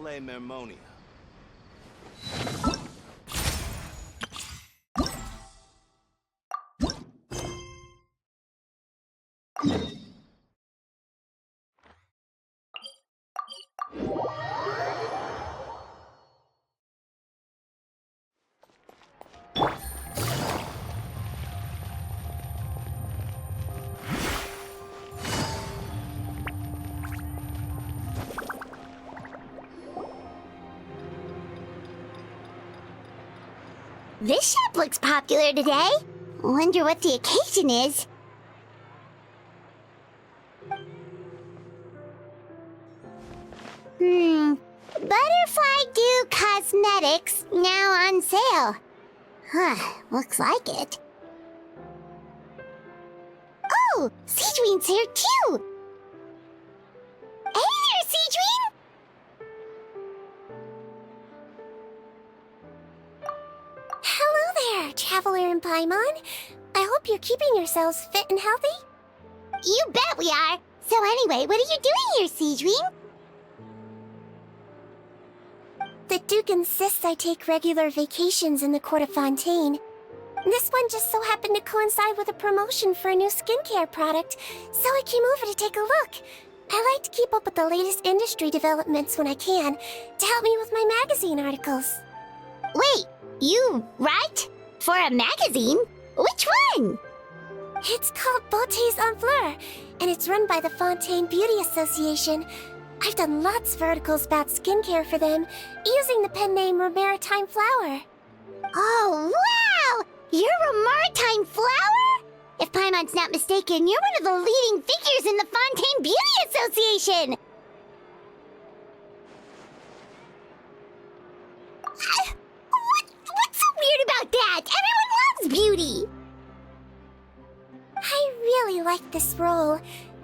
Mermonia. This shop looks popular today. Wonder what the occasion is. Butterfly Dew Cosmetics now on sale. Looks like it. Oh, Sigewinne's here too. Hey there, Sigewinne! Hello there, Traveler and Paimon. I hope you're keeping yourselves fit and healthy. You bet we are. So anyway, what are you doing here, Sigewinne? The Duke insists I take regular vacations in the Court of Fontaine. This one just so happened to coincide with a promotion for a new skincare product, so I came over to take a look. I like to keep up with the latest industry developments when I can, to help me with my magazine articles. Wait, you write? For a magazine? Which one? It's called Beautés en Fleur, and it's run by the Fontaine Beauty Association. I've done lots of articles about skincare for them, using the pen name Maritime Flower. Oh, wow! You're a Maritime Flower? If Paimon's not mistaken, you're one of the leading figures in the Fontaine Beauty Association! What's so weird about that? Everyone loves beauty! I really like this role.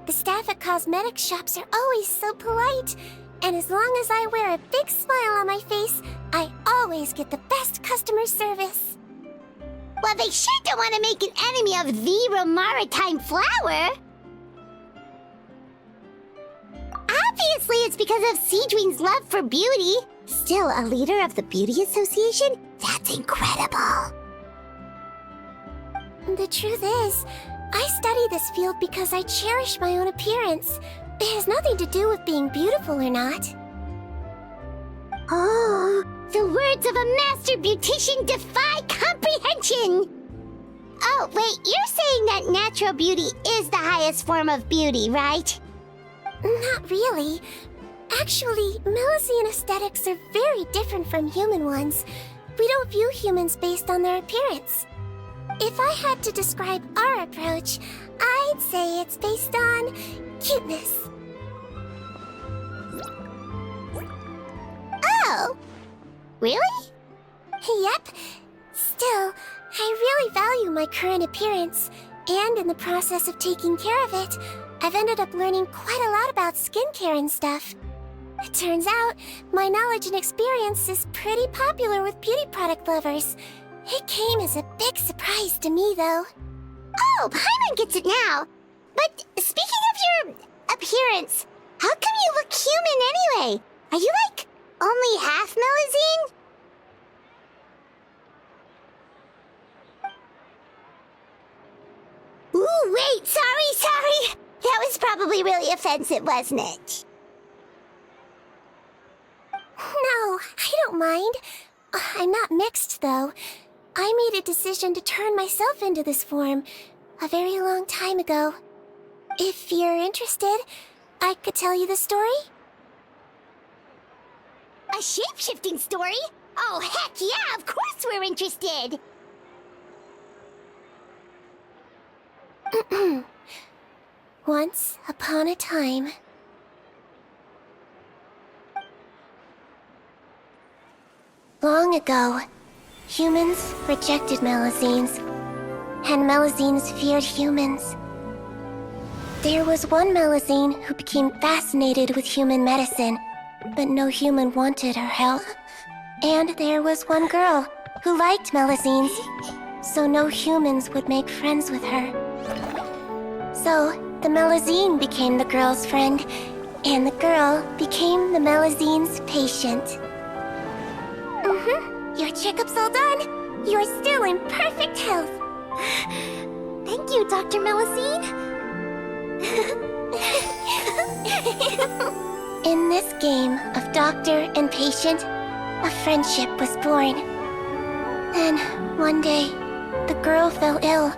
The staff at cosmetic shops are always so polite, and as long as I wear a big smile on my face, I always get the best customer service. Well, they sure don't want to make an enemy of the Maritime Flower. Obviously, it's because of Sigewinne's love for beauty. Still a leader of the Beauty Association? That's incredible. The truth is, I study this field because I cherish my own appearance. It has nothing to do with being beautiful or not. Oh, the words of a master beautician defy comprehension! Oh, wait, you're saying that natural beauty is the highest form of beauty, right? Not really. Actually, Melusine aesthetics are very different from human ones. We don't view humans based on their appearance. If I had to describe our approach, I'd say it's based on cuteness. Oh, really? Yep. Still, I really value my current appearance, and in the process of taking care of it, I've ended up learning quite a lot about skincare and stuff. It turns out, my knowledge and experience is pretty popular with beauty product lovers. It came as a big surprise to me, though. Oh, Paimon gets it now. But speaking of your appearance, how come you look human anyway? Are you, like, only half Melusine? Ooh, wait, sorry. That was probably really offensive, wasn't it? No, I don't mind. I'm not mixed, though. I made a decision to turn myself into this form a very long time ago. If you're interested, I could tell you the story. A shape-shifting story? Oh, heck yeah, of course we're interested! Once upon a time... Long ago, humans rejected Melusines, and Melusines feared humans. There was one Melusine who became fascinated with human medicine, but no human wanted her help. And there was one girl who liked Melusines, so no humans would make friends with her. So, the Melusine became the girl's friend, And the girl became the Melazine's patient. Your checkup's all done. You're still in perfect health. Thank you, Dr. Melazine. In this game of doctor and patient, a friendship was born. Then, one day, the girl fell ill.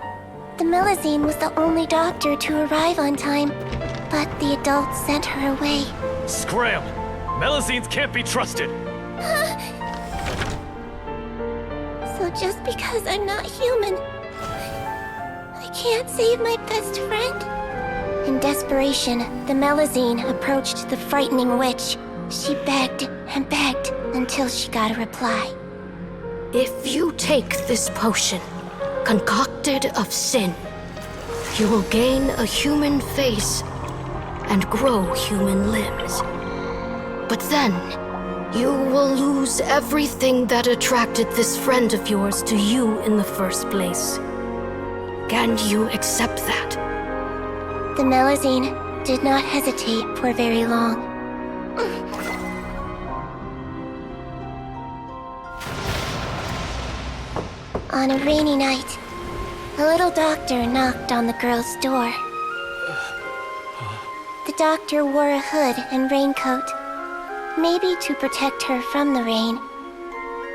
The Melazine was the only doctor to arrive on time, but the adults sent her away. Scram! Melazines can't be trusted! So just because I'm not human, I can't save my best friend? In desperation, the Melazine approached the frightening witch. She begged and begged until she got a reply. If you take this potion, concocted of sin, you will gain a human face and grow human limbs. But then, you will lose everything that attracted this friend of yours to you in the first place. Can you accept that? The Melazine did not hesitate for very long. On a rainy night, a little doctor knocked on the girl's door. The doctor wore a hood and raincoat, maybe to protect her from the rain,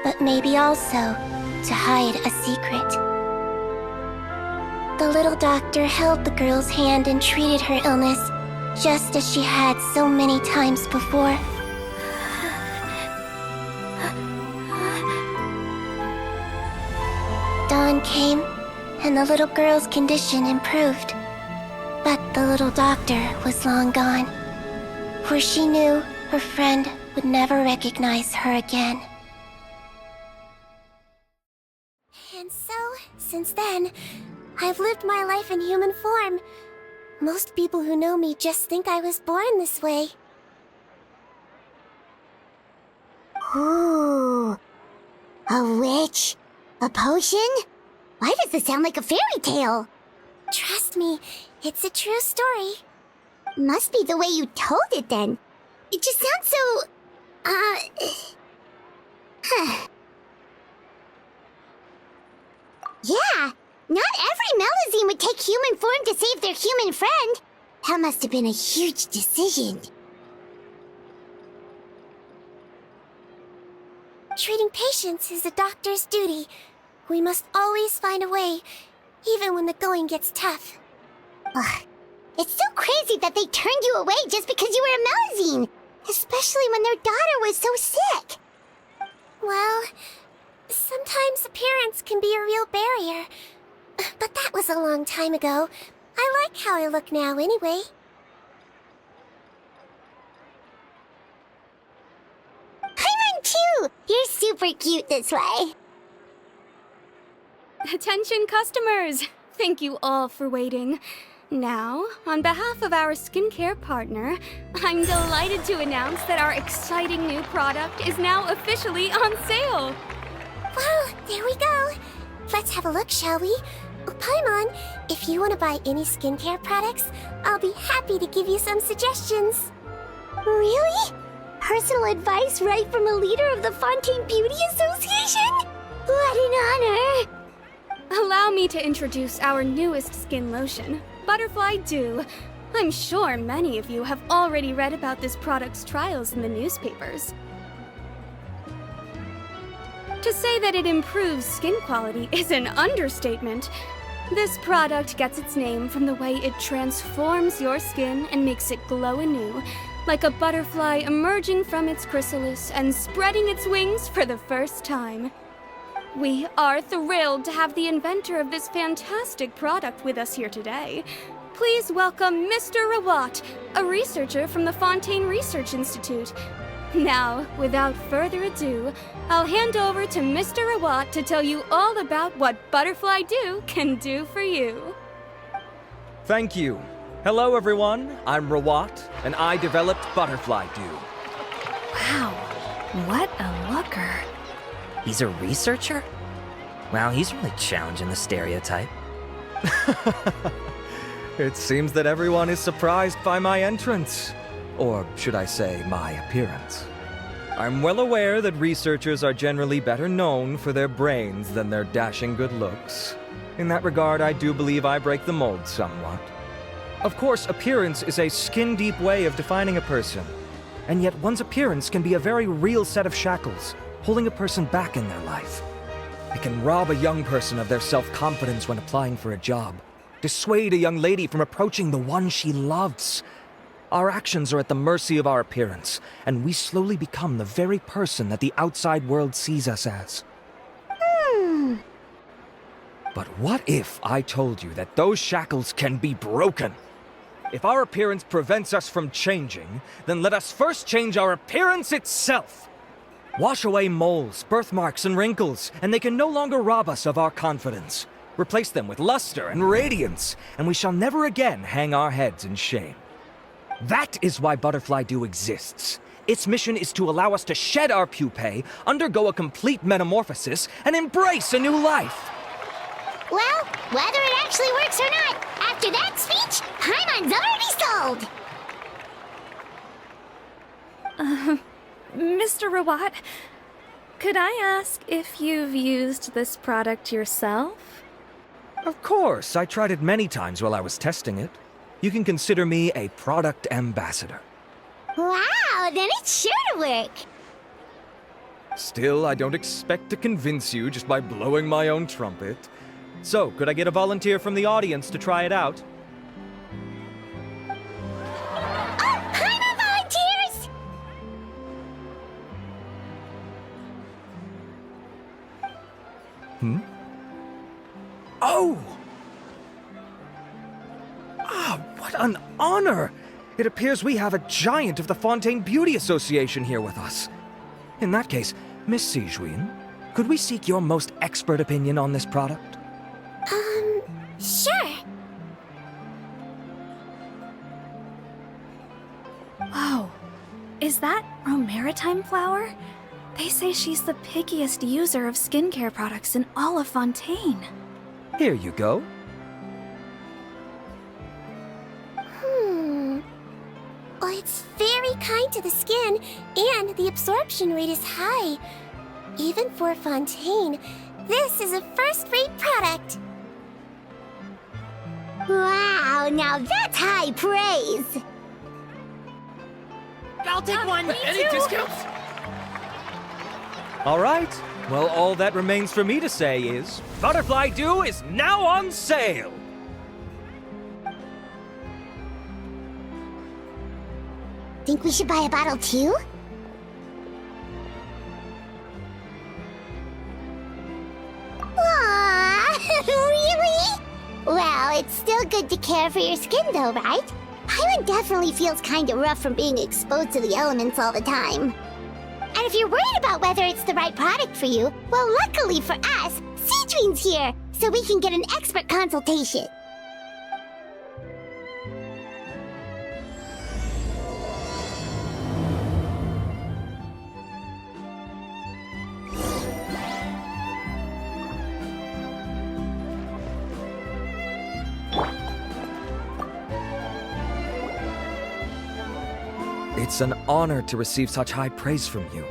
but maybe also to hide a secret. The little doctor held the girl's hand and treated her illness, just as she had so many times before. Dawn came, and the little girl's condition improved. But the little doctor was long gone, for she knew her friend would never recognize her again. And so, since then, I've lived my life in human form. Most people who know me just think I was born this way. Ooh. A witch? A potion? Why does this sound like a fairy tale? Trust me, it's a true story. Must be the way you told it then. It just sounds so... Yeah, not every Melazine would take human form to save their human friend. That must have been a huge decision. Treating patients is a doctor's duty. We must always find a way, even when the going gets tough. Ugh. It's so crazy that they turned you away just because you were a Melazine, especially when their daughter was so sick. Well, sometimes appearance can be a real barrier. But that was a long time ago. I like how I look now anyway. Paimon too! You're super cute this way. Attention customers! Thank you all for waiting. Now, on behalf of our skincare partner, I'm delighted to announce that our exciting new product is now officially on sale. Well, there we go. Let's have a look, shall we? Oh, Paimon, if you want to buy any skincare products, I'll be happy to give you some suggestions. Really? Personal advice right from a leader of the Fontaine Beauty Association? What an honor! Allow me to introduce our newest skin lotion, Butterfly Dew. I'm sure many of you have already read about this product's trials in the newspapers. To say that it improves skin quality is an understatement. This product gets its name from the way it transforms your skin and makes it glow anew, like a butterfly emerging from its chrysalis and spreading its wings for the first time. We are thrilled to have the inventor of this fantastic product with us here today. Please welcome Mr. Rawat, a researcher from the Fontaine Research Institute. Now, without further ado, I'll hand over to Mr. Rawat to tell you all about what Butterfly Dew can do for you. Thank you. Hello, everyone. I'm Rawat, and I developed Butterfly Dew. Wow, what a looker. He's a researcher? Wow, he's really challenging the stereotype. It seems that everyone is surprised by my entrance. Or should I say, my appearance. I'm well aware that researchers are generally better known for their brains than their dashing good looks. In that regard, I do believe I break the mold somewhat. Of course, appearance is a skin-deep way of defining a person. And yet one's appearance can be a very real set of shackles, holding a person back in their life. It can rob a young person of their self-confidence when applying for a job, dissuade a young lady from approaching the one she loves. Our actions are at the mercy of our appearance, and we slowly become the very person that the outside world sees us as. But what if I told you that those shackles can be broken? If our appearance prevents us from changing, then let us first change our appearance itself. Wash away moles, birthmarks, and wrinkles, and they can no longer rob us of our confidence. Replace them with luster and radiance, and we shall never again hang our heads in shame. That is why Butterfly Dew exists. Its mission is to allow us to shed our pupae, undergo a complete metamorphosis, and embrace a new life. Well, whether it actually works or not, after that speech, Paimon's already sold! Mr. Rawat, could I ask if you've used this product yourself? Of course, I tried it many times while I was testing it. You can consider me a product ambassador. Wow, then it's sure to work! Still, I don't expect to convince you just by blowing my own trumpet. So, could I get a volunteer from the audience to try it out? Oh, Paimon volunteers! Oh! Ah, what an honor! It appears we have a giant of the Fontaine Beauty Association here with us. In that case, Miss Sigewinne, could we seek your most expert opinion on this product? Sure. Whoa. Is that Romaritime flower? They say she's the pickiest user of skincare products in all of Fontaine. Here you go. Well, it's very kind to the skin, and the absorption rate is high. Even for Fontaine, this is a first-rate product. Wow, now that's high praise! I'll take one. Any discounts? All right. Well, all that remains for me to say is, Butterfly Dew is now on sale! Think we should buy a bottle too? Aww, really? Well, it's still good to care for your skin though, right? Paimon definitely feels kinda rough from being exposed to the elements all the time. And if you're worried about whether it's the right product for you, well, luckily for us, Sigewinne's here, so we can get an expert consultation. It's an honor to receive such high praise from you.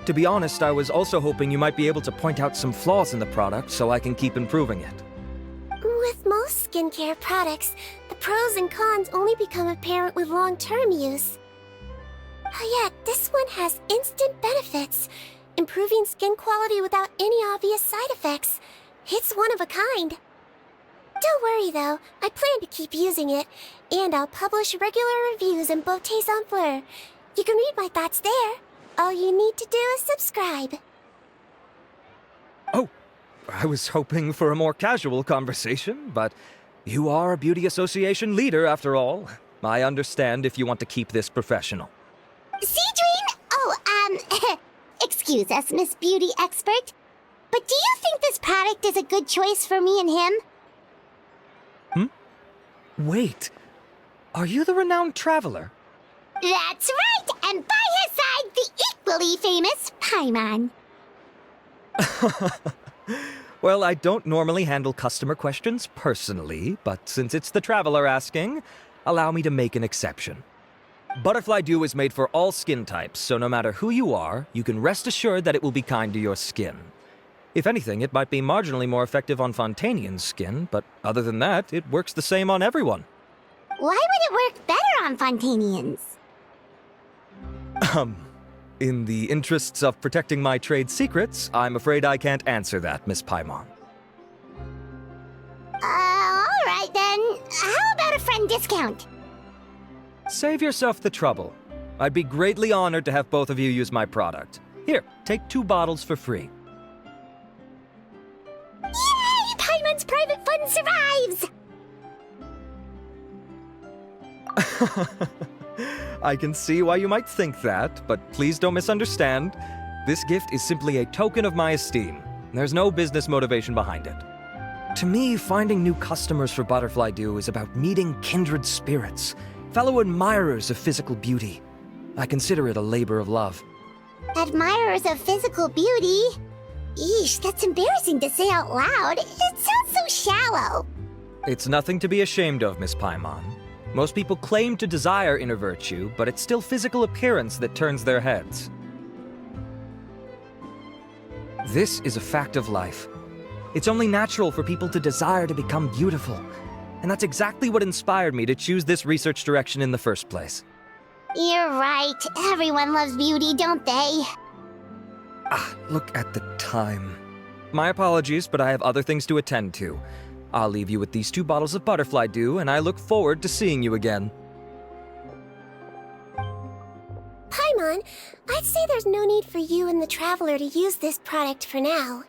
To be honest, I was also hoping you might be able to point out some flaws in the product so I can keep improving it. With most skincare products, the pros and cons only become apparent with long-term use. Yet, this one has instant benefits, improving skin quality without any obvious side effects. It's one of a kind. Don't worry though, I plan to keep using it, and I'll publish regular reviews in Beauté Sans Fleur. You can read my thoughts there. All you need to do is subscribe. Oh, I was hoping for a more casual conversation, but you are a beauty association leader after all. I understand if you want to keep this professional. Sigewinne? Oh, excuse us, Miss Beauty Expert. But do you think this product is a good choice for me and him? Wait, are you the renowned traveler? That's right, and by his side, the equally famous Paimon. Well, I don't normally handle customer questions personally, but since it's the traveler asking, allow me to make an exception. Butterfly Dew is made for all skin types, so no matter who you are, you can rest assured that it will be kind to your skin. If anything, it might be marginally more effective on Fontanian's skin, but other than that, it works the same on everyone. Why would it work better on Fontanians? In the interests of protecting my trade secrets, I'm afraid I can't answer that, Miss Paimon. Alright then. How about a friend discount? Save yourself the trouble. I'd be greatly honored to have both of you use my product. Here, take 2 bottles for free. Yay! Paimon's private fund survives! I can see why you might think that, but please don't misunderstand. This gift is simply a token of my esteem. There's no business motivation behind it. To me, finding new customers for Butterfly Dew is about meeting kindred spirits, fellow admirers of physical beauty. I consider it a labor of love. Admirers of physical beauty? Eesh, that's embarrassing to say out loud. It sounds so shallow. It's nothing to be ashamed of, Miss Paimon. Most people claim to desire inner virtue, but it's still physical appearance that turns their heads. This is a fact of life. It's only natural for people to desire to become beautiful. And that's exactly what inspired me to choose this research direction in the first place. You're right. Everyone loves beauty, don't they? Look at the time. My apologies, but I have other things to attend to. I'll leave you with these 2 bottles of Butterfly Dew, and I look forward to seeing you again. Paimon, I'd say there's no need for you and the Traveler to use this product for now.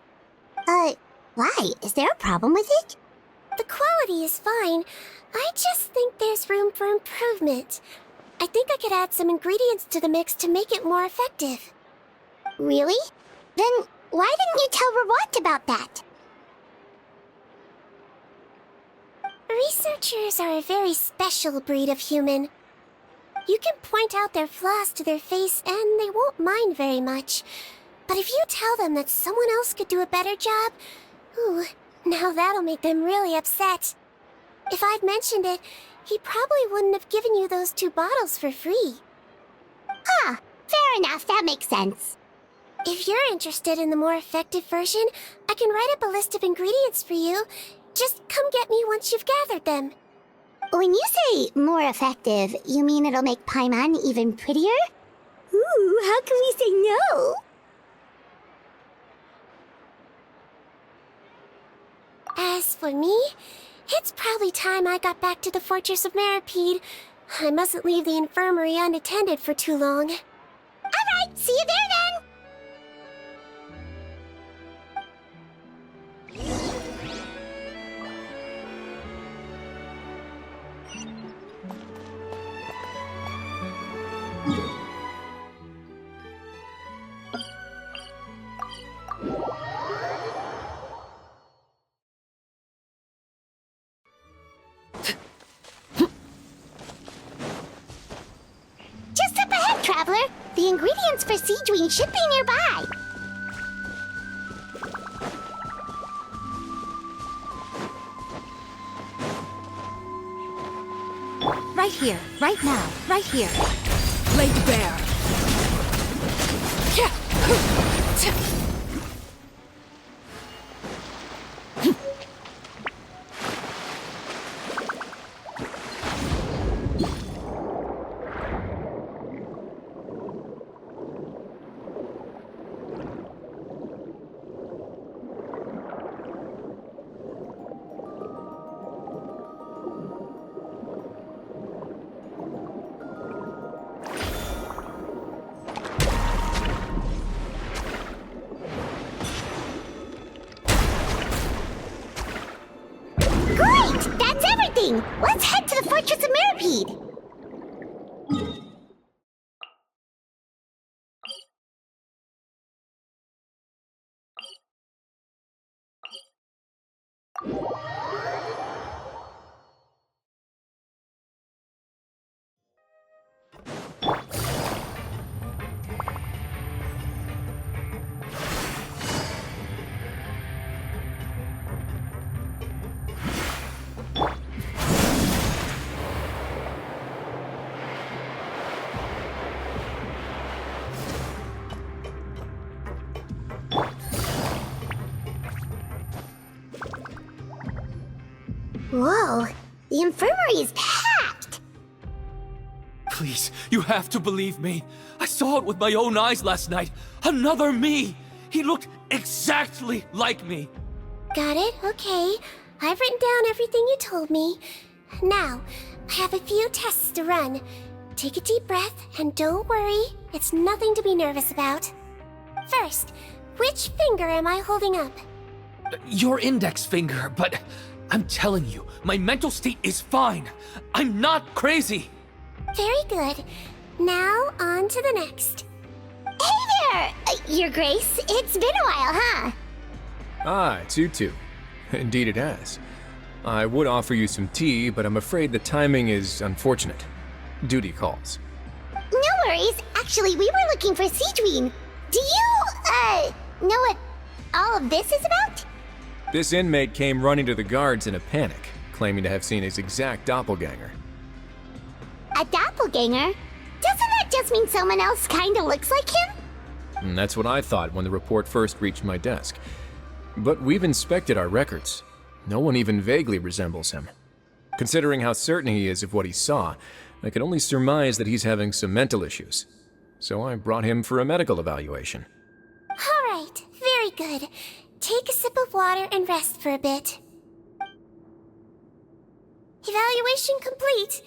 Why? Is there a problem with it? The quality is fine. I just think there's room for improvement. I think I could add some ingredients to the mix to make it more effective. Really? Then why didn't you tell Rawat about that? Researchers are a very special breed of human. You can point out their flaws to their face and they won't mind very much. But if you tell them that someone else could do a better job, ooh, now that'll make them really upset. If I'd mentioned it, he probably wouldn't have given you those 2 bottles for free. Fair enough, that makes sense. If you're interested in the more effective version, I can write up a list of ingredients for you. Just come get me once you've gathered them. When you say more effective, you mean it'll make Paimon even prettier? Ooh, how can we say no? As for me, it's probably time I got back to the Fortress of Meripede. I mustn't leave the infirmary unattended for too long. Alright, see you there then! Just up ahead, Traveler. The ingredients for Sigewinne should be nearby. Right here, right now, right here. Laid bare. Great! That's everything! Let's head to the Fortress of Meripede! Whoa, the infirmary is packed! Please, you have to believe me. I saw it with my own eyes last night. Another me! He looked exactly like me. Got it, okay. I've written down everything you told me. Now, I have a few tests to run. Take a deep breath, and don't worry, it's nothing to be nervous about. First, which finger am I holding up? Your index finger, but I'm telling you, my mental state is fine. I'm not crazy. Very good. Now, on to the next. Hey there, Your Grace. It's been a while, huh? Ah, it's you two. Indeed it has. I would offer you some tea, but I'm afraid the timing is unfortunate. Duty calls. No worries. Actually, we were looking for Sigewinne. Do you, know what all of this is about? This inmate came running to the guards in a panic, claiming to have seen his exact doppelganger. A doppelganger? Doesn't that just mean someone else kinda looks like him? And that's what I thought when the report first reached my desk. But we've inspected our records. No one even vaguely resembles him. Considering how certain he is of what he saw, I can only surmise that he's having some mental issues. So I brought him for a medical evaluation. All right, very good. Take a sip of water and rest for a bit. Evaluation complete.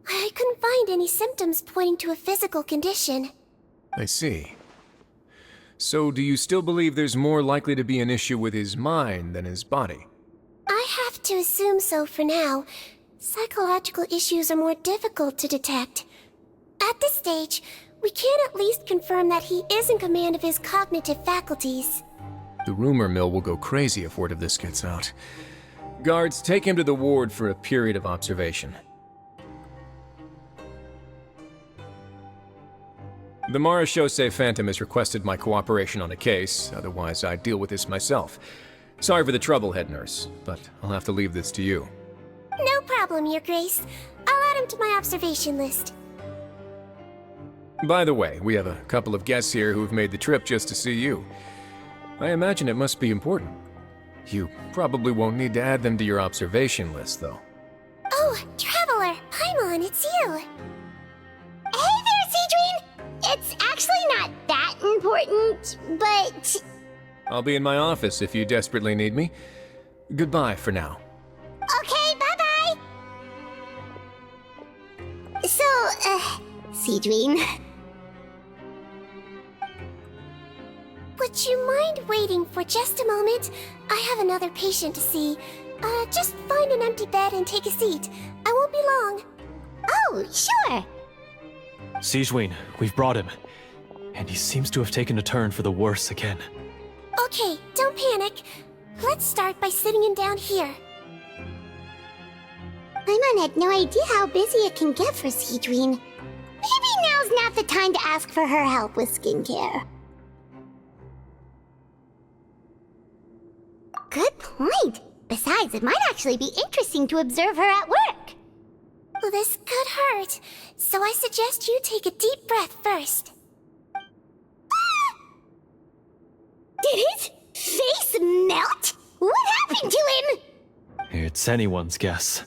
I couldn't find any symptoms pointing to a physical condition. I see. So do you still believe there's more likely to be an issue with his mind than his body? I have to assume so for now. Psychological issues are more difficult to detect. At this stage, we can at least confirm that he is in command of his cognitive faculties. The rumor mill will go crazy if word of this gets out. Guards, take him to the ward for a period of observation. The Marechaussee Phantom has requested my cooperation on a case, otherwise I'd deal with this myself. Sorry for the trouble, head nurse, but I'll have to leave this to you. No problem, Your Grace. I'll add him to my observation list. By the way, we have a couple of guests here who've made the trip just to see you. I imagine it must be important. You probably won't need to add them to your observation list, though. Oh, Traveler! Paimon, it's you! Hey there, Sigewinne! It's actually not that important, but... I'll be in my office if you desperately need me. Goodbye for now. Okay, bye-bye! So, Sigewinne... Would you mind waiting for just a moment? I have another patient to see. Just find an empty bed and take a seat. I won't be long. Oh, sure! Sigewinne, we've brought him. And he seems to have taken a turn for the worse again. Okay, don't panic. Let's start by sitting him down here. Paimon had no idea how busy it can get for Sigewinne. Maybe now's not the time to ask for her help with skincare. Good point. Besides, it might actually be interesting to observe her at work. Well, this could hurt, so I suggest you take a deep breath first. Did his face melt? What happened to him? It's anyone's guess.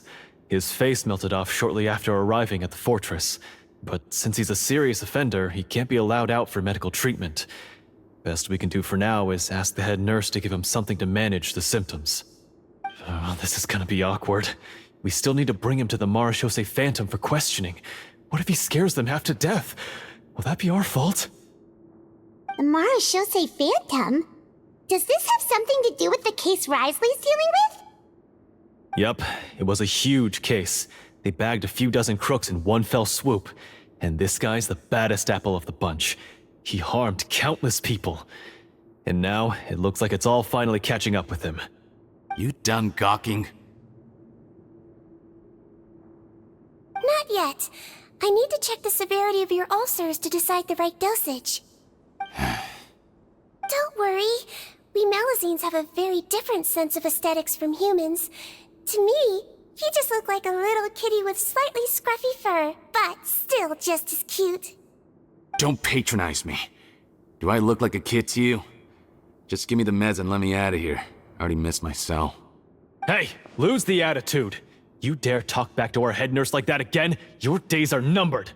His face melted off shortly after arriving at the fortress. But since he's a serious offender, he can't be allowed out for medical treatment. Best we can do for now is ask the head nurse to give him something to manage the symptoms. This is gonna be awkward. We still need to bring him to the Marechaussee Phantom for questioning. What if he scares them half to death? Will that be our fault? The Marechaussee Phantom? Does this have something to do with the case Risley's dealing with? Yep, it was a huge case. They bagged a few dozen crooks in one fell swoop. And this guy's the baddest apple of the bunch. He harmed countless people. And now, it looks like it's all finally catching up with him. You done gawking? Not yet. I need to check the severity of your ulcers to decide the right dosage. Don't worry. We Melazines have a very different sense of aesthetics from humans. To me, you just look like a little kitty with slightly scruffy fur, but still just as cute. Don't patronize me. Do I look like a kid to you? Just give me the meds and let me out of here. I already missed my cell. Hey, lose the attitude. You dare talk back to our head nurse like that again, your days are numbered.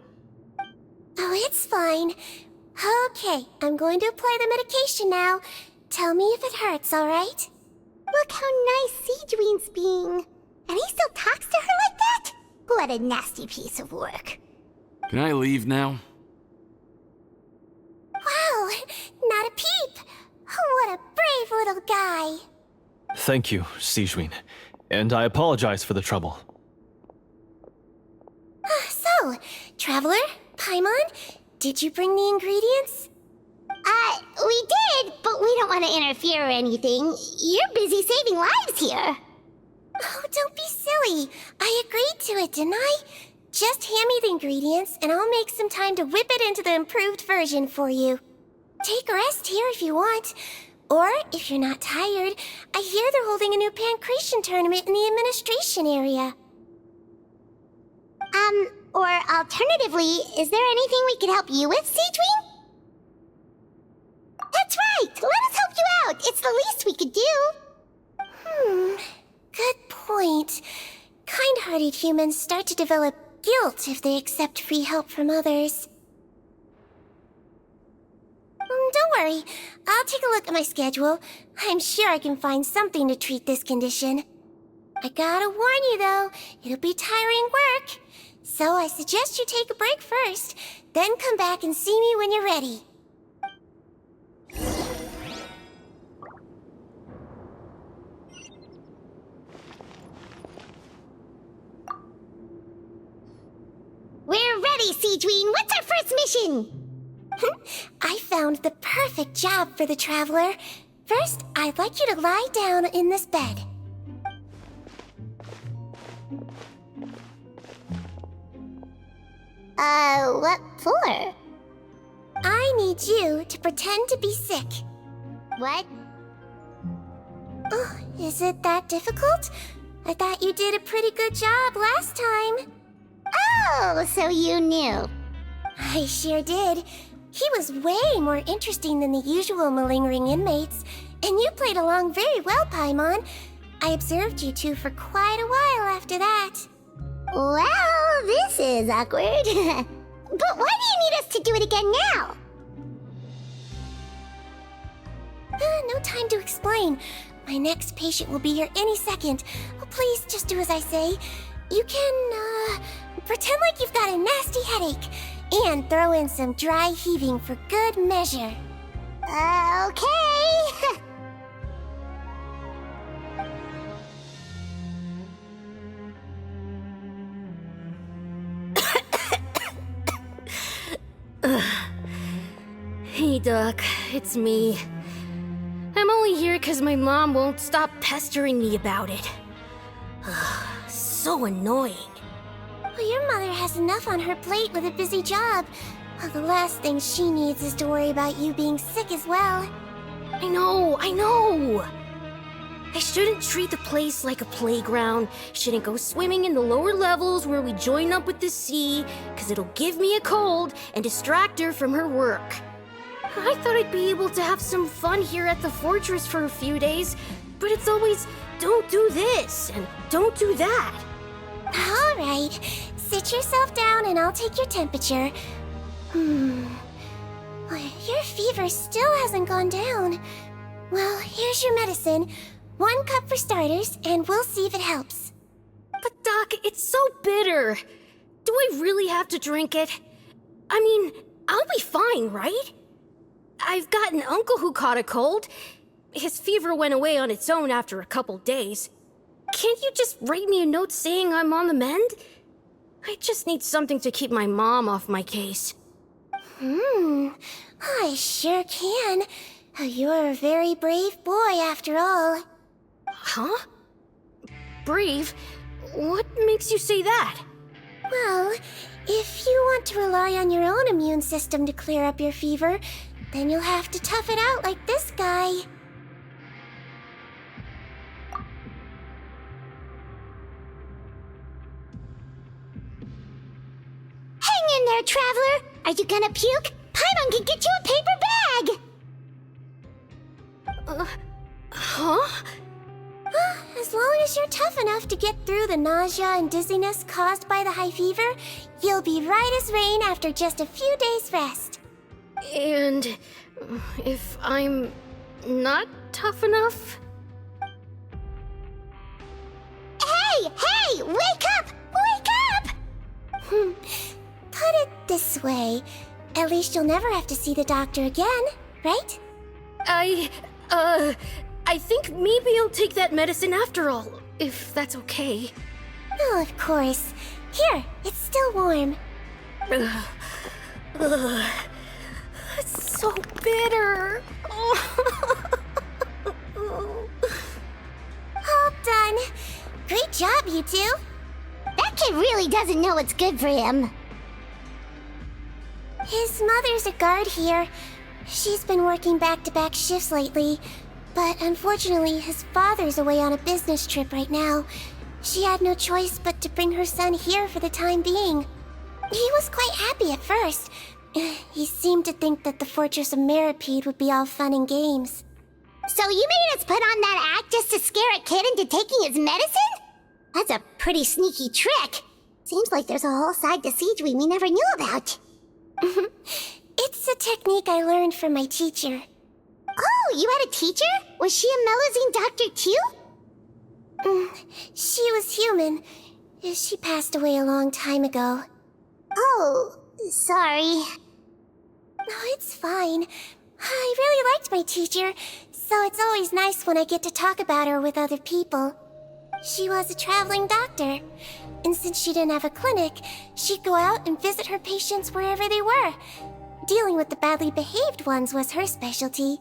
Oh, it's fine. Okay, I'm going to apply the medication now. Tell me if it hurts, alright? Look how nice Sigewinne's being. And he still talks to her like that? What a nasty piece of work. Can I leave now? Wow, not a peep. What a brave little guy. Thank you, Sigewinne. And I apologize for the trouble. So, Traveler, Paimon, did you bring the ingredients? We did, but we don't want to interfere or anything. You're busy saving lives here. Oh, don't be silly. I agreed to it, didn't I? Just hand me the ingredients, and I'll make some time to whip it into the improved version for you. Take a rest here if you want. Or, if you're not tired, I hear they're holding a new pancreation tournament in the administration area. Or alternatively, is there anything we could help you with, Sigewinne? That's right! Let us help you out! It's the least we could do! Good point. Kind-hearted humans start to develop guilt if they accept free help from others. Don't worry. I'll take a look at my schedule. I'm sure I can find something to treat this condition. I gotta warn you, though, it'll be tiring work. So I suggest you take a break first, then come back and see me when you're ready. We're ready, Sigewinne! What's our first mission? I found the perfect job for the Traveler. First, I'd like you to lie down in this bed. What for? I need you to pretend to be sick. What? Oh, is it that difficult? I thought you did a pretty good job last time. Oh, so you knew. I sure did. He was way more interesting than the usual malingering inmates, and you played along very well, Paimon. I observed you two for quite a while after that. Well, this is awkward. But why do you need us to do it again now? No time to explain. My next patient will be here any second. Oh, please, just do as I say. You can, pretend like you've got a nasty headache, and throw in some dry heaving for good measure. Okay. Hey, Doc, it's me. I'm only here because my mom won't stop pestering me about it. So annoying. Well, your mother has enough on her plate with a busy job. Well, the last thing she needs is to worry about you being sick as well. I know. I shouldn't treat the place like a playground. Shouldn't go swimming in the lower levels where we join up with the sea, because it'll give me a cold and distract her from her work. I thought I'd be able to have some fun here at the fortress for a few days, but it's always, don't do this and don't do that. All right, sit yourself down and I'll take your temperature. Well, your fever still hasn't gone down. Well, here's your medicine. 1 cup for starters, and we'll see if it helps. But Doc, it's so bitter. Do I really have to drink it? I mean, I'll be fine, right? I've got an uncle who caught a cold. His fever went away on its own after a couple days. Can't you just write me a note saying I'm on the mend? I just need something to keep my mom off my case. I sure can. You're a very brave boy after all. Huh? Brave? What makes you say that? Well, if you want to rely on your own immune system to clear up your fever, then you'll have to tough it out like this guy. Hang in there, Traveler! Are you gonna puke? Paimon can get you a paper bag! Huh? As long as as you're tough enough to get through the nausea and dizziness caused by the high fever, you'll be right as rain after just a few days' rest. And if I'm not tough enough? Hey! Wake up! Wake up! Put it this way. At least you'll never have to see the doctor again, right? I think maybe I'll take that medicine after all, if that's okay. Oh, of course. Here, it's still warm. It's so bitter. All done. Great job, you two. That kid really doesn't know what's good for him. His mother's a guard here. She's been working back-to-back shifts lately, but unfortunately his father's away on a business trip right now. She had no choice but to bring her son here for the time being. He was quite happy at first. He seemed to think that the Fortress of Meripede would be all fun and games. So you made us put on that act just to scare a kid into taking his medicine? That's a pretty sneaky trick. Seems like there's a whole side to Sigewinne we never knew about. It's a technique I learned from my teacher. Oh, you had a teacher? Was she a Melazine doctor too? She was human. She passed away a long time ago. Oh, sorry. No, it's fine. I really liked my teacher, so it's always nice when I get to talk about her with other people. She was a traveling doctor, and since she didn't have a clinic, she'd go out and visit her patients wherever they were. Dealing with the badly behaved ones was her specialty.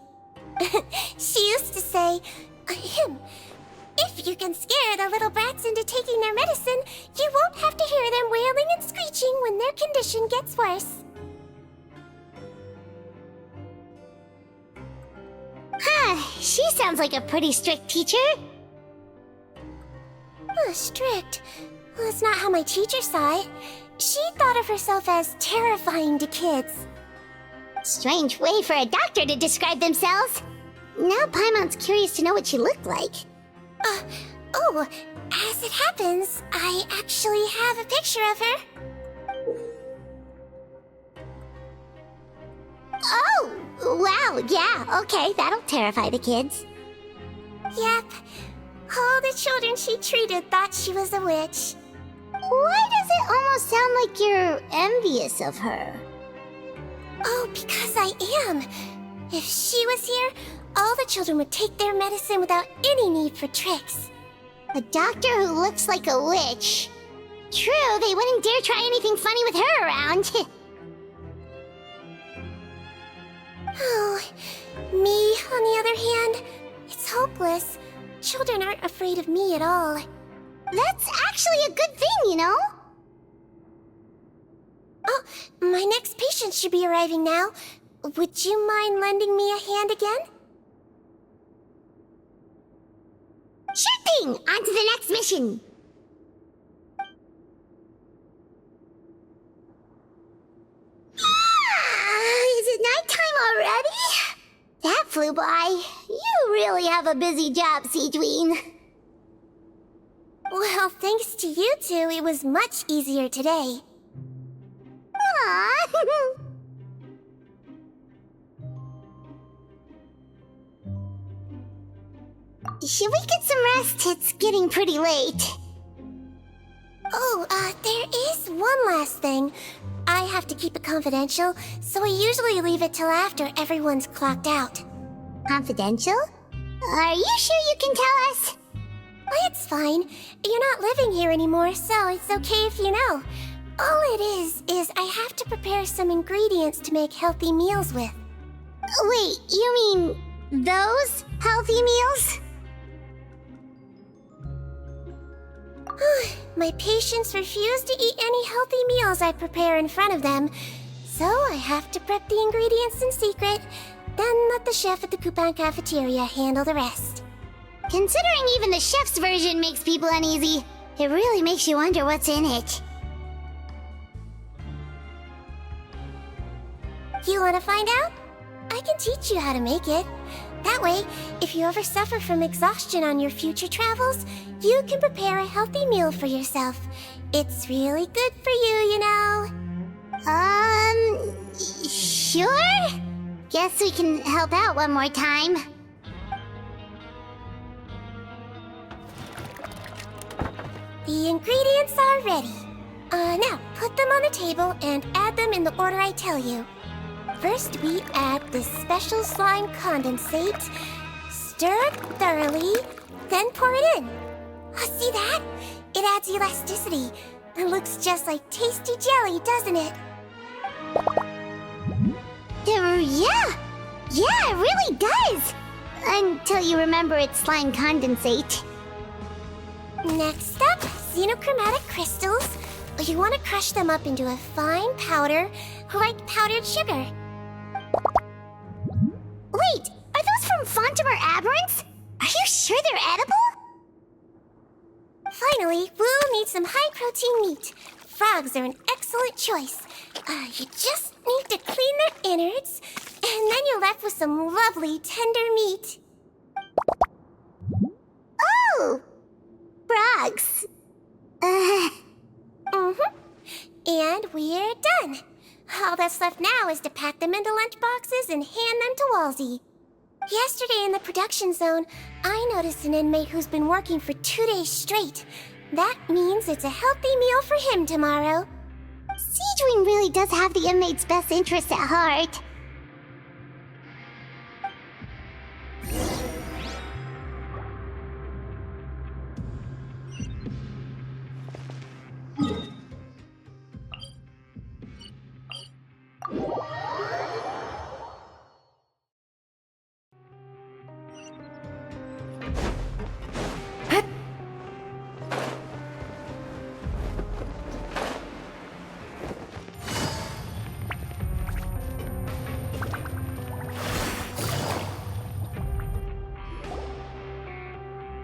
She used to say, if you can scare the little brats into taking their medicine, you won't have to hear them wailing and screeching when their condition gets worse. She sounds like a pretty strict teacher. Strict? Well, that's not how my teacher saw it. She thought of herself as terrifying to kids. Strange way for a doctor to describe themselves. Now Paimon's curious to know what she looked like. As it happens, I actually have a picture of her. Oh, wow, yeah, okay, that'll terrify the kids. Yep. All the children she treated thought she was a witch. Why does it almost sound like you're envious of her? Oh, because I am. If she was here, all the children would take their medicine without any need for tricks. A doctor who looks like a witch. True, they wouldn't dare try anything funny with her around. Oh, me, on the other hand, it's hopeless. Children aren't afraid of me at all. That's actually a good thing, you know? Oh, my next patient should be arriving now. Would you mind lending me a hand again? Sure thing! On to the next mission! Is it nighttime already? That flew by. You really have a busy job, Sigewinne. Well, thanks to you two, it was much easier today. Aww. Should we get some rest? It's getting pretty late. Oh, there is one last thing. I have to keep it confidential, so I usually leave it till after everyone's clocked out. Confidential? Are you sure you can tell us? Well, it's fine. You're not living here anymore, so it's okay if you know. All it is I have to prepare some ingredients to make healthy meals with. Wait, you mean those healthy meals? My patients refuse to eat any healthy meals I prepare in front of them, so I have to prep the ingredients in secret, then let the chef at the Coupon cafeteria handle the rest. Considering even the chef's version makes people uneasy, it really makes you wonder what's in it. You want to find out? I can teach you how to make it. That That way, if you ever suffer from exhaustion on your future travels, you can prepare a healthy meal for yourself. It's really good for you, you know. Sure? Guess we can help out one more time. The ingredients are ready. Now, put them on the table and add them in the order I tell you. First, we add this special slime condensate, stir it thoroughly, then pour it in. Oh, see that? It adds elasticity. It looks just like tasty jelly, doesn't it? Yeah, it really does! Until you remember it's slime condensate. Next up, xenochromatic crystals. You want to crush them up into a fine powder, like powdered sugar. Wait, are those from Fontimer Aberrants? Are you sure they're edible? Finally, we'll need some high-protein meat. Frogs are an excellent choice. You just need to clean their innards, and then you're left with some lovely, tender meat. Oh! Frogs. And we're done. All that's left now is to pack them into lunch boxes and hand them to Walsey. Yesterday in the production zone, I noticed an inmate who's been working for 2 days straight. That means it's a healthy meal for him tomorrow. Sigewinne really does have the inmate's best interest at heart.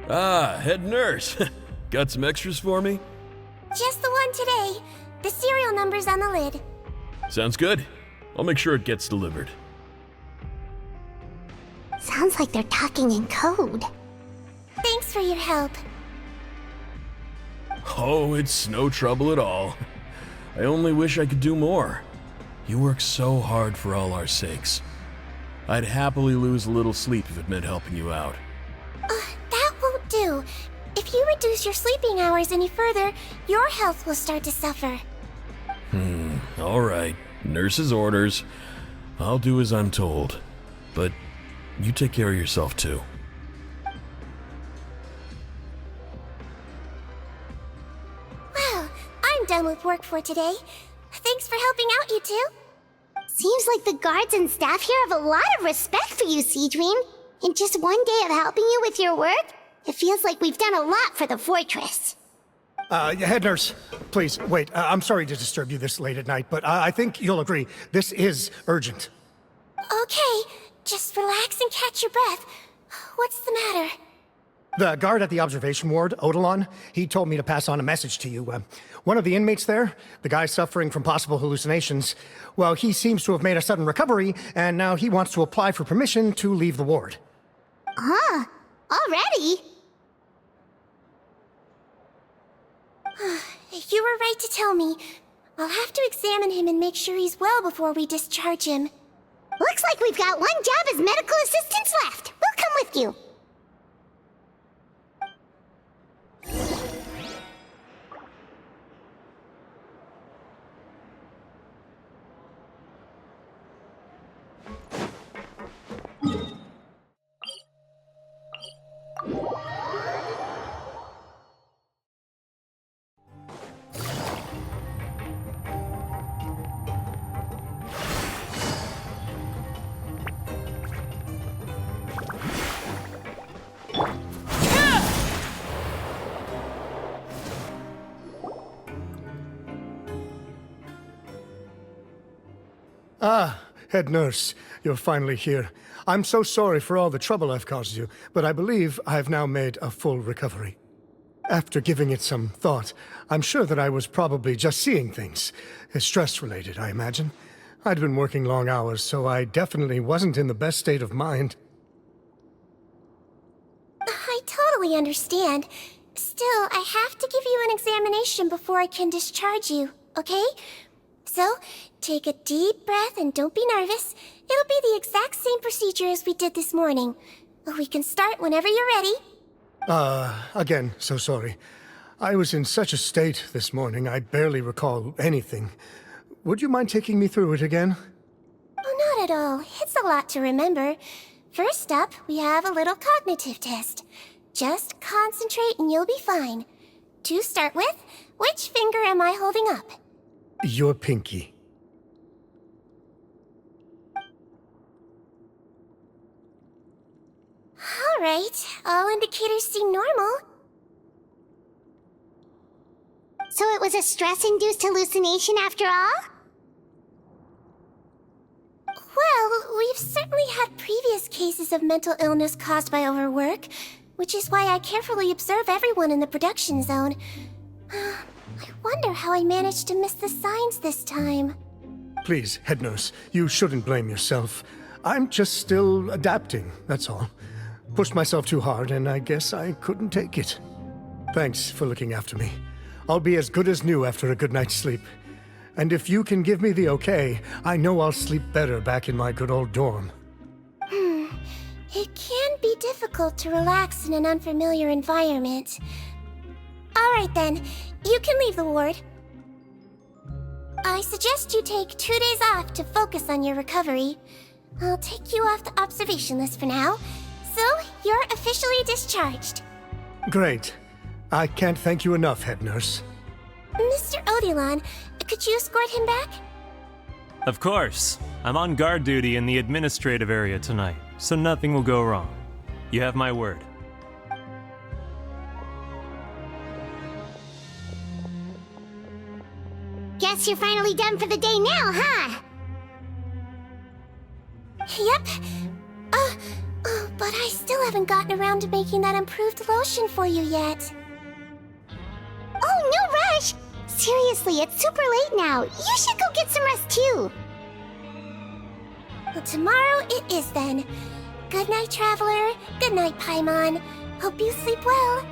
Ah, head nurse. Got some extras for me? Just the one today. The serial number's on the lid. Sounds good. I'll make sure it gets delivered. Sounds like they're talking in code. Thanks for your help. Oh, it's no trouble at all. I only wish I could do more. You work so hard for all our sakes. I'd happily lose a little sleep if it meant helping you out. That won't do. If you reduce your sleeping hours any further, your health will start to suffer. All right. Nurse's orders. I'll do as I'm told. But you take care of yourself too. Well, I'm done with work for today. Thanks for helping out, you two. Seems like the guards and staff here have a lot of respect for you, Sigewinne. In just one day of helping you with your work, it feels like we've done a lot for the fortress. Head nurse, please, wait. I'm sorry to disturb you this late at night, but I think you'll agree, this is urgent. Okay, just relax and catch your breath. What's the matter? The guard at the observation ward, Odilon, he told me to pass on a message to you. One of the inmates there, the guy suffering from possible hallucinations, well, he seems to have made a sudden recovery, and now he wants to apply for permission to leave the ward. Huh? Already? You were right to tell me. I'll have to examine him and make sure he's well before we discharge him. Looks like we've got one job as medical assistants left. We'll come with you. Ah, head nurse, you're finally here. I'm so sorry for all the trouble I've caused you, but I believe I've now made a full recovery. After giving it some thought, I'm sure that I was probably just seeing things. Stress-related, I imagine. I'd been working long hours, so I definitely wasn't in the best state of mind. totally understand. Still, I have to give you an examination before I can discharge you, okay? So, take a deep breath and don't be nervous. It'll be the exact same procedure as we did this morning. We can start whenever you're ready. Again, so sorry. I was in such a state this morning, I barely recall anything. Would you mind taking me through it again? Oh, not at all. It's a lot to remember. First up, we have a little cognitive test. Just concentrate and you'll be fine. To start with, which finger am I holding up? Your pinky. Alright, all indicators seem normal. So it was a stress-induced hallucination after all? Well, we've certainly had previous cases of mental illness caused by overwork, which is why I carefully observe everyone in the production zone. I wonder how I managed to miss the signs this time. Please, head nurse, you shouldn't blame yourself. I'm just still adapting, that's all. Pushed myself too hard, and I guess I couldn't take it. Thanks for looking after me. I'll be as good as new after a good night's sleep. And if you can give me the okay, I know I'll sleep better back in my good old dorm. It can be difficult to relax in an unfamiliar environment. Alright then, you can leave the ward. I suggest you take 2 days off to focus on your recovery. I'll take you off the observation list for now, so you're officially discharged. Great. I can't thank you enough, head nurse. Mr. Odilon, could you escort him back? Of course. I'm on guard duty in the administrative area tonight, so nothing will go wrong. You have my word. Guess you're finally done for the day now, huh? Yep. But I still haven't gotten around to making that improved lotion for you yet. Oh, no rush! Seriously, it's super late now. You should go get some rest too. Well, tomorrow it is then. Good night, Traveler. Good night, Paimon. Hope you sleep well.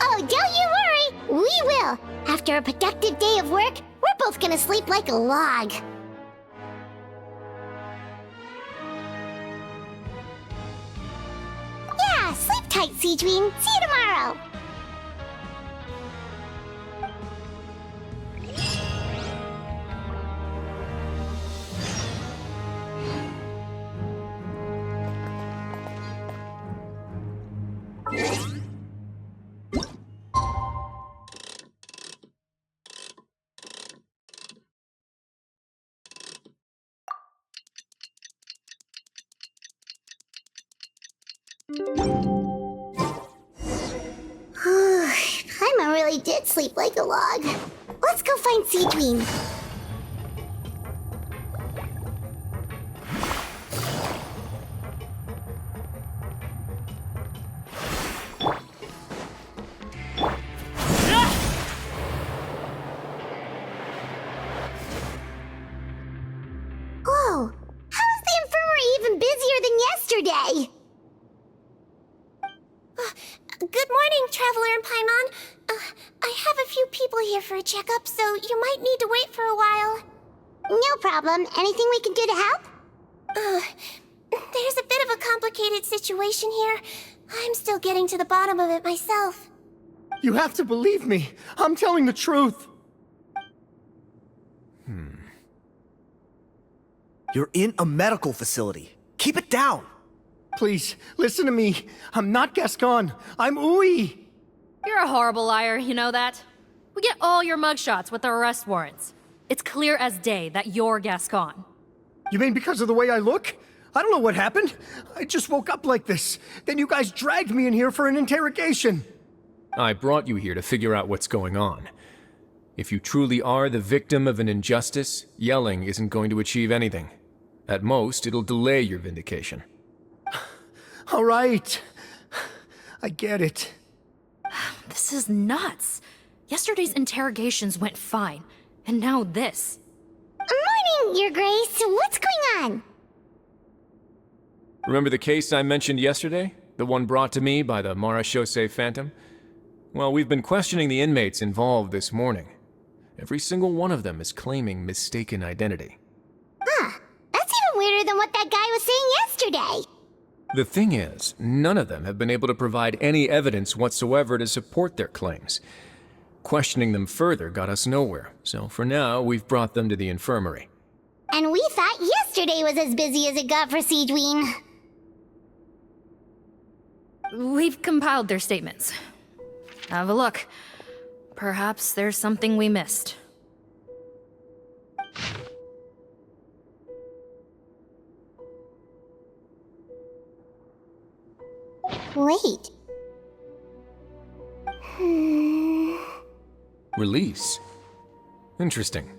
Oh, don't you worry! We will! After a productive day of work, we're both gonna sleep like a log. Yeah, sleep tight, Sigewinne. See you tomorrow! Paimon really did sleep like a log. Let's go find Sigewinne. Whoa! How is the infirmary even busier than yesterday? Good morning, Traveler and Paimon. I have a few people here for a checkup, so you might need to wait for a while. No problem. Anything we can do to help? There's a bit of a complicated situation here. I'm still getting to the bottom of it myself. You have to believe me. I'm telling the truth. You're in a medical facility. Keep it down. Please, listen to me. I'm not Gascon. I'm Uwe. You're a horrible liar, you know that? We get all your mugshots with the arrest warrants. It's clear as day that you're Gascon. You mean because of the way I look? I don't know what happened. I just woke up like this. Then you guys dragged me in here for an interrogation. I brought you here to figure out what's going on. If you truly are the victim of an injustice, yelling isn't going to achieve anything. At most, it'll delay your vindication. All right. I get it. This is nuts. Yesterday's interrogations went fine, and now this. Morning, Your Grace. What's going on? Remember the case I mentioned yesterday? The one brought to me by the Marachose Phantom? Well, we've been questioning the inmates involved this morning. Every single one of them is claiming mistaken identity. Huh. That's even weirder than what that guy was saying yesterday. The thing is, none of them have been able to provide any evidence whatsoever to support their claims. Questioning them further got us nowhere, so for now, we've brought them to the infirmary. And we thought yesterday was as busy as it got for Sigewinne. We've compiled their statements. Have a look. Perhaps there's something we missed. Wait. Release? Interesting.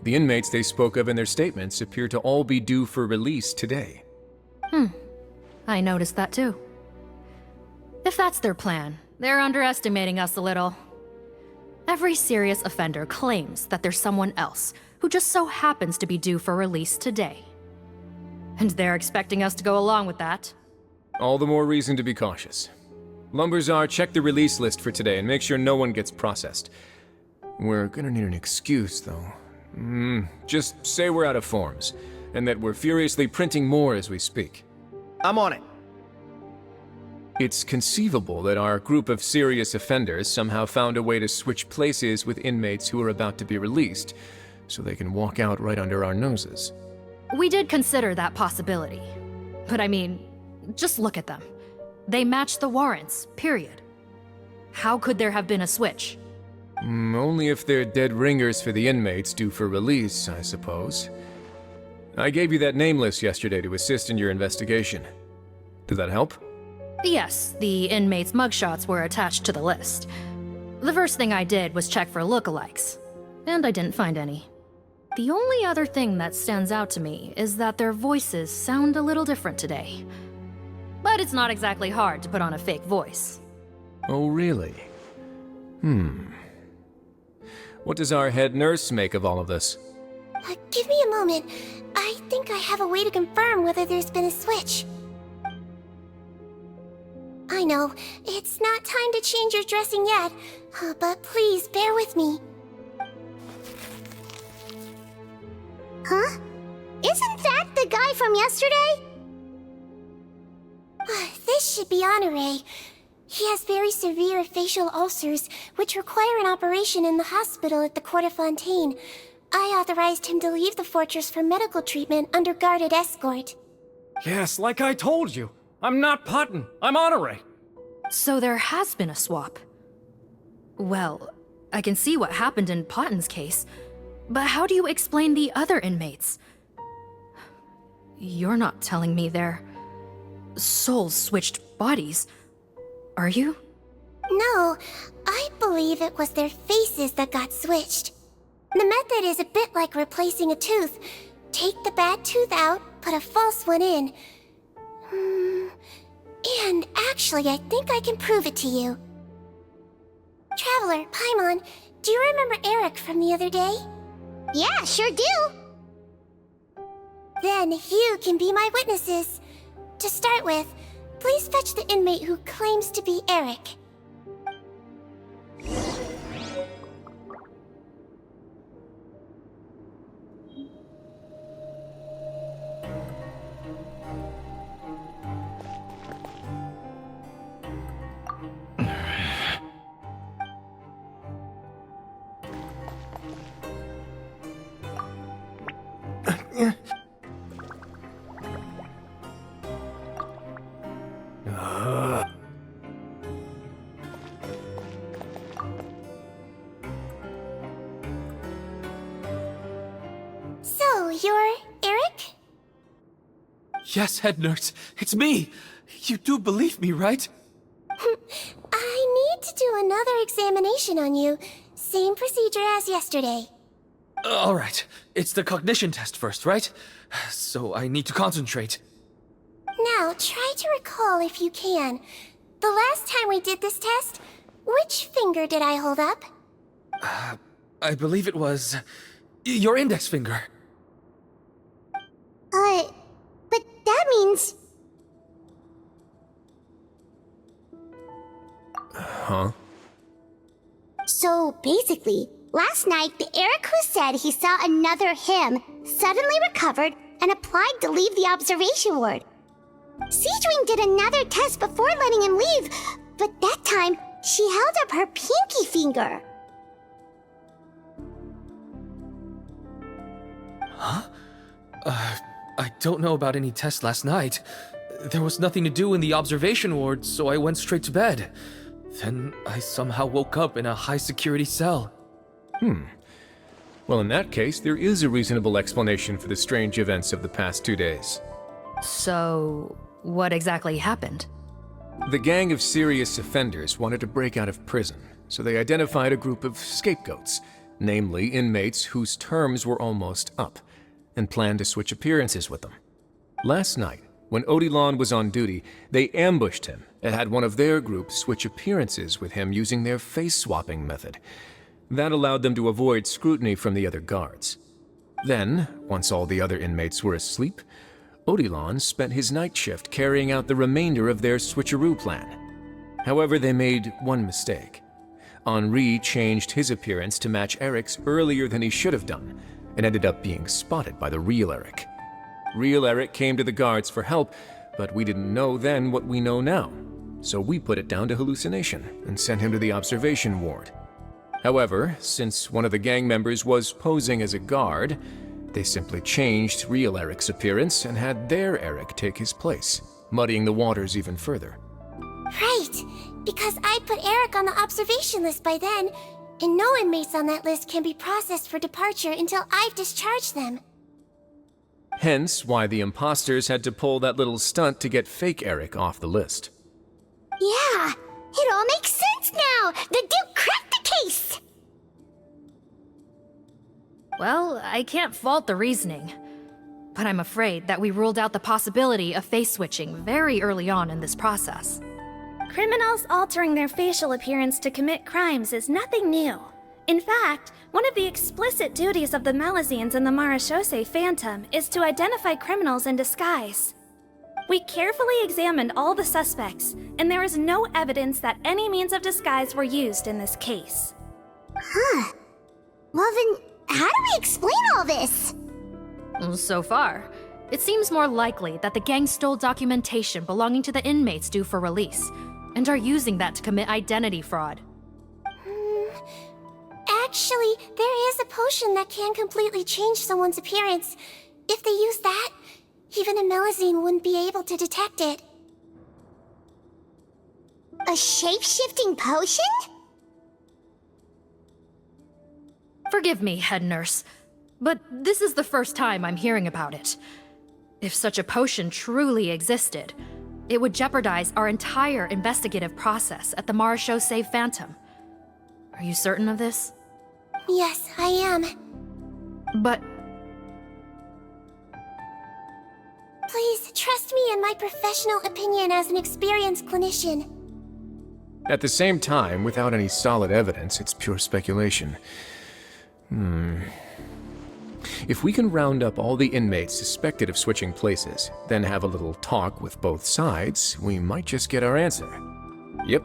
The inmates they spoke of in their statements appear to all be due for release today. I noticed that too. If that's their plan, they're underestimating us a little. Every serious offender claims that there's someone else who just so happens to be due for release today. And they're expecting us to go along with that. All the more reason to be cautious. Lumberzar, check the release list for today and make sure no one gets processed. We're gonna need an excuse, though. Just say we're out of forms, and that we're furiously printing more as we speak. I'm on it. It's conceivable that our group of serious offenders somehow found a way to switch places with inmates who are about to be released, so they can walk out right under our noses. We did consider that possibility. But I mean, just look at them. They match the warrants, period. How could there have been a switch? Only if they're dead ringers for the inmates due for release, I suppose. I gave you that name list yesterday to assist in your investigation. Did that help? Yes, the inmates' mugshots were attached to the list. The first thing I did was check for lookalikes, and I didn't find any. The only other thing that stands out to me is that their voices sound a little different today. But it's not exactly hard to put on a fake voice. Oh, really? What does our head nurse make of all of this? Give me a moment. I think I have a way to confirm whether there's been a switch. I know, it's not time to change your dressing yet, but please bear with me. Huh? Isn't that the guy from yesterday? This should be Honore. He has very severe facial ulcers, which require an operation in the hospital at the Court of Fontaine. I authorized him to leave the fortress for medical treatment under guarded escort. Yes, like I told you. I'm not Putton. I'm Honore. So there has been a swap. Well, I can see what happened in Potton's case, but how do you explain the other inmates? You're not telling me their souls switched bodies, are you? No, I believe it was their faces that got switched. The method is a bit like replacing a tooth. Take the bad tooth out, put a false one in. And actually, I think I can prove it to you. Traveler, Paimon, do you remember Eric from the other day? Yeah, sure do. Then you can be my witnesses. To start with, please fetch the inmate who claims to be Eric. So, you're Eric? Yes, head nurse. It's me. You do believe me, right? I need to do another examination on you. Same procedure as yesterday. All right. It's the cognition test first, right? So I need to concentrate. Now, try to recall if you can. The last time we did this test, which finger did I hold up? I believe it was your index finger. But that means... Huh? So basically, last night the Eric who said he saw another him suddenly recovered and applied to leave the observation ward. Sigewinne did another test before letting him leave, but that time she held up her pinky finger. Huh? I don't know about any tests last night. There was nothing to do in the observation ward, so I went straight to bed. Then I somehow woke up in a high-security cell. Well, in that case, there is a reasonable explanation for the strange events of the past 2 days. So, what exactly happened? The gang of serious offenders wanted to break out of prison, so they identified a group of scapegoats, namely inmates whose terms were almost up, and planned to switch appearances with them. Last night, when Odilon was on duty, they ambushed him and had one of their group switch appearances with him using their face-swapping method. That allowed them to avoid scrutiny from the other guards. Then, once all the other inmates were asleep, Odilon spent his night shift carrying out the remainder of their switcheroo plan. However, they made one mistake. Henri changed his appearance to match Eric's earlier than he should have done, and ended up being spotted by the real Eric. Real Eric came to the guards for help, but we didn't know then what we know now, so we put it down to hallucination and sent him to the observation ward. However, since one of the gang members was posing as a guard, they simply changed real Eric's appearance and had their Eric take his place, muddying the waters even further. Right, because I put Eric on the observation list by then, and no inmates on that list can be processed for departure until I've discharged them. Hence why the imposters had to pull that little stunt to get fake Eric off the list. Yeah, it all makes sense now! The Duke cracked the case! Well, I can't fault the reasoning. But I'm afraid that we ruled out the possibility of face switching very early on in this process. Criminals altering their facial appearance to commit crimes is nothing new. In fact, one of the explicit duties of the Malazines in the Marechaussee Phantom is to identify criminals in disguise. We carefully examined all the suspects, and there is no evidence that any means of disguise were used in this case. Huh. Well then, how do we explain all this? So far, it seems more likely that the gang stole documentation belonging to the inmates due for release, and are using that to commit identity fraud. Actually, there is a potion that can completely change someone's appearance. If they use that, even a Melazine wouldn't be able to detect it. A shape-shifting potion? Forgive me, head nurse, but this is the first time I'm hearing about it. If such a potion truly existed, it would jeopardize our entire investigative process at the Marechaussee Phantom. Are you certain of this? Yes, I am. But... Please, trust me in my professional opinion as an experienced clinician. At the same time, without any solid evidence, it's pure speculation. If we can round up all the inmates suspected of switching places, then have a little talk with both sides, we might just get our answer. Yep,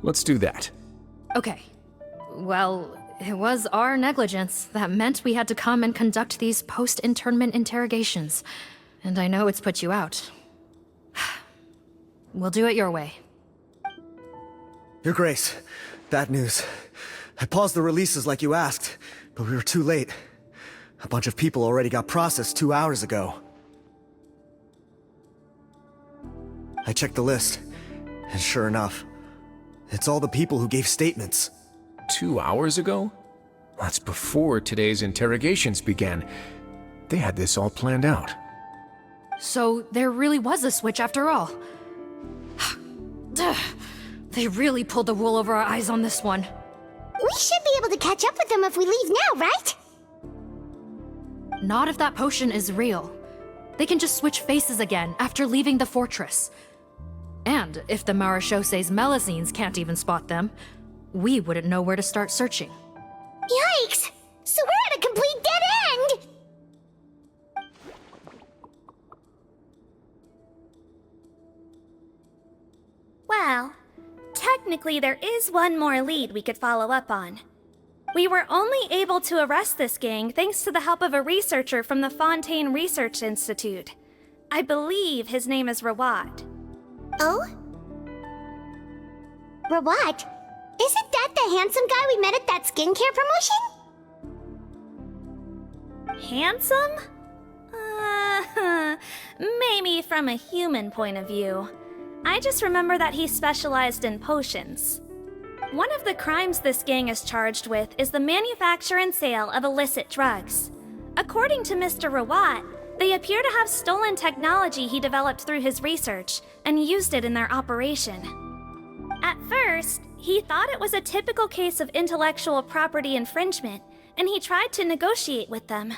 let's do that. Okay. Well, it was our negligence that meant we had to come and conduct these post-internment interrogations. And I know it's put you out. We'll do it your way. Your Grace, bad news. I paused the releases like you asked, but we were too late. A bunch of people already got processed 2 hours ago. I checked the list, and sure enough, it's all the people who gave statements. 2 hours ago? That's before today's interrogations began. They had this all planned out. So there really was a switch after all. They really pulled the wool over our eyes on this one. We should be able to catch up with them if we leave now, right? Not if that potion is real. They can just switch faces again after leaving the fortress. And if the Marechaussee's Melazines can't even spot them, we wouldn't know where to start searching. Yikes! So we're at a complete dead end! Well, technically, there is one more lead we could follow up on. We were only able to arrest this gang thanks to the help of a researcher from the Fontaine Research Institute. I believe his name is Rawat. Oh? Rawat? Isn't that the handsome guy we met at that skincare promotion? Handsome? Maybe from a human point of view. I just remember that he specialized in potions. One of the crimes this gang is charged with is the manufacture and sale of illicit drugs. According to Mr. Rawat, they appear to have stolen technology he developed through his research and used it in their operation. At first, he thought it was a typical case of intellectual property infringement, and he tried to negotiate with them.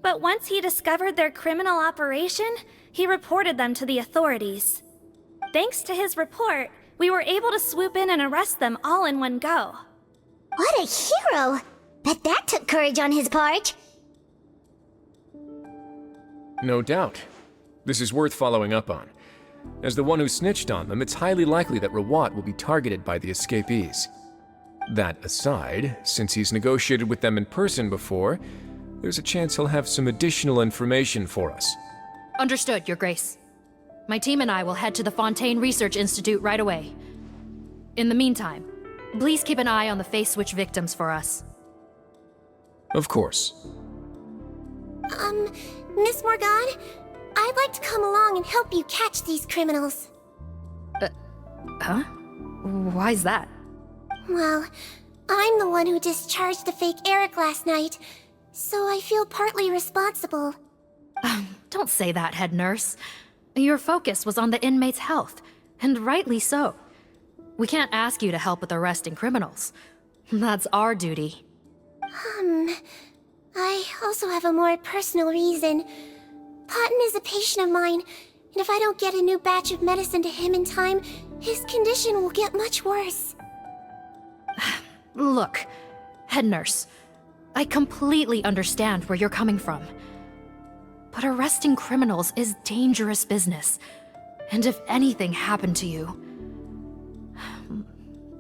But once he discovered their criminal operation, he reported them to the authorities. Thanks to his report, we were able to swoop in and arrest them all in one go. What a hero! Bet that took courage on his part. No doubt. This is worth following up on. As the one who snitched on them, it's highly likely that Rawat will be targeted by the escapees. That aside, since he's negotiated with them in person before, there's a chance he'll have some additional information for us. Understood, Your Grace. My team and I will head to the Fontaine Research Institute right away. In the meantime, please keep an eye on the face switch victims for us. Of course. Miss Morgan, I'd like to come along and help you catch these criminals. Huh? Why's that? Well, I'm the one who discharged the fake Eric last night, so I feel partly responsible. Don't say that, head nurse. Your focus was on the inmate's health, and rightly so. We can't ask you to help with arresting criminals. That's our duty. I also have a more personal reason. Potton is a patient of mine, and if I don't get a new batch of medicine to him in time, his condition will get much worse. Look, head nurse, I completely understand where you're coming from. But arresting criminals is dangerous business. And if anything happened to you,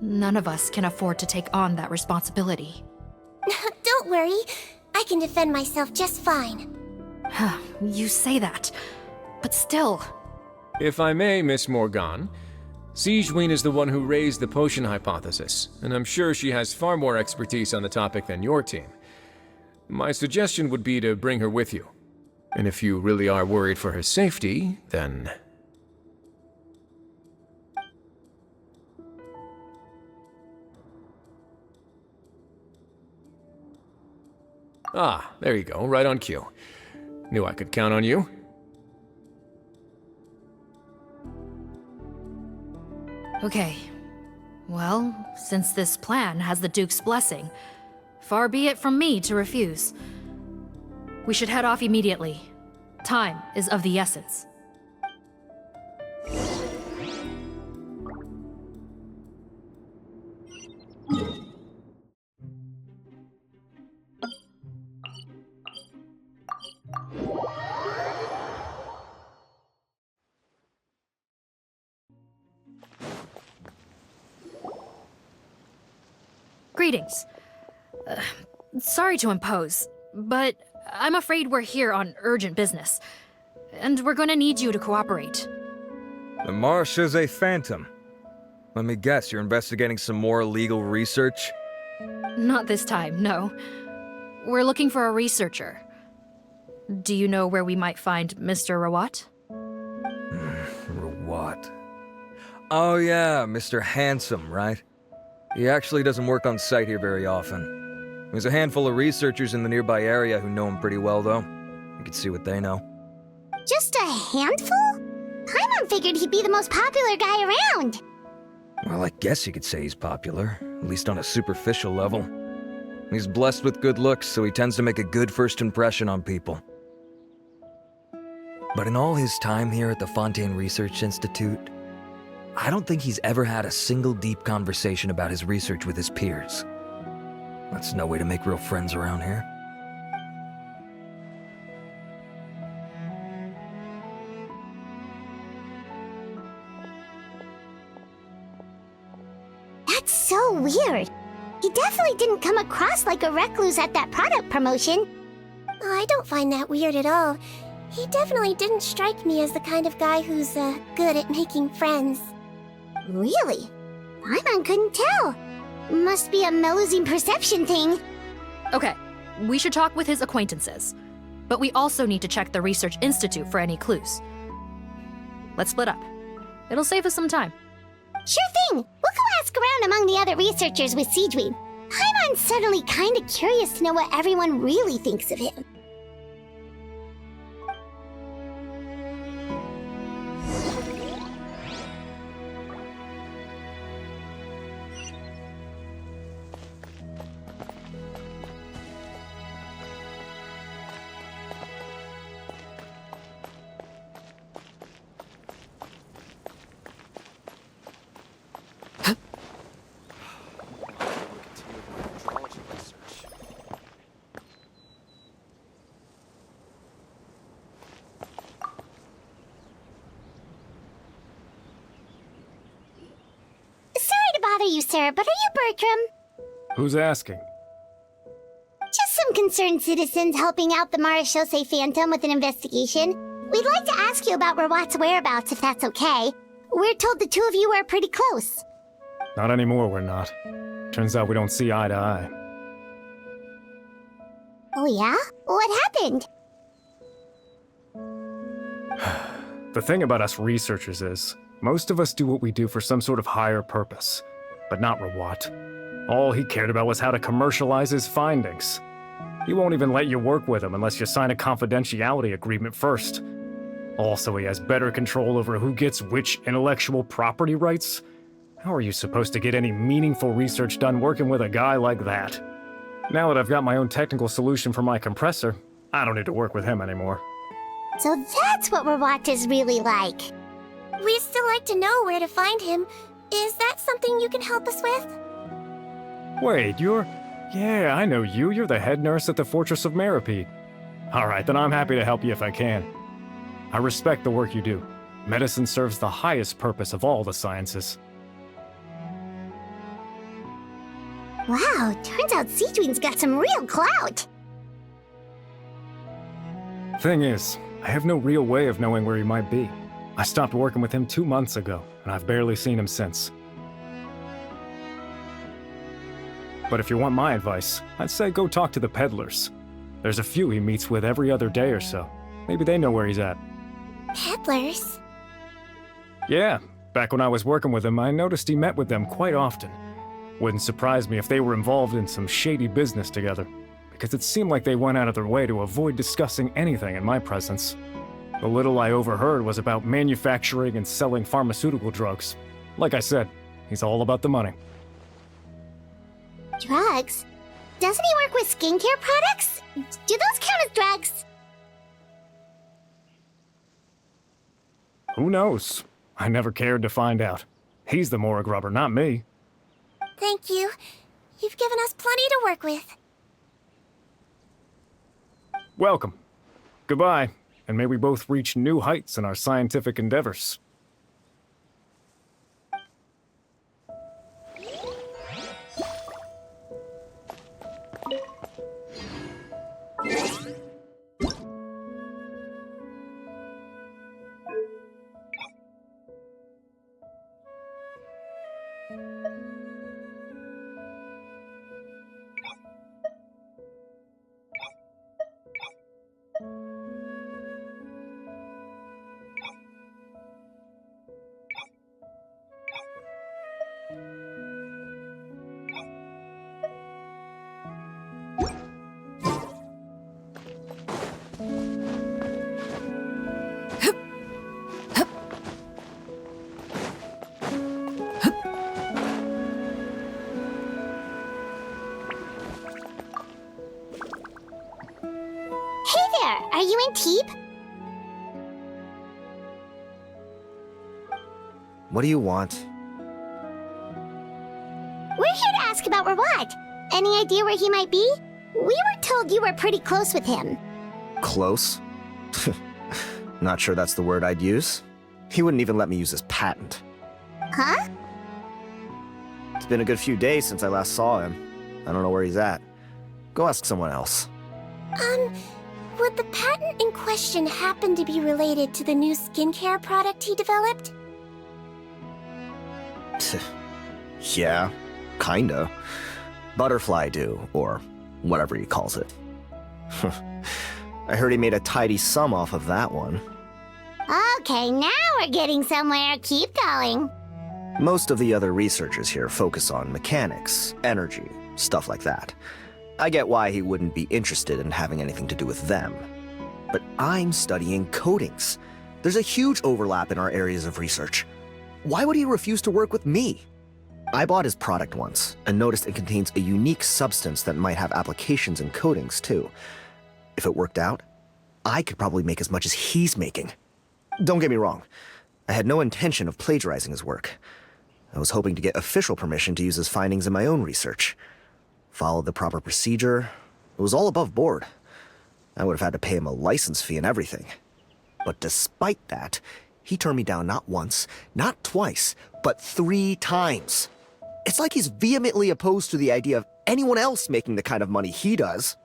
none of us can afford to take on that responsibility. Don't worry, I can defend myself just fine. You say that, but still. If I may, Miss Morgan, Sigewinne is the one who raised the potion hypothesis, and I'm sure she has far more expertise on the topic than your team. My suggestion would be to bring her with you. And if you really are worried for her safety, then... Ah, there you go, right on cue. Knew I could count on you. Okay. Well, since this plan has the Duke's blessing, far be it from me to refuse. We should head off immediately. Time is of the essence. Greetings. Sorry to impose, but I'm afraid we're here on urgent business, and we're gonna need you to cooperate. The Marechaussee Phantom. Let me guess, you're investigating some more illegal research? Not this time, no. We're looking for a researcher. Do you know where we might find Mr. Rawat? Rawat. Oh yeah, Mr. Handsome, right? He actually doesn't work on site here very often. There's a handful of researchers in the nearby area who know him pretty well, though. You can see what they know. Just a handful? Paimon figured he'd be the most popular guy around. Well, I guess you could say he's popular, at least on a superficial level. He's blessed with good looks, so he tends to make a good first impression on people. But in all his time here at the Fontaine Research Institute, I don't think he's ever had a single deep conversation about his research with his peers. That's no way to make real friends around here. so weird. He definitely didn't come across like a recluse at that product promotion. Oh, I don't find that weird at all. He definitely didn't strike me as the kind of guy who's, good at making friends. Really? Paimon couldn't tell. Must be a Melusine perception thing. Okay, we should talk with his acquaintances. But we also need to check the Research Institute for any clues. Let's split up. It'll save us some time. Sure thing! We'll go ask around among the other researchers with Sigewinne. Paimon's suddenly kinda curious to know what everyone really thinks of him. You, sir, but are you Bertram? Who's asking? Just some concerned citizens helping out the Marechaussee Phantom with an investigation. We'd like to ask you about Rawat's whereabouts, if that's okay. We're told the two of you are pretty close. Not anymore, we're not. Turns out we don't see eye to eye. Oh yeah? What happened? The thing about us researchers is, most of us do what we do for some sort of higher purpose. But not Rawat. All he cared about was how to commercialize his findings. He won't even let you work with him unless you sign a confidentiality agreement first. Also, he has better control over who gets which intellectual property rights. How are you supposed to get any meaningful research done working with a guy like that? Now that I've got my own technical solution for my compressor, I don't need to work with him anymore. So that's what Rawat is really like. We'd still like to know where to find him. Is that something you can help us with? Wait, you're... Yeah, I know you. You're the head nurse at the Fortress of Meropide. Alright, then I'm happy to help you if I can. I respect the work you do. Medicine serves the highest purpose of all the sciences. Wow, turns out Sigewinne's got some real clout. Thing is, I have no real way of knowing where he might be. I stopped working with him 2 months ago, and I've barely seen him since. But if you want my advice, I'd say go talk to the peddlers. There's a few he meets with every other day or so. Maybe they know where he's at. Peddlers? Yeah, back when I was working with him, I noticed he met with them quite often. Wouldn't surprise me if they were involved in some shady business together, because it seemed like they went out of their way to avoid discussing anything in my presence. The little I overheard was about manufacturing and selling pharmaceutical drugs. Like I said, he's all about the money. Drugs? Doesn't he work with skincare products? Do those count as drugs? Who knows? I never cared to find out. He's the Morag rubber, not me. Thank you. You've given us plenty to work with. Welcome. Goodbye. And may we both reach new heights in our scientific endeavors. Are you in Teep? What do you want? We're here to ask about Rawat. Any idea where he might be? We were told you were pretty close with him. Close? Not sure that's the word I'd use. He wouldn't even let me use his patent. Huh? It's been a good few days since I last saw him. I don't know where he's at. Go ask someone else. Would the patent in question happen to be related to the new skincare product he developed? Yeah, kinda. Butterfly dew, or whatever he calls it. I heard he made a tidy sum off of that one. Okay, now we're getting somewhere. Keep going. Most of the other researchers here focus on mechanics, energy, stuff like that. I get why he wouldn't be interested in having anything to do with them. But I'm studying coatings. There's a huge overlap in our areas of research. Why would he refuse to work with me? I bought his product once and noticed it contains a unique substance that might have applications in coatings too. If it worked out, I could probably make as much as he's making. Don't get me wrong, I had no intention of plagiarizing his work. I was hoping to get official permission to use his findings in my own research. Followed the proper procedure. It was all above board. I would have had to pay him a license fee and everything. But despite that, he turned me down not once, not twice, but 3 times. It's like he's vehemently opposed to the idea of anyone else making the kind of money he does.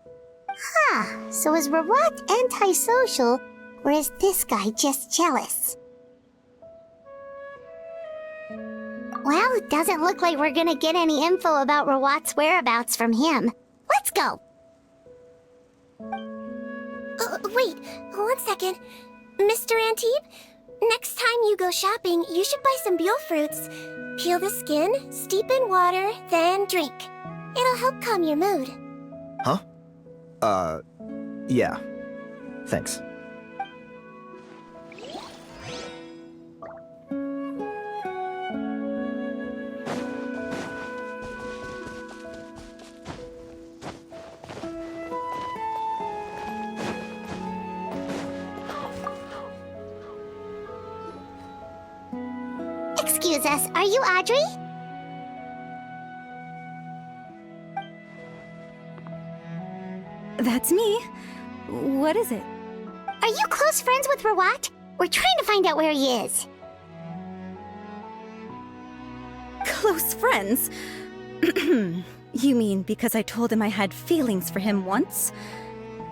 Huh, so is Rawat antisocial, or is this guy just jealous? Well, it doesn't look like we're gonna get any info about Rawat's whereabouts from him. Let's go! Wait, 1 second. Mr. Antibes, next time you go shopping, you should buy some Buell fruits. Peel the skin, steep in water, then drink. It'll help calm your mood. Huh? Yeah. Thanks. Excuse us, are you Audrey? That's me. What is it? Are you close friends with Rawat? We're trying to find out where he is. Close friends? You mean because I told him I had feelings for him once?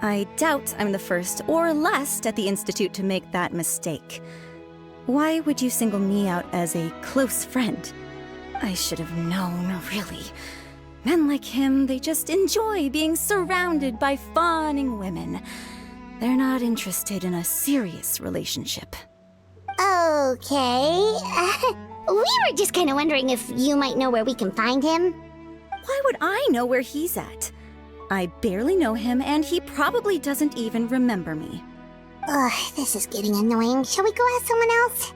I doubt I'm the first or last at the Institute to make that mistake. Why would you single me out as a close friend? I should have known, really. Men like him, they just enjoy being surrounded by fawning women. They're not interested in a serious relationship. Okay. We were just kind of wondering if you might know where we can find him. Why would I know where he's at? I barely know him, and he probably doesn't even remember me. Ugh, this is getting annoying. Shall we go ask someone else?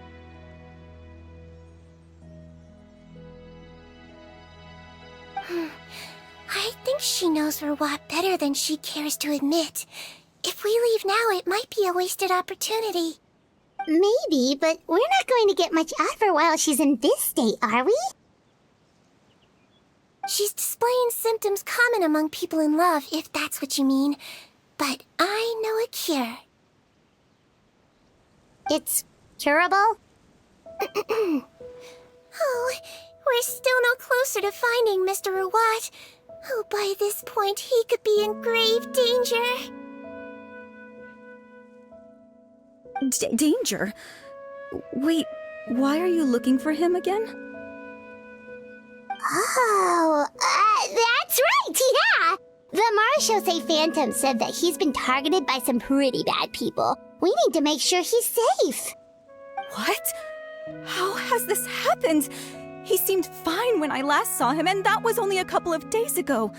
I think she knows Rawat better than she cares to admit. If we leave now, it might be a wasted opportunity. Maybe, but we're not going to get much out of her while she's in this state, are we? She's displaying symptoms common among people in love, if that's what you mean. But I know a cure. It's curable? Oh, we're still no closer to finding Mr. Rawat. Oh, by this point, he could be in grave danger. Danger? Wait, why are you looking for him again? Oh, that's right, yeah! The Marechaussee Phantom said that he's been targeted by some pretty bad people. We need to make sure he's safe. What? How has this happened? He seemed fine when I last saw him, and that was only a couple of days ago.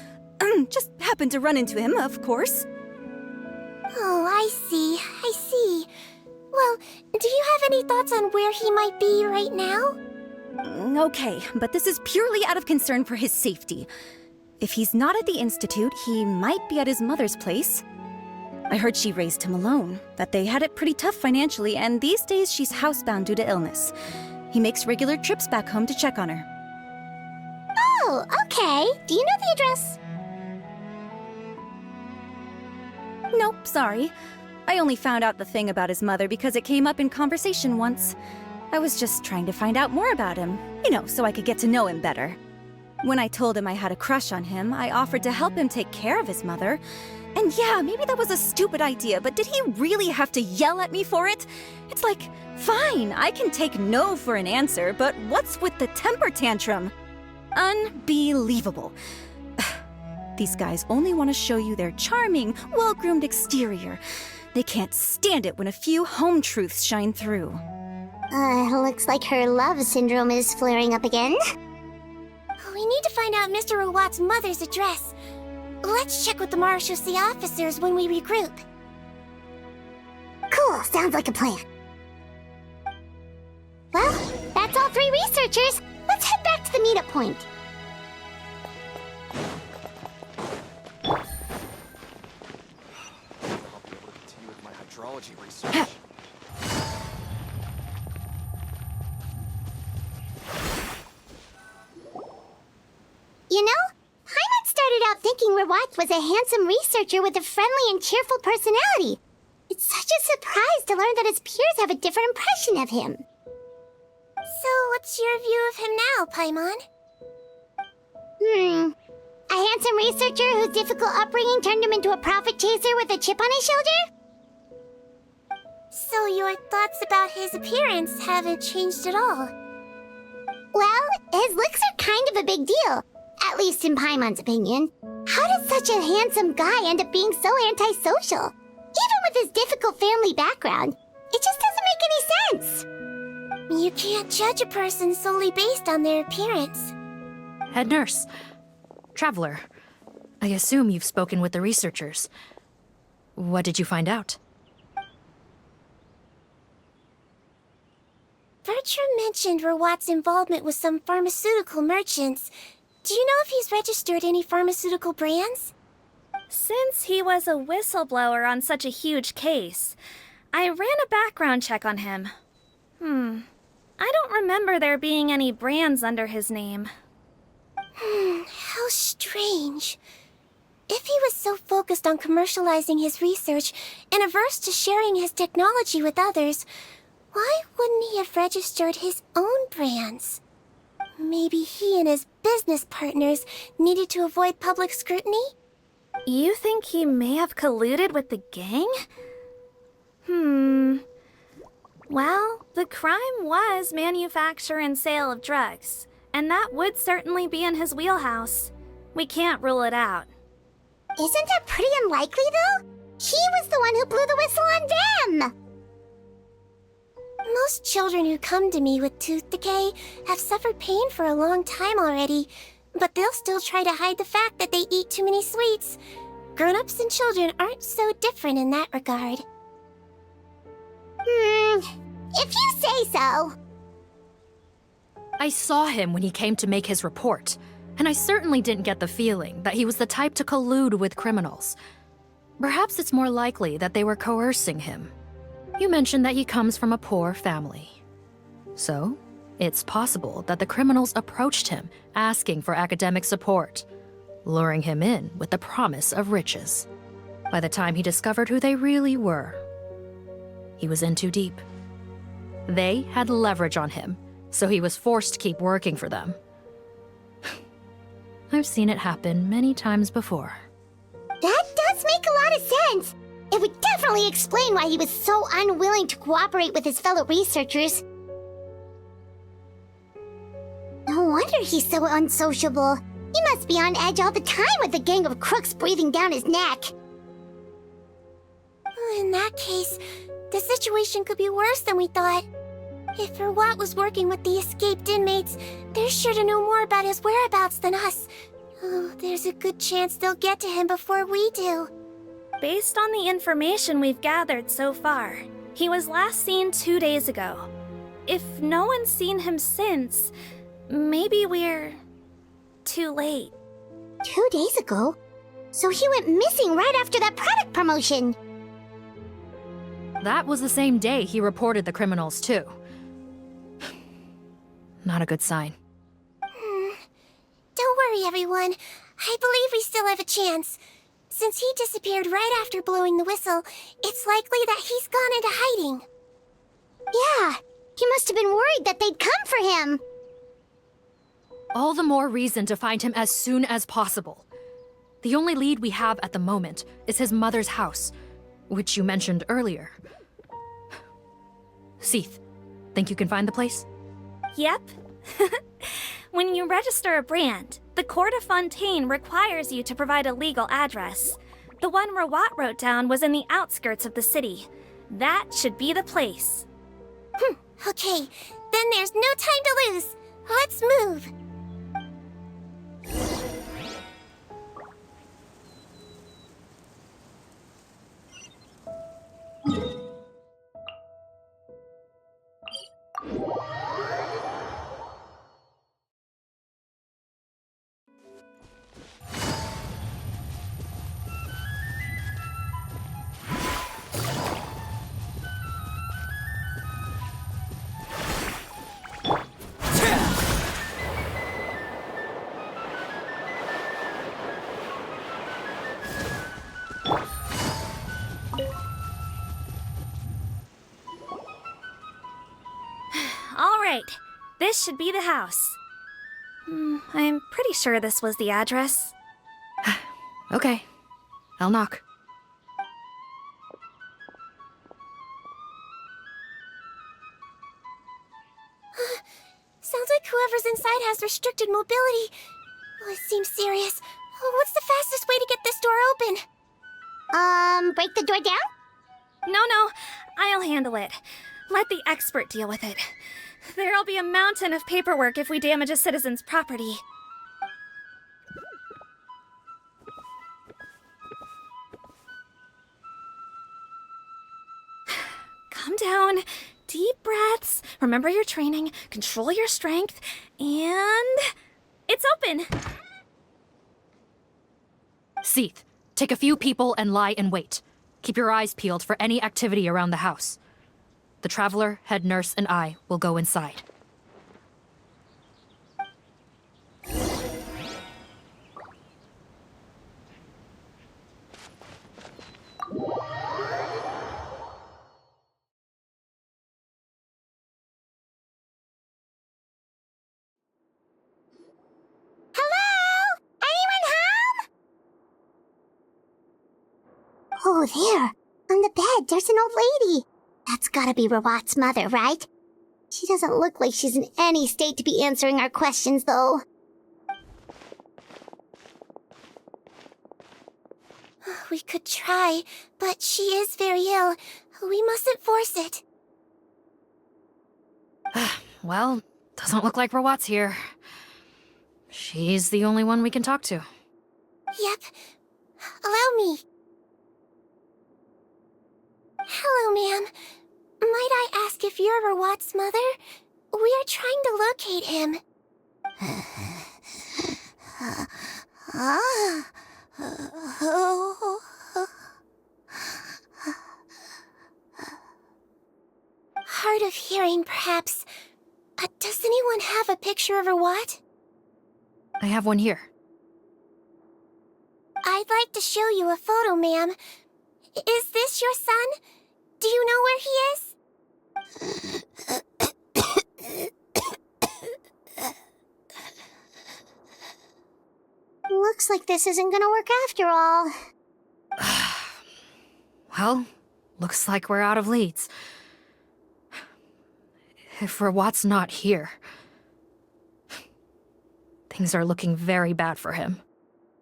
Just happened to run into him, of course. Oh, I see. Well, do you have any thoughts on where he might be right now? Okay, but this is purely out of concern for his safety. If he's not at the Institute, he might be at his mother's place. I heard she raised him alone, that they had it pretty tough financially, and these days she's housebound due to illness. He makes regular trips back home to check on her. Oh, okay. Do you know the address? Nope, sorry. I only found out the thing about his mother because it came up in conversation once. I was just trying to find out more about him, so I could get to know him better. When I told him I had a crush on him, I offered to help him take care of his mother. And yeah, maybe that was a stupid idea, but did he really have to yell at me for it? It's like, fine, I can take no for an answer, but what's with the temper tantrum? Unbelievable. These guys only want to show you their charming, well-groomed exterior. They can't stand it when a few home truths shine through. Looks like her love syndrome is flaring up again. We need to find out Mr. Rawat's mother's address. Let's check with the Marechaussee officers when we regroup. Cool, sounds like a plan. Well, that's all 3 researchers. Let's head back to the meetup point. You know, Paimon started out thinking Rawat was a handsome researcher with a friendly and cheerful personality. It's such a surprise to learn that his peers have a different impression of him. So, what's your view of him now, Paimon? A handsome researcher whose difficult upbringing turned him into a profit chaser with a chip on his shoulder? So your thoughts about his appearance haven't changed at all? Well, his looks are kind of a big deal. At least in Paimon's opinion. How does such a handsome guy end up being so antisocial? Even with his difficult family background, it just doesn't make any sense. You can't judge a person solely based on their appearance. Head nurse. Traveler. I assume you've spoken with the researchers. What did you find out? Bertram mentioned Rawat's involvement with some pharmaceutical merchants. Do you know if he's registered any pharmaceutical brands? Since he was a whistleblower on such a huge case, I ran a background check on him. I don't remember there being any brands under his name. How strange. If he was so focused on commercializing his research and averse to sharing his technology with others, why wouldn't he have registered his own brands? Maybe he and his business partners needed to avoid public scrutiny? You think he may have colluded with the gang? Well, the crime was manufacture and sale of drugs, and that would certainly be in his wheelhouse. We can't rule it out. Isn't that pretty unlikely, though? He was the one who blew the whistle on them! Most children who come to me with tooth decay have suffered pain for a long time already, but they'll still try to hide the fact that they eat too many sweets. Grown-ups and children aren't so different in that regard. If you say so. I saw him when he came to make his report, and I certainly didn't get the feeling that he was the type to collude with criminals. Perhaps it's more likely that they were coercing him. You mentioned that he comes from a poor family. So, it's possible that the criminals approached him asking for academic support, luring him in with the promise of riches. By the time he discovered who they really were, he was in too deep. They had leverage on him, so he was forced to keep working for them. I've seen it happen many times before. That does make a lot of sense. It would definitely explain why he was so unwilling to cooperate with his fellow researchers. No wonder he's so unsociable. He must be on edge all the time with a gang of crooks breathing down his neck. In that case, the situation could be worse than we thought. If Rawat was working with the escaped inmates, they're sure to know more about his whereabouts than us. Oh, there's a good chance they'll get to him before we do. Based on the information we've gathered so far, he was last seen 2 days ago. If no one's seen him since, maybe we're too late. 2 days ago? So he went missing right after that product promotion. That was the same day he reported the criminals, too. Not a good sign. Don't worry, everyone. I believe we still have a chance. Since he disappeared right after blowing the whistle, it's likely that he's gone into hiding. Yeah, he must have been worried that they'd come for him. All the more reason to find him as soon as possible. The only lead we have at the moment is his mother's house, which you mentioned earlier. Seath, think you can find the place? Yep. When you register a brand, the Court of Fontaine requires you to provide a legal address. The one Rawat wrote down was in the outskirts of the city. That should be the place. Okay, then there's no time to lose. Let's move. All right, this should be the house. I'm pretty sure this was the address. Okay, I'll knock. Sounds like whoever's inside has restricted mobility. Oh, it seems serious. What's the fastest way to get this door open? Break the door down? No, I'll handle it. Let the expert deal with it. There'll be a mountain of paperwork if we damage a citizen's property. Calm down. Deep breaths. Remember your training. Control your strength. And... it's open! Seath, take a few people and lie in wait. Keep your eyes peeled for any activity around the house. The Traveler, head nurse, and I will go inside. Oh, there. On the bed, there's an old lady. That's gotta be Rawat's mother, right? She doesn't look like she's in any state to be answering our questions, though. We could try, but she is very ill. We mustn't force it. Well, doesn't look like Rawat's here. She's the only one we can talk to. Yep. Allow me. Hello, ma'am. Might I ask if you're Rawat's mother? We are trying to locate him. Hard of hearing, perhaps. Does anyone have a picture of Rawat? I have one here. I'd like to show you a photo, ma'am. Is this your son? Do you know where he is? Looks like this isn't gonna work after all. Well, looks like we're out of leads. If Rawat's not here, things are looking very bad for him.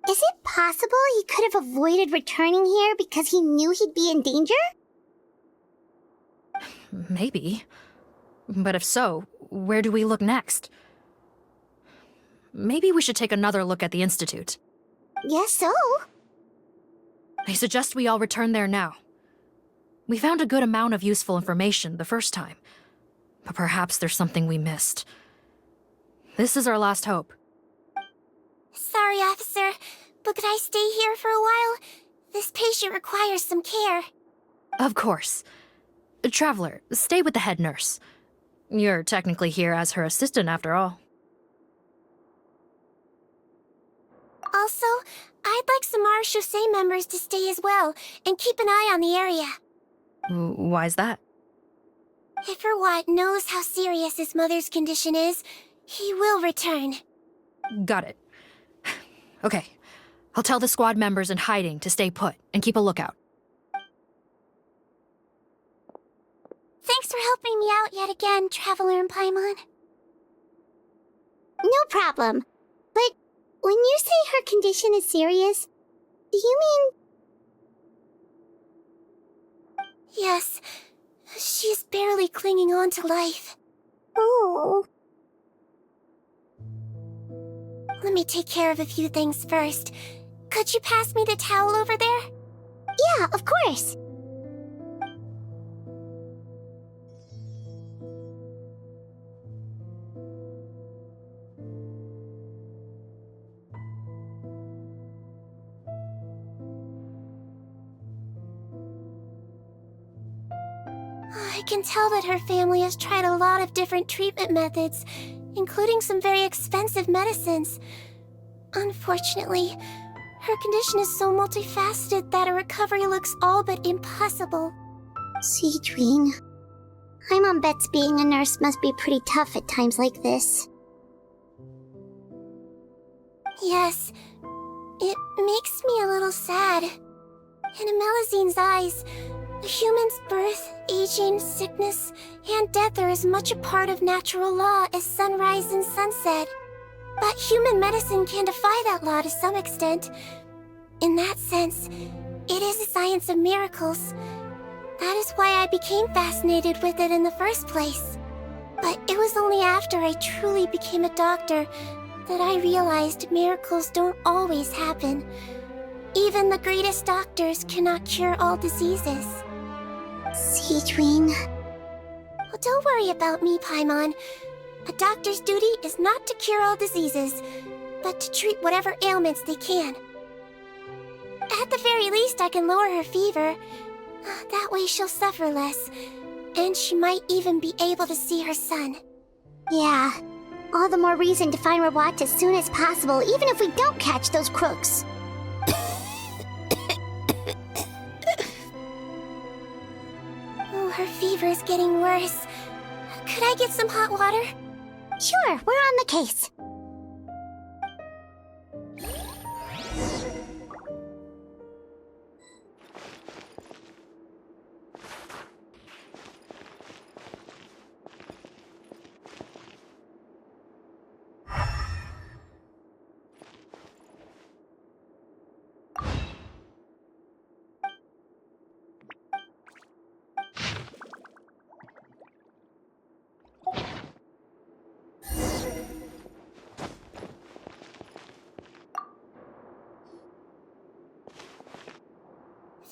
Is it possible he could have avoided returning here because he knew he'd be in danger? Maybe. But if so, where do we look next? Maybe we should take another look at the Institute. Yes, so. I suggest we all return there now. We found a good amount of useful information the first time, but perhaps there's something we missed. This is our last hope. Sorry, officer, but could I stay here for a while? This patient requires some care. Of course. Traveler, stay with the head nurse. You're technically here as her assistant after all. Also, I'd like some Marechaussee members to stay as well, and keep an eye on the area. Why's that? If Rawat knows how serious his mother's condition is, he will return. Got it. Okay. I'll tell the squad members in hiding to stay put and keep a lookout. Thanks for helping me out yet again, Traveler and Paimon. No problem. But when you say her condition is serious, do you mean... Yes. She's barely clinging on to life. Oh. Let me take care of a few things first. Could you pass me the towel over there? Yeah, of course. I can tell that her family has tried a lot of different treatment methods, including some very expensive medicines. Unfortunately, her condition is so multifaceted that a recovery looks all but impossible. Sigewinne. Paimon bets being a nurse must be pretty tough at times like this. Yes, it makes me a little sad. In a Melizine's eyes, a human's birth, aging, sickness, and death are as much a part of natural law as sunrise and sunset. But human medicine can defy that law to some extent. In that sense, it is a science of miracles. That is why I became fascinated with it in the first place. But it was only after I truly became a doctor that I realized miracles don't always happen. Even the greatest doctors cannot cure all diseases. Sigewinne. Well, don't worry about me, Paimon. A doctor's duty is not to cure all diseases, but to treat whatever ailments they can. At the very least, I can lower her fever. That way she'll suffer less, and she might even be able to see her son. Yeah, all the more reason to find Rawat as soon as possible, even if we don't catch those crooks. Oh, her fever is getting worse. Could I get some hot water? Sure, we're on the case.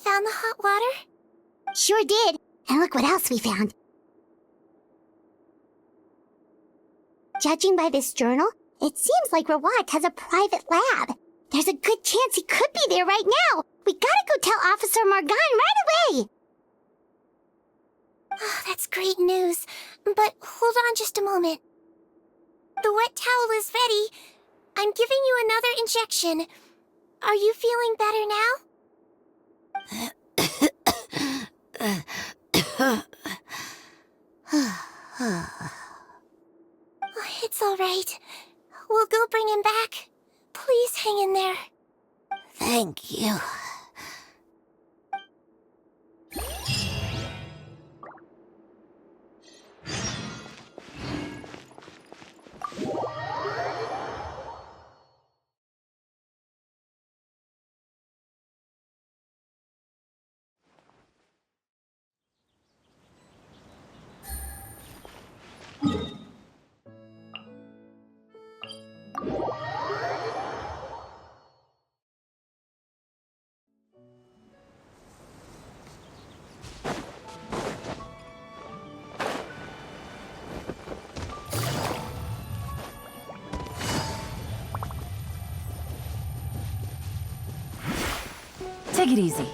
Found the hot water? Sure did. And look what else we found. Judging by this journal, it seems like Rawat has a private lab. There's a good chance he could be there right now. We gotta go tell Officer Morgan right away. Oh, that's great news. But hold on just a moment. The wet towel is ready. I'm giving you another injection. Are you feeling better now? It's all right. We'll go bring him back. Please hang in there. Thank you. Take it easy.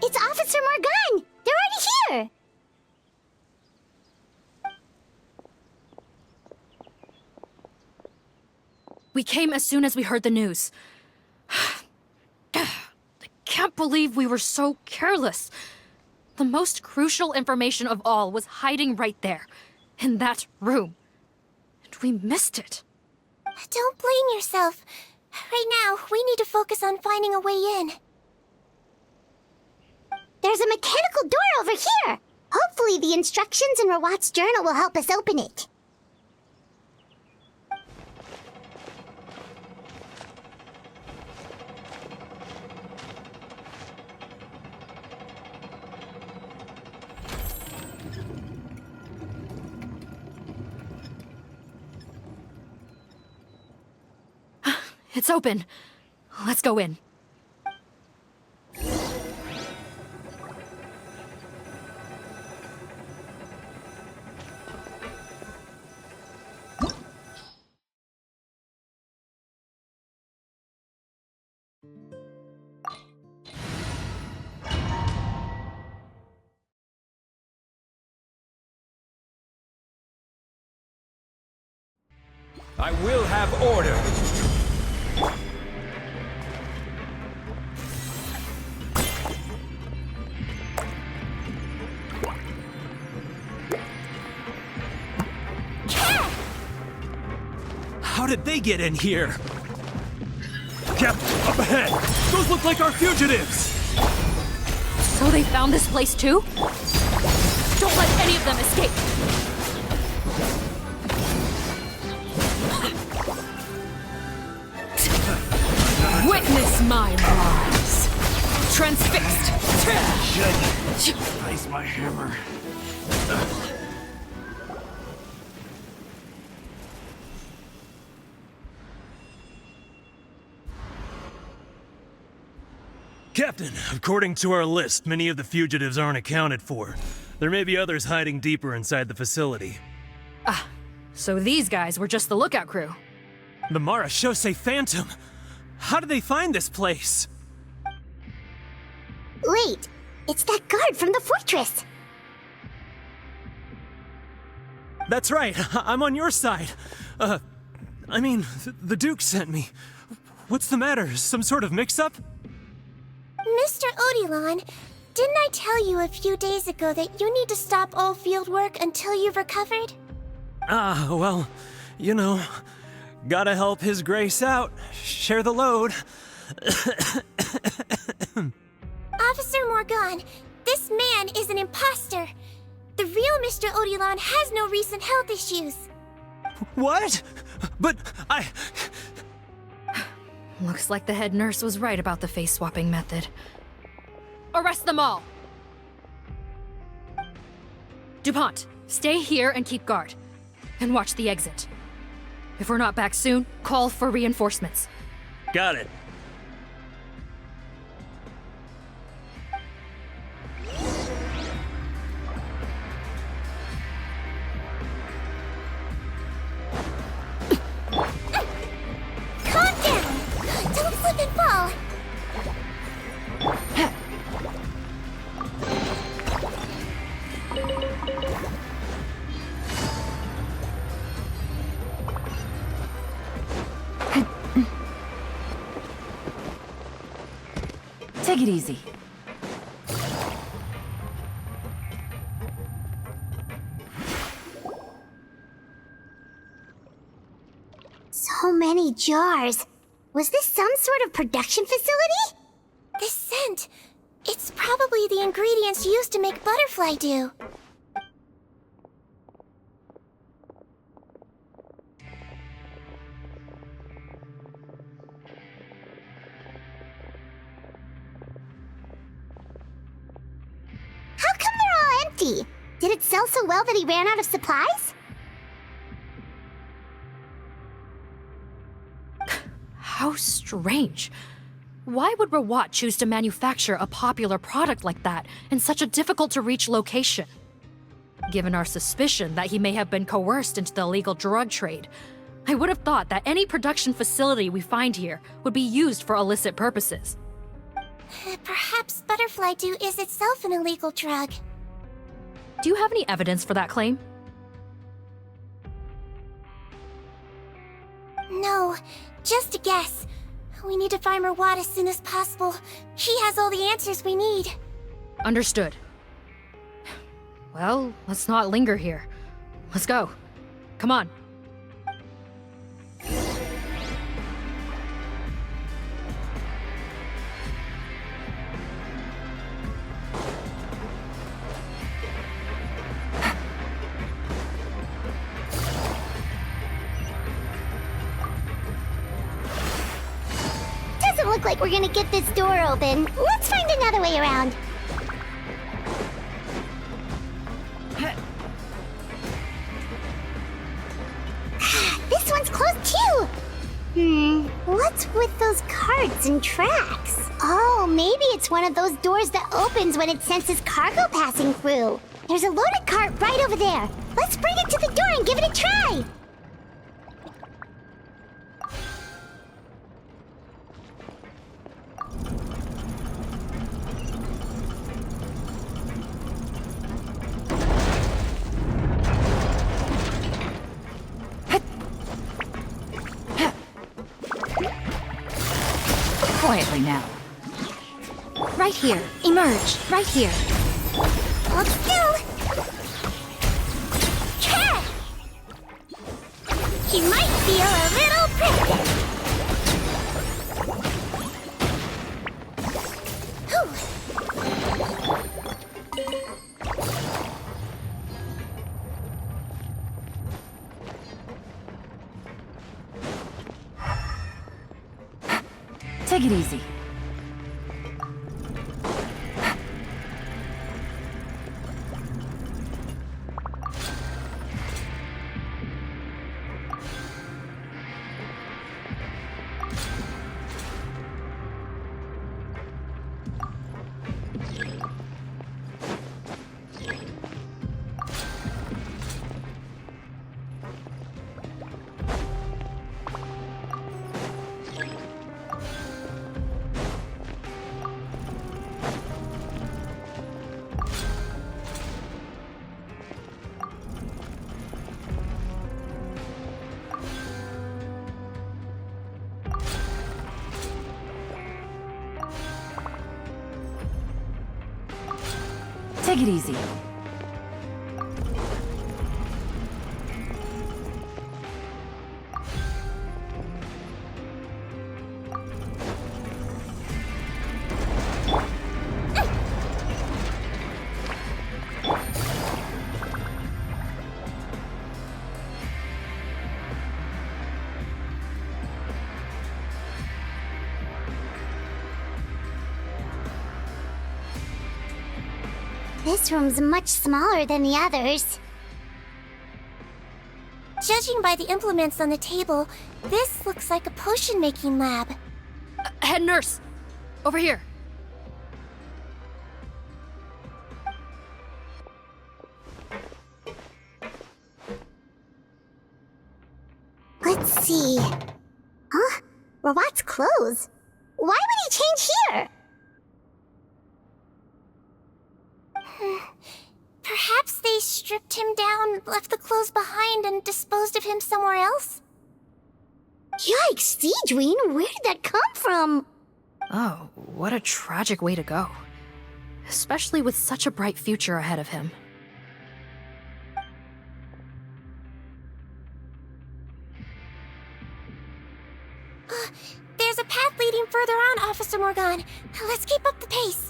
It's Officer Morgan! They're already here! We came as soon as we heard the news. I can't believe we were so careless. The most crucial information of all was hiding right there, in that room. And we missed it. Don't blame yourself. Right now, we need to focus on finding a way in. There's a mechanical door over here! Hopefully the instructions in Rawat's journal will help us open it. It's open. Let's go in. I will have order. How did they get in here? Captain, up ahead! Those look like our fugitives! So they found this place too? Don't let any of them escape! Witness my rise! Transfixed! Should ice my hammer. Captain, according to our list, many of the fugitives aren't accounted for. There may be others hiding deeper inside the facility. Ah, so these guys were just the lookout crew. The Marashose Phantom! How did they find this place? Wait, it's that guard from the fortress! That's right, I'm on your side. The Duke sent me. What's the matter? Some sort of mix-up? Mr. Odilon, didn't I tell you a few days ago that you need to stop all field work until you've recovered? Well, you know, gotta help His Grace out, share the load. Officer Morgan, this man is an imposter. The real Mr. Odilon has no recent health issues. What? But Looks like the head nurse was right about the face-swapping method. Arrest them all! DuPont, stay here and keep guard. And watch the exit. If we're not back soon, call for reinforcements. Got it. Calm down! Don't slip and fall! Take it easy. So many jars. Was this some sort of production facility? This scent, it's probably the ingredients used to make butterfly dew. How come they're all empty? Did it sell so well that he ran out of supplies? How strange. Why would Rawat choose to manufacture a popular product like that in such a difficult-to-reach location? Given our suspicion that he may have been coerced into the illegal drug trade, I would have thought that any production facility we find here would be used for illicit purposes. Perhaps butterfly dew is itself an illegal drug. Do you have any evidence for that claim? No, just a guess. We need to find Rawat as soon as possible. He has all the answers we need. Understood. Well, let's not linger here. Let's go. Come on. Doesn't look like we're gonna get this door open. Let's find another way around. This one's closed too. What's with those carts and tracks? Oh, maybe it's one of those doors that opens when it senses cargo passing through. There's a loaded cart right over there. Let's bring it to the door and give it a try. Quietly now. Right here. Emerge. Right here. Hold still. Cat! He might feel a little prick. Take it easy. Take it easy. This room's much smaller than the others. Judging by the implements on the table, this looks like a potion-making lab. Head nurse! Over here! Let's see. Huh? Robot's clothes? Why would he change here? Perhaps they stripped him down, left the clothes behind, and disposed of him somewhere else? Yikes, Sigewinne, where did that come from? Oh, what a tragic way to go. Especially with such a bright future ahead of him. There's a path leading further on, Officer Morgan. Let's keep up the pace.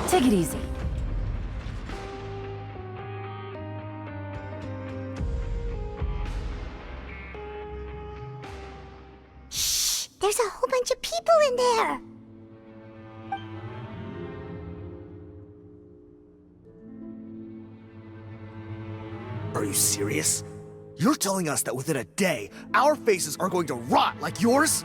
Take it easy. Shh! There's a whole bunch of people in there! Are you serious? You're telling us that within a day, our faces are going to rot like yours?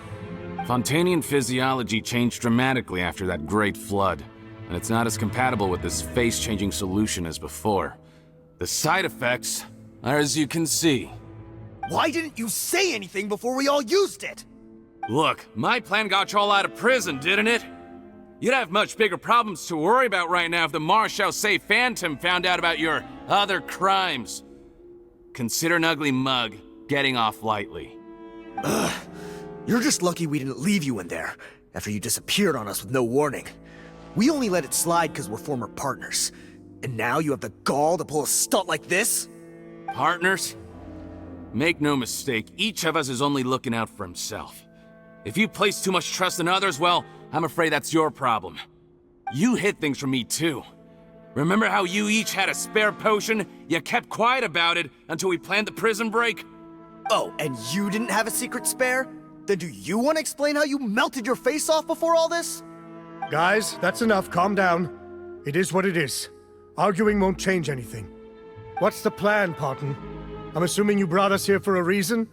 Fontanian physiology changed dramatically after that great flood. and it's not as compatible with this face-changing solution as before. The side effects are as you can see. Why didn't you say anything before we all used it? Look, my plan got you all out of prison, didn't it? You'd have much bigger problems to worry about right now if the Marechaussee Phantom found out about your other crimes. Consider an ugly mug getting off lightly. Ugh. You're just lucky we didn't leave you in there after you disappeared on us with no warning. We only let it slide because we're former partners. And now you have the gall to pull a stunt like this? Partners? Make no mistake, each of us is only looking out for himself. If you place too much trust in others, well, I'm afraid that's your problem. You hid things from me too. Remember how you each had a spare potion? You kept quiet about it until we planned the prison break? Oh, and you didn't have a secret spare? Then do you want to explain how you melted your face off before all this? Guys, that's enough. Calm down. It is what it is. Arguing won't change anything. What's the plan, Parton? I'm assuming you brought us here for a reason?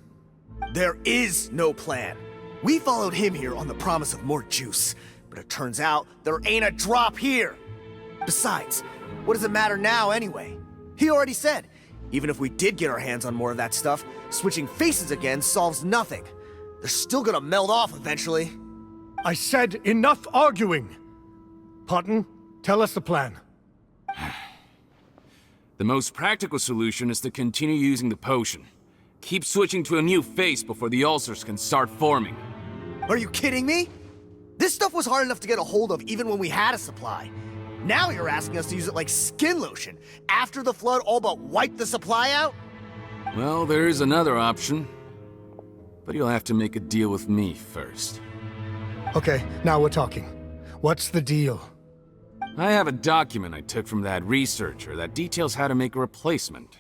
There is no plan. We followed him here on the promise of more juice, but it turns out there ain't a drop here. Besides, what does it matter now anyway? He already said, even if we did get our hands on more of that stuff, switching faces again solves nothing. They're still gonna melt off eventually. I said enough arguing! Parton, tell us the plan. The most practical solution is to continue using the potion. Keep switching to a new face before the ulcers can start forming. Are you kidding me? This stuff was hard enough to get a hold of even when we had a supply. Now you're asking us to use it like skin lotion, after the flood all but wiped the supply out? Well, there is another option. But you'll have to make a deal with me first. Okay, now we're talking. What's the deal? I have a document I took from that researcher that details how to make a replacement.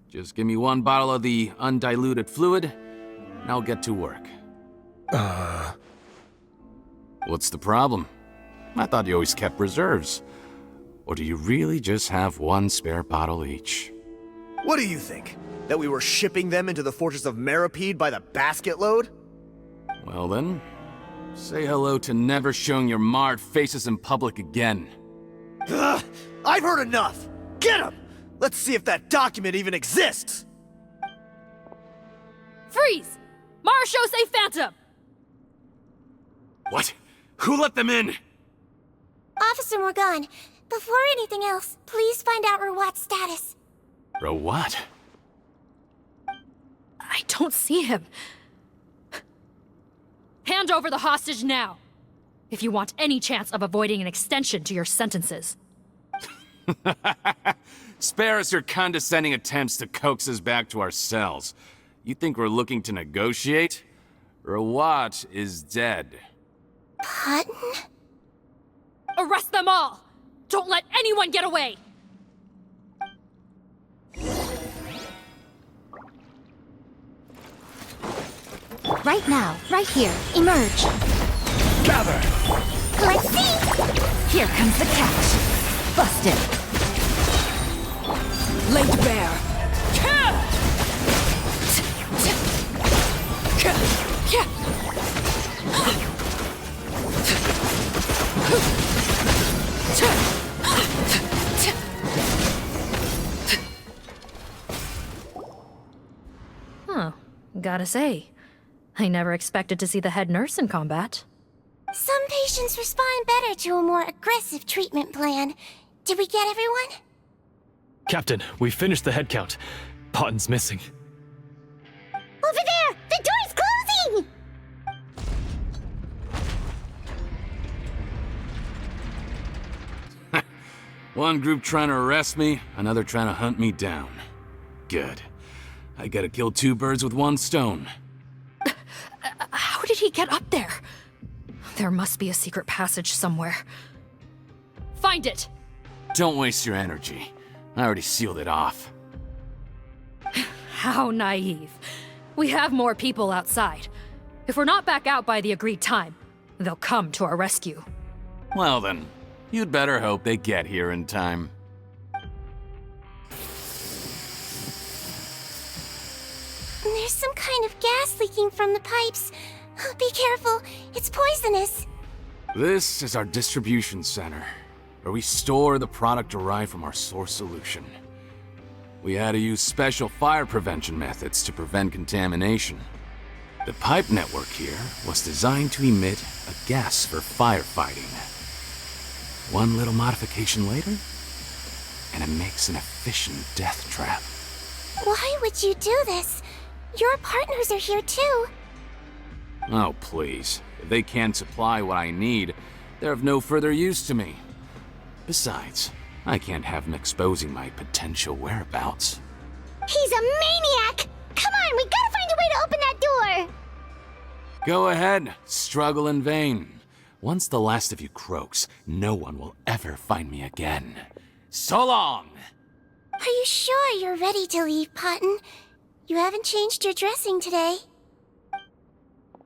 Just give me one bottle of the undiluted fluid, and I'll get to work. What's the problem? I thought you always kept reserves. Or do you really just have one spare bottle each? What do you think? That we were shipping them into the fortress of Meripede by the basket load? Well then, say hello to never showing your marred faces in public again. Ugh, I've heard enough! Get him! Let's see if that document even exists! Freeze! Marechaussee Phantom! What? Who let them in? Officer Morgan, before anything else, please find out Rawat's status. Rawat? I don't see him. Hand over the hostage now, if you want any chance of avoiding an extension to your sentences. Spare us your condescending attempts to coax us back to our cells. You think we're looking to negotiate? Rawat is dead. Parton? Arrest them all! Don't let anyone get away! Right now, right here, emerge. Gather! Let's see! Here comes the catch. Bust it. Laid bare. Huh. Gotta say, I never expected to see the head nurse in combat. Some patients respond better to a more aggressive treatment plan. Did we get everyone? Captain, we finished the head count. Potton's missing. Over there! The door's closing! One group trying to arrest me, another trying to hunt me down. Good. I gotta kill two birds with one stone. How did he get up there? There must be a secret passage somewhere. Find it! Don't waste your energy. I already sealed it off. How naive. We have more people outside. If we're not back out by the agreed time, they'll come to our rescue. Well then, you'd better hope they get here in time. There's some kind of gas leaking from the pipes. Be careful, it's poisonous. This is our distribution center. where we store the product derived from our source solution. We had to use special fire prevention methods to prevent contamination. The pipe network here was designed to emit a gas for firefighting. One little modification later, and it makes an efficient death trap. Why would you do this? Your partners are here too. Oh, please. If they can't supply what I need, they're of no further use to me. Besides, I can't have them exposing my potential whereabouts. He's a maniac! Come on, we gotta find a way to open that door! Go ahead, struggle in vain. Once the last of you croaks, no one will ever find me again. So long! Are you sure you're ready to leave, Potton? You haven't changed your dressing today.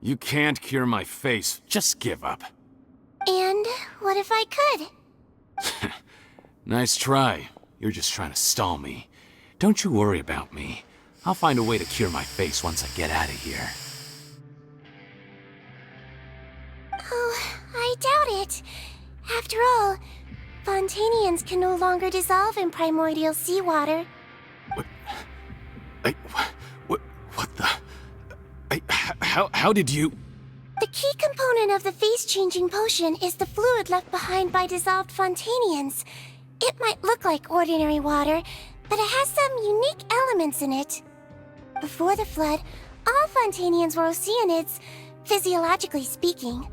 You can't cure my face, just give up. And what if I could? Nice try. You're just trying to stall me. Don't you worry about me. I'll find a way to cure my face once I get out of here. Oh, I doubt it. After all, Fontanians can no longer dissolve in primordial seawater. What the... How did you... The key component of the face-changing potion is the fluid left behind by dissolved Fontanians. It might look like ordinary water, but it has some unique elements in it. Before the flood, all Fontanians were oceanids, physiologically speaking.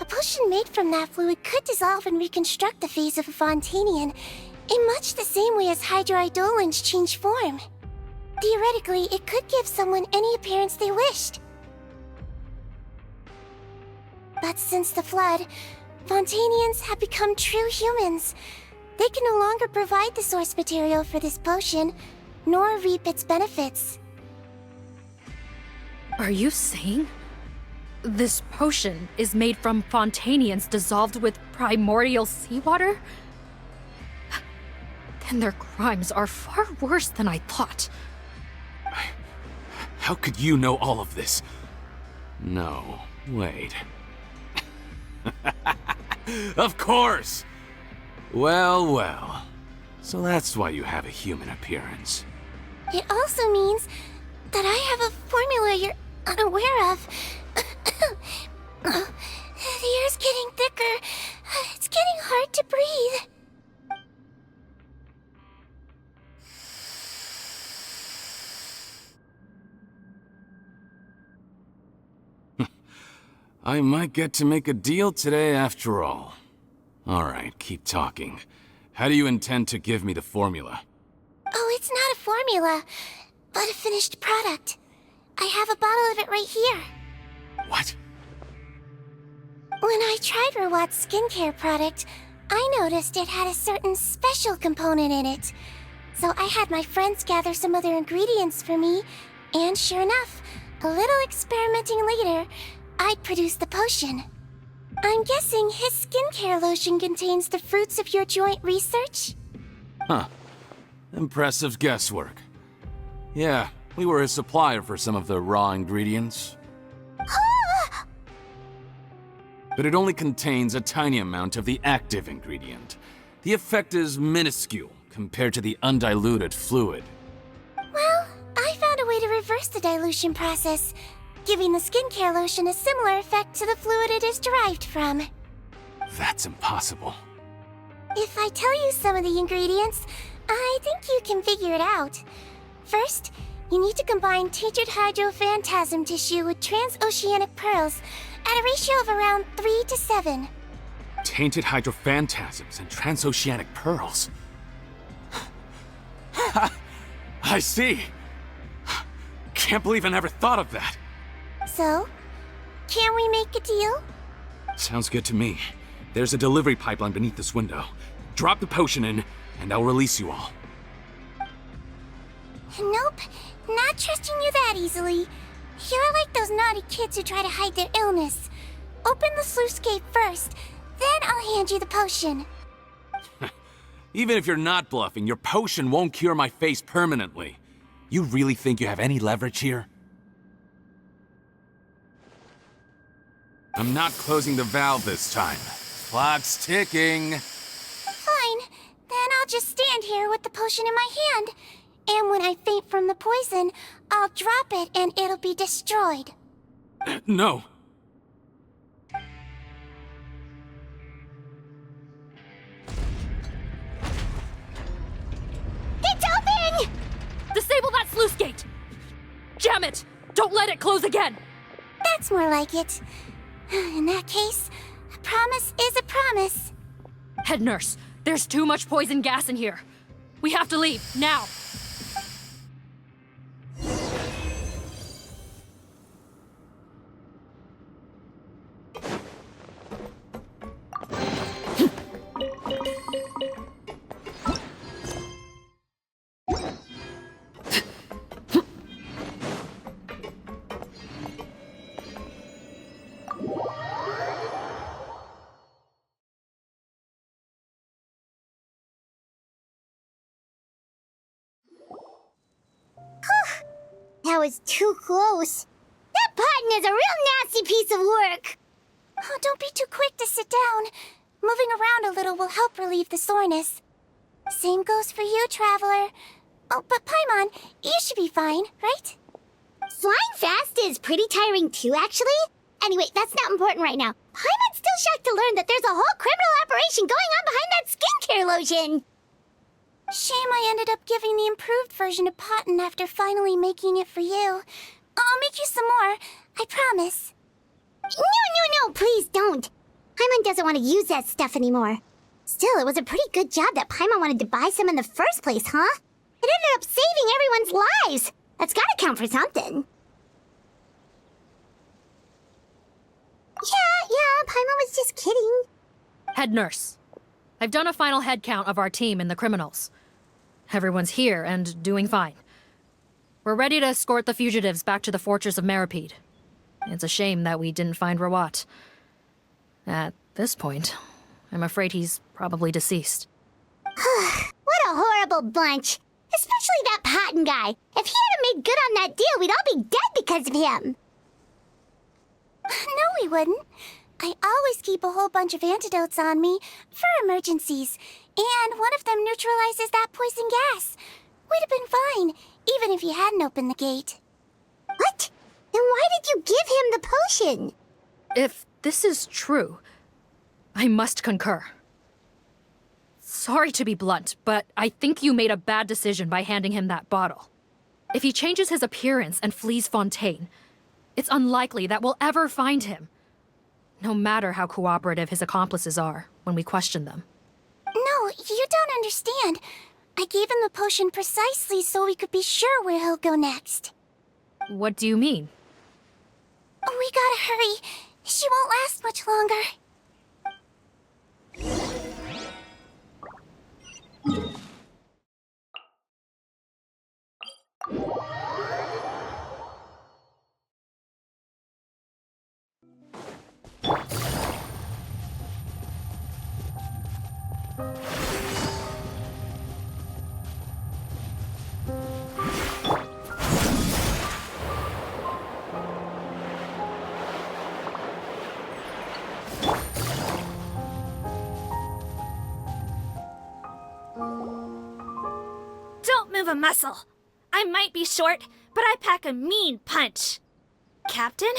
A potion made from that fluid could dissolve and reconstruct the face of a Fontanian in much the same way as hydroidolins change form. Theoretically, it could give someone any appearance they wished. But since the flood, Fontanians have become true humans. They can no longer provide the source material for this potion, nor reap its benefits. Are you saying this potion is made from Fontanians dissolved with primordial seawater? Then their crimes are far worse than I thought. How could you know all of this? No, wait. Of course! Well, well. So that's why you have a human appearance. It also means that I have a formula you're unaware of. The air's getting thicker. It's getting hard to breathe. I might get to make a deal today after all. Alright, keep talking. How do you intend to give me the formula? Oh, it's not a formula, but a finished product. I have a bottle of it right here. What? When I tried Rawat's skincare product, I noticed it had a certain special component in it. So I had my friends gather some other ingredients for me, and sure enough, a little experimenting later, I'd produced the potion. I'm guessing his skincare lotion contains the fruits of your joint research? Huh. Impressive guesswork. Yeah, we were a supplier for some of the raw ingredients. But it only contains a tiny amount of the active ingredient. The effect is minuscule compared to the undiluted fluid. Well, I found a way to reverse the dilution process, giving the skincare lotion a similar effect to the fluid it is derived from. That's impossible. If I tell you some of the ingredients, I think you can figure it out. First, you need to combine tainted hydrophantasm tissue with transoceanic pearls at a ratio of around 3 to 7. Tainted hydrophantasms and transoceanic pearls. I see. Can't believe I never thought of that. So, can we make a deal? Sounds good to me. There's a delivery pipeline beneath this window. Drop the potion in, and I'll release you all. Nope, not trusting you that easily. You're like those naughty kids who try to hide their illness. Open the sluice gate first, then I'll hand you the potion. Even if you're not bluffing, your potion won't cure my face permanently. You really think you have any leverage here? I'm not closing the valve this time. Clock's ticking. just stand here with the potion in my hand. And when I faint from the poison, I'll drop it and it'll be destroyed. No. It's open! Disable that sluice gate! Jam it! Don't let it close again! That's more like it. In that case, a promise is a promise. Head nurse, there's too much poison gas in here. We have to leave, now! That was too close. That button is a real nasty piece of work. Oh, don't be too quick to sit down. Moving around a little will help relieve the soreness. Same goes for you, Traveler. Oh, but Paimon, you should be fine, right? Flying fast is pretty tiring too, actually. Anyway, that's not important right now. Paimon's still shocked to learn that there's a whole criminal operation going on behind that skincare lotion. Shame I ended up giving the improved version to Potten after finally making it for you. I'll make you some more, I promise. No, please don't. Paimon doesn't want to use that stuff anymore. Still, it was a pretty good job that Paimon wanted to buy some in the first place, huh? It ended up saving everyone's lives. That's gotta count for something. Yeah, Paimon was just kidding. Head nurse, I've done a final head count of our team and the criminals. Everyone's here and doing fine. We're ready to escort the fugitives back to the fortress of Meripede. It's a shame that we didn't find Rawat. At this point, I'm afraid he's probably deceased. What a horrible bunch. Especially that Potten guy. If he hadn't made good on that deal, we'd all be dead because of him. No, we wouldn't. I always keep a whole bunch of antidotes on me for emergencies, and one of them neutralizes that poison gas. We'd have been fine, even if you hadn't opened the gate. What? Then why did you give him the potion? If this is true, I must concur. Sorry to be blunt, but I think you made a bad decision by handing him that bottle. If he changes his appearance and flees Fontaine, it's unlikely that we'll ever find him. No matter how cooperative his accomplices are when we question them. No, you don't understand. I gave him the potion precisely so we could be sure where he'll go next. What do you mean? We gotta hurry. She won't last much longer. Don't move a muscle. I might be short, but I pack a mean punch. Captain,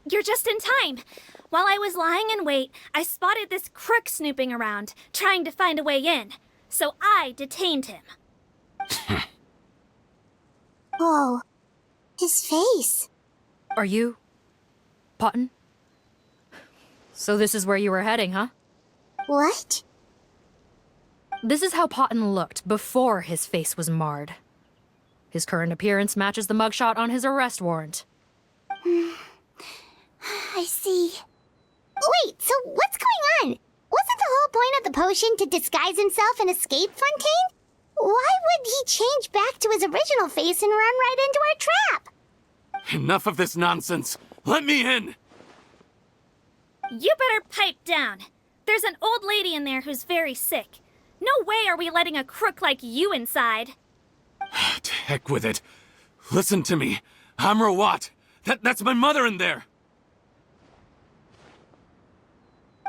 you're just in time. While I was lying in wait, I spotted this crook snooping around, trying to find a way in. So I detained him. Oh, his face. Are you... Potten? So this is where you were heading, huh? What? This is how Potten looked before his face was marred. His current appearance matches the mugshot on his arrest warrant. I see. Wait, so what's going on? Wasn't the whole point of the potion to disguise himself and escape Fontaine? Why would he change back to his original face and run right into our trap? Enough of this nonsense. Let me in! You better pipe down. There's an old lady in there who's very sick. No way are we letting a crook like you inside. To heck with it. Listen to me. I'm Rawat. That's my mother in there.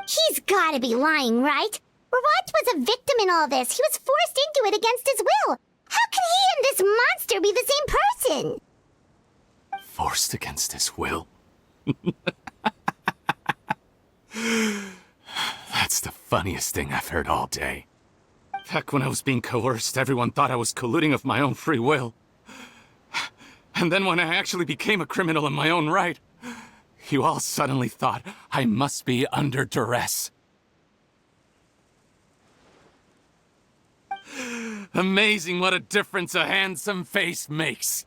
He's gotta be lying, right? Rawat was a victim in all this. He was forced into it against his will. How could he and this monster be the same person? Forced against his will? That's the funniest thing I've heard all day. Back when I was being coerced, everyone thought I was colluding of my own free will. And then when I actually became a criminal in my own right, you all suddenly thought I must be under duress. Amazing what a difference a handsome face makes.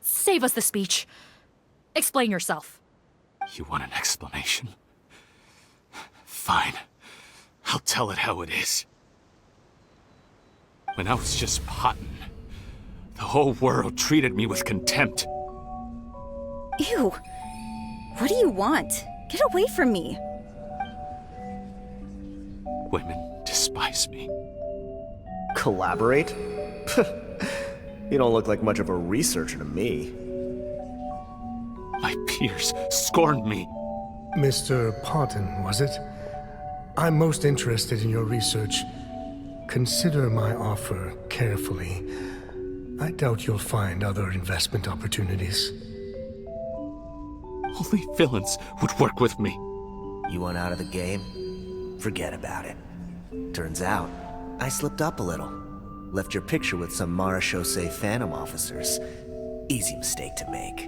Save us the speech. Explain yourself. You want an explanation? Fine. I'll tell it how it is. When I was just potting, the whole world treated me with contempt. Ew. What do you want? Get away from me. Women despise me. Collaborate? You don't look like much of a researcher to me. My peers scorned me. Mr. Parton, was it? I'm most interested in your research. Consider my offer carefully. I doubt you'll find other investment opportunities. Only villains would work with me. You want out of the game? Forget about it. Turns out, I slipped up a little. Left your picture with some Marechaussee Phantom officers. Easy mistake to make.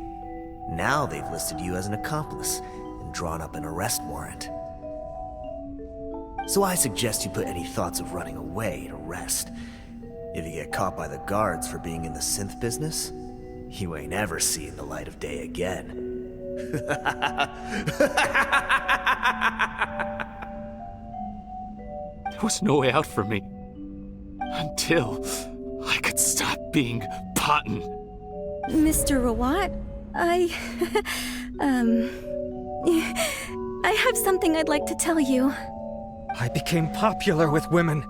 Now they've listed you as an accomplice and drawn up an arrest warrant. So I suggest you put any thoughts of running away to rest. If you get caught by the guards for being in the synth business, you ain't ever seeing the light of day again. There was no way out for me. Until I could stop being Potton. Mr. Rawat, I have something I'd like to tell you. I became popular with women.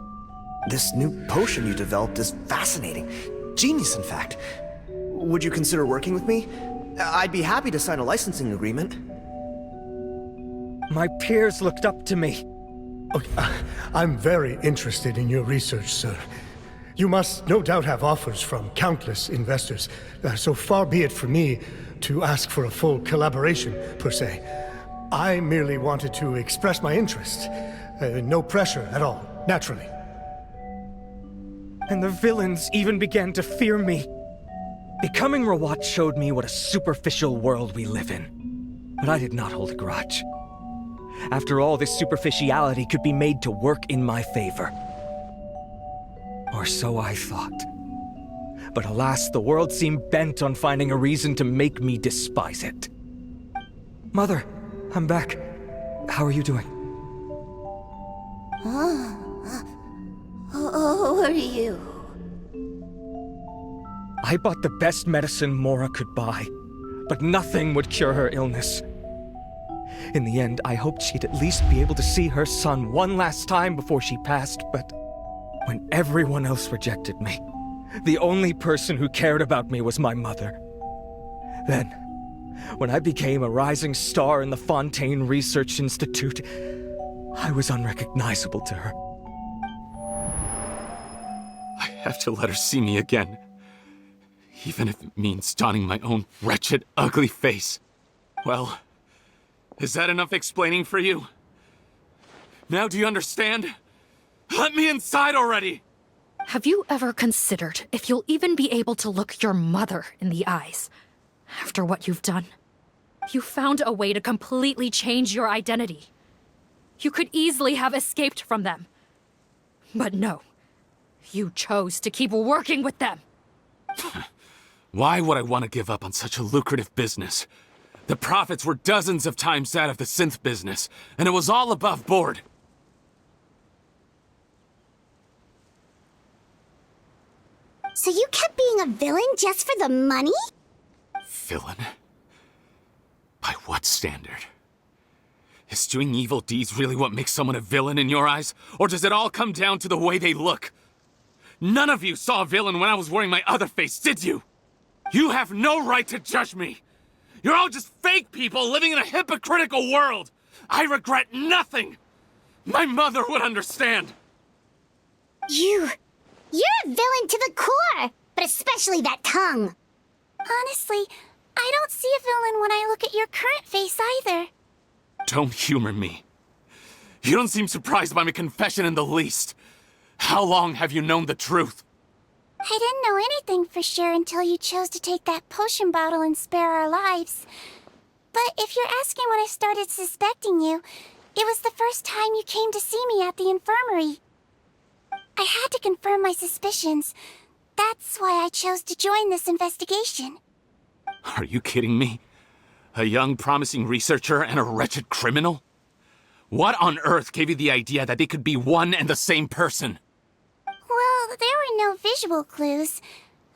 This new potion you developed is fascinating. Genius, in fact. Would you consider working with me? I'd be happy to sign a licensing agreement. My peers looked up to me. I'm very interested in your research, sir. You must no doubt have offers from countless investors, so far be it for me to ask for a full collaboration, per se. I merely wanted to express my interest. No pressure at all, naturally. And the villains even began to fear me. Becoming Rawat showed me what a superficial world we live in. But I did not hold a grudge. After all, this superficiality could be made to work in my favor. Or so I thought. But alas, the world seemed bent on finding a reason to make me despise it. Mother, I'm back. How are you doing? Who are you? I bought the best medicine Mora could buy, but nothing would cure her illness. In the end, I hoped she'd at least be able to see her son one last time before she passed, but when everyone else rejected me, the only person who cared about me was my mother. Then, when I became a rising star in the Fontaine Research Institute, I was unrecognizable to her. I have to let her see me again. Even if it means donning my own wretched, ugly face. Well, is that enough explaining for you? Now do you understand? Let me inside already! Have you ever considered if you'll even be able to look your mother in the eyes after what you've done? You found a way to completely change your identity. You could easily have escaped from them. But no, you chose to keep working with them. Why would I want to give up on such a lucrative business? The profits were dozens of times that of the synth business, and it was all above board. So you kept being a villain just for the money? Villain? By what standard? Is doing evil deeds really what makes someone a villain in your eyes? Or does it all come down to the way they look? None of you saw a villain when I was wearing my other face, did you? You have no right to judge me! You're all just fake people living in a hypocritical world! I regret nothing! My mother would understand! You're a villain to the core, but especially that tongue. Honestly, I don't see a villain when I look at your current face either. Don't humor me. You don't seem surprised by my confession in the least. How long have you known the truth? I didn't know anything for sure until you chose to take that potion bottle and spare our lives. But if you're asking when I started suspecting you, it was the first time you came to see me at the infirmary. I had to confirm my suspicions. That's why I chose to join this investigation. Are you kidding me? A young, promising researcher and a wretched criminal? What on earth gave you the idea that they could be one and the same person? Well, there were no visual clues.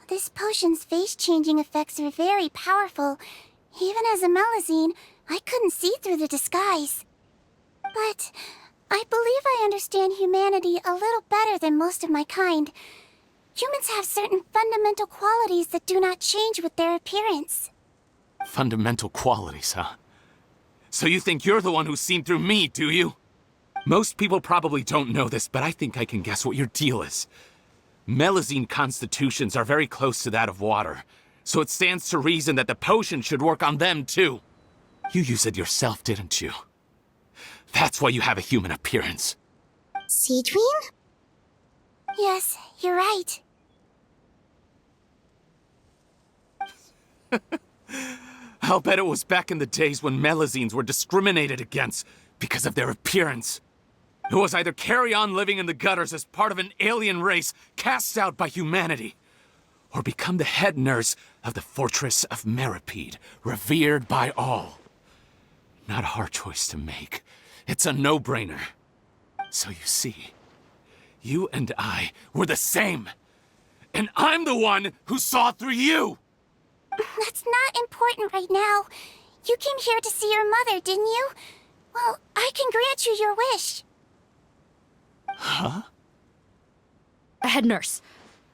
This potion's face-changing effects are very powerful. Even as a Melazine, I couldn't see through the disguise. But I believe I understand humanity a little better than most of my kind. Humans have certain fundamental qualities that do not change with their appearance. Fundamental qualities, huh? So you think you're the one who's seen through me, do you? Most people probably don't know this, but I think I can guess what your deal is. Melazine constitutions are very close to that of water, so it stands to reason that the potion should work on them too. You used it yourself, didn't you? That's why you have a human appearance. Sigewinne? Yes, you're right. I'll bet it was back in the days when Melazines were discriminated against because of their appearance. It was either carry on living in the gutters as part of an alien race cast out by humanity, or become the head nurse of the fortress of Meripede, revered by all. Not a hard choice to make. It's a no-brainer. So you see, you and I were the same. And I'm the one who saw through you! That's not important right now. You came here to see your mother, didn't you? Well, I can grant you your wish. Huh? Head nurse,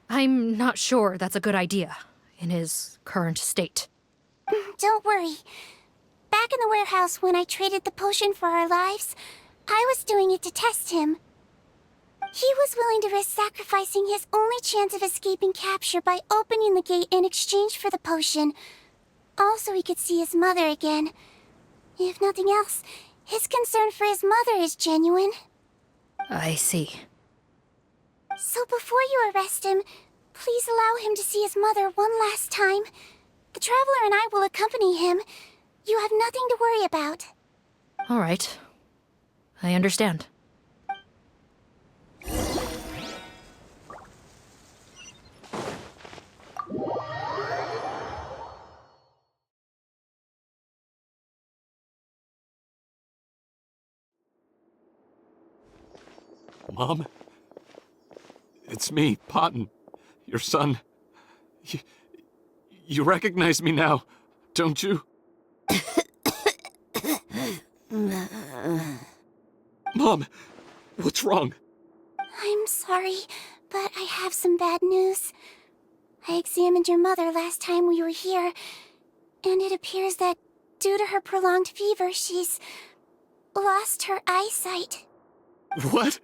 I'm not sure that's a good idea in his current state. Don't worry. Back in the warehouse when I traded the potion for our lives, I was doing it to test him. He was willing to risk sacrificing his only chance of escaping capture by opening the gate in exchange for the potion. Also, he could see his mother again. If nothing else, his concern for his mother is genuine. I see. So before you arrest him, please allow him to see his mother one last time. The Traveler and I will accompany him. You have nothing to worry about. All right. I understand. Mom? It's me, Potton, your son. You recognize me now, don't you? Mom, what's wrong? I'm sorry, but I have some bad news. I examined your mother last time we were here, and it appears that due to her prolonged fever, she's lost her eyesight. What?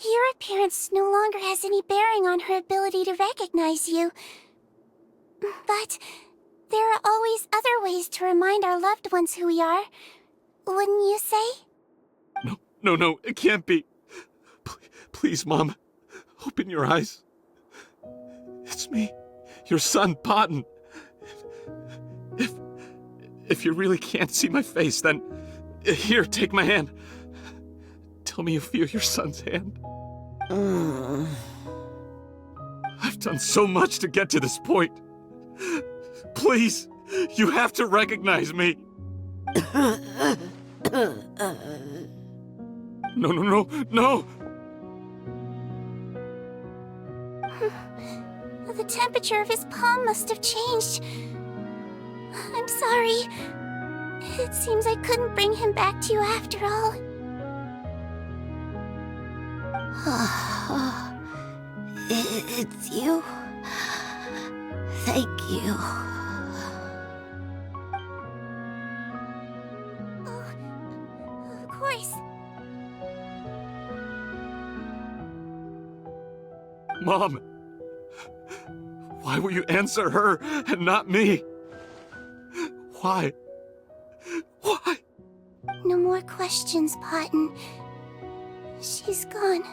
Your appearance no longer has any bearing on her ability to recognize you. But there are always other ways to remind our loved ones who we are. Wouldn't you say? No, it can't be. Please, Mom, open your eyes. It's me, your son, Potton. If you really can't see my face, then here, take my hand. Tell me you feel your son's hand. I've done so much to get to this point. Please, you have to recognize me. No. The temperature of his palm must have changed. I'm sorry. It seems I couldn't bring him back to you after all. It's you. Thank you. Of course. Mom! Why will you answer her and not me? Why? Why? No more questions, Potton. She's gone.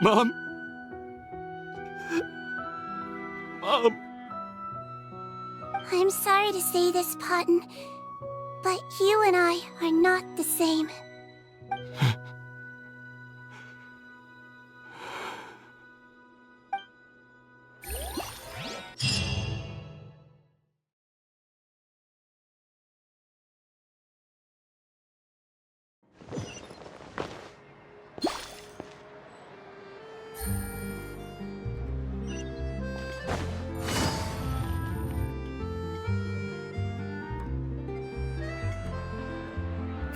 Mom? Mom? I'm sorry to say this, Potton, but you and I are not the same.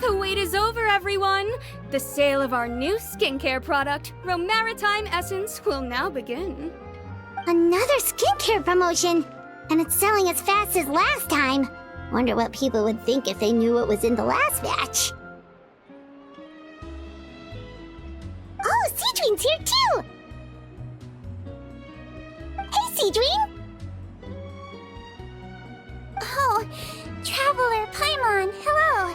The wait is over, everyone! The sale of our new skincare product, Romaritime Essence, will now begin. Another skincare promotion! And it's selling as fast as last time. Wonder what people would think if they knew what was in the last batch. Oh, Sigewinne's here too! Hey, Sigewinne! Oh, Traveler Paimon, hello!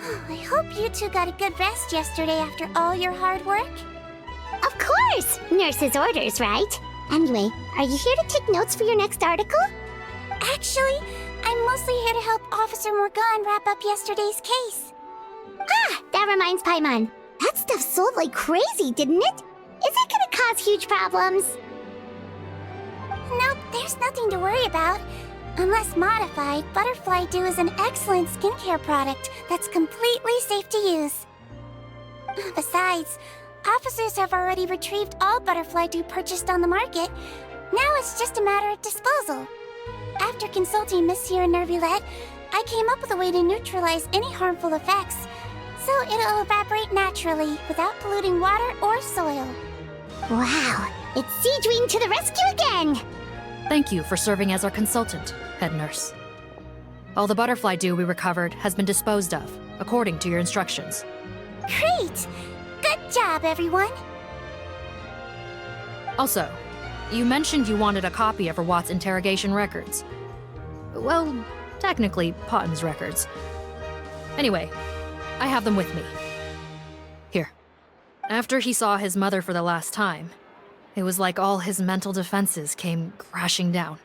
Oh, I hope you two got a good rest yesterday after all your hard work. Of course! Nurse's orders, right? Anyway, are you here to take notes for your next article? Actually, I'm mostly here to help Officer Morgan wrap up yesterday's case. Ah, that reminds Paimon. That stuff sold like crazy, didn't it? Is it gonna cause huge problems? Nope, there's nothing to worry about. Unless modified, Butterfly Dew is an excellent skincare product that's completely safe to use. Besides, officers have already retrieved all Butterfly Dew purchased on the market. Now it's just a matter of disposal. After consulting Monsieur Nervulette, I came up with a way to neutralize any harmful effects, so it'll evaporate naturally without polluting water or soil. Wow, it's Sigewinne to the rescue again! Thank you for serving as our consultant, head nurse. All the butterfly dew we recovered has been disposed of, according to your instructions. Great! Good job, everyone! Also, you mentioned you wanted a copy of Rawat's interrogation records. Well, technically, Potton's records. Anyway, I have them with me. Here. After he saw his mother for the last time, it was like all his mental defenses came crashing down.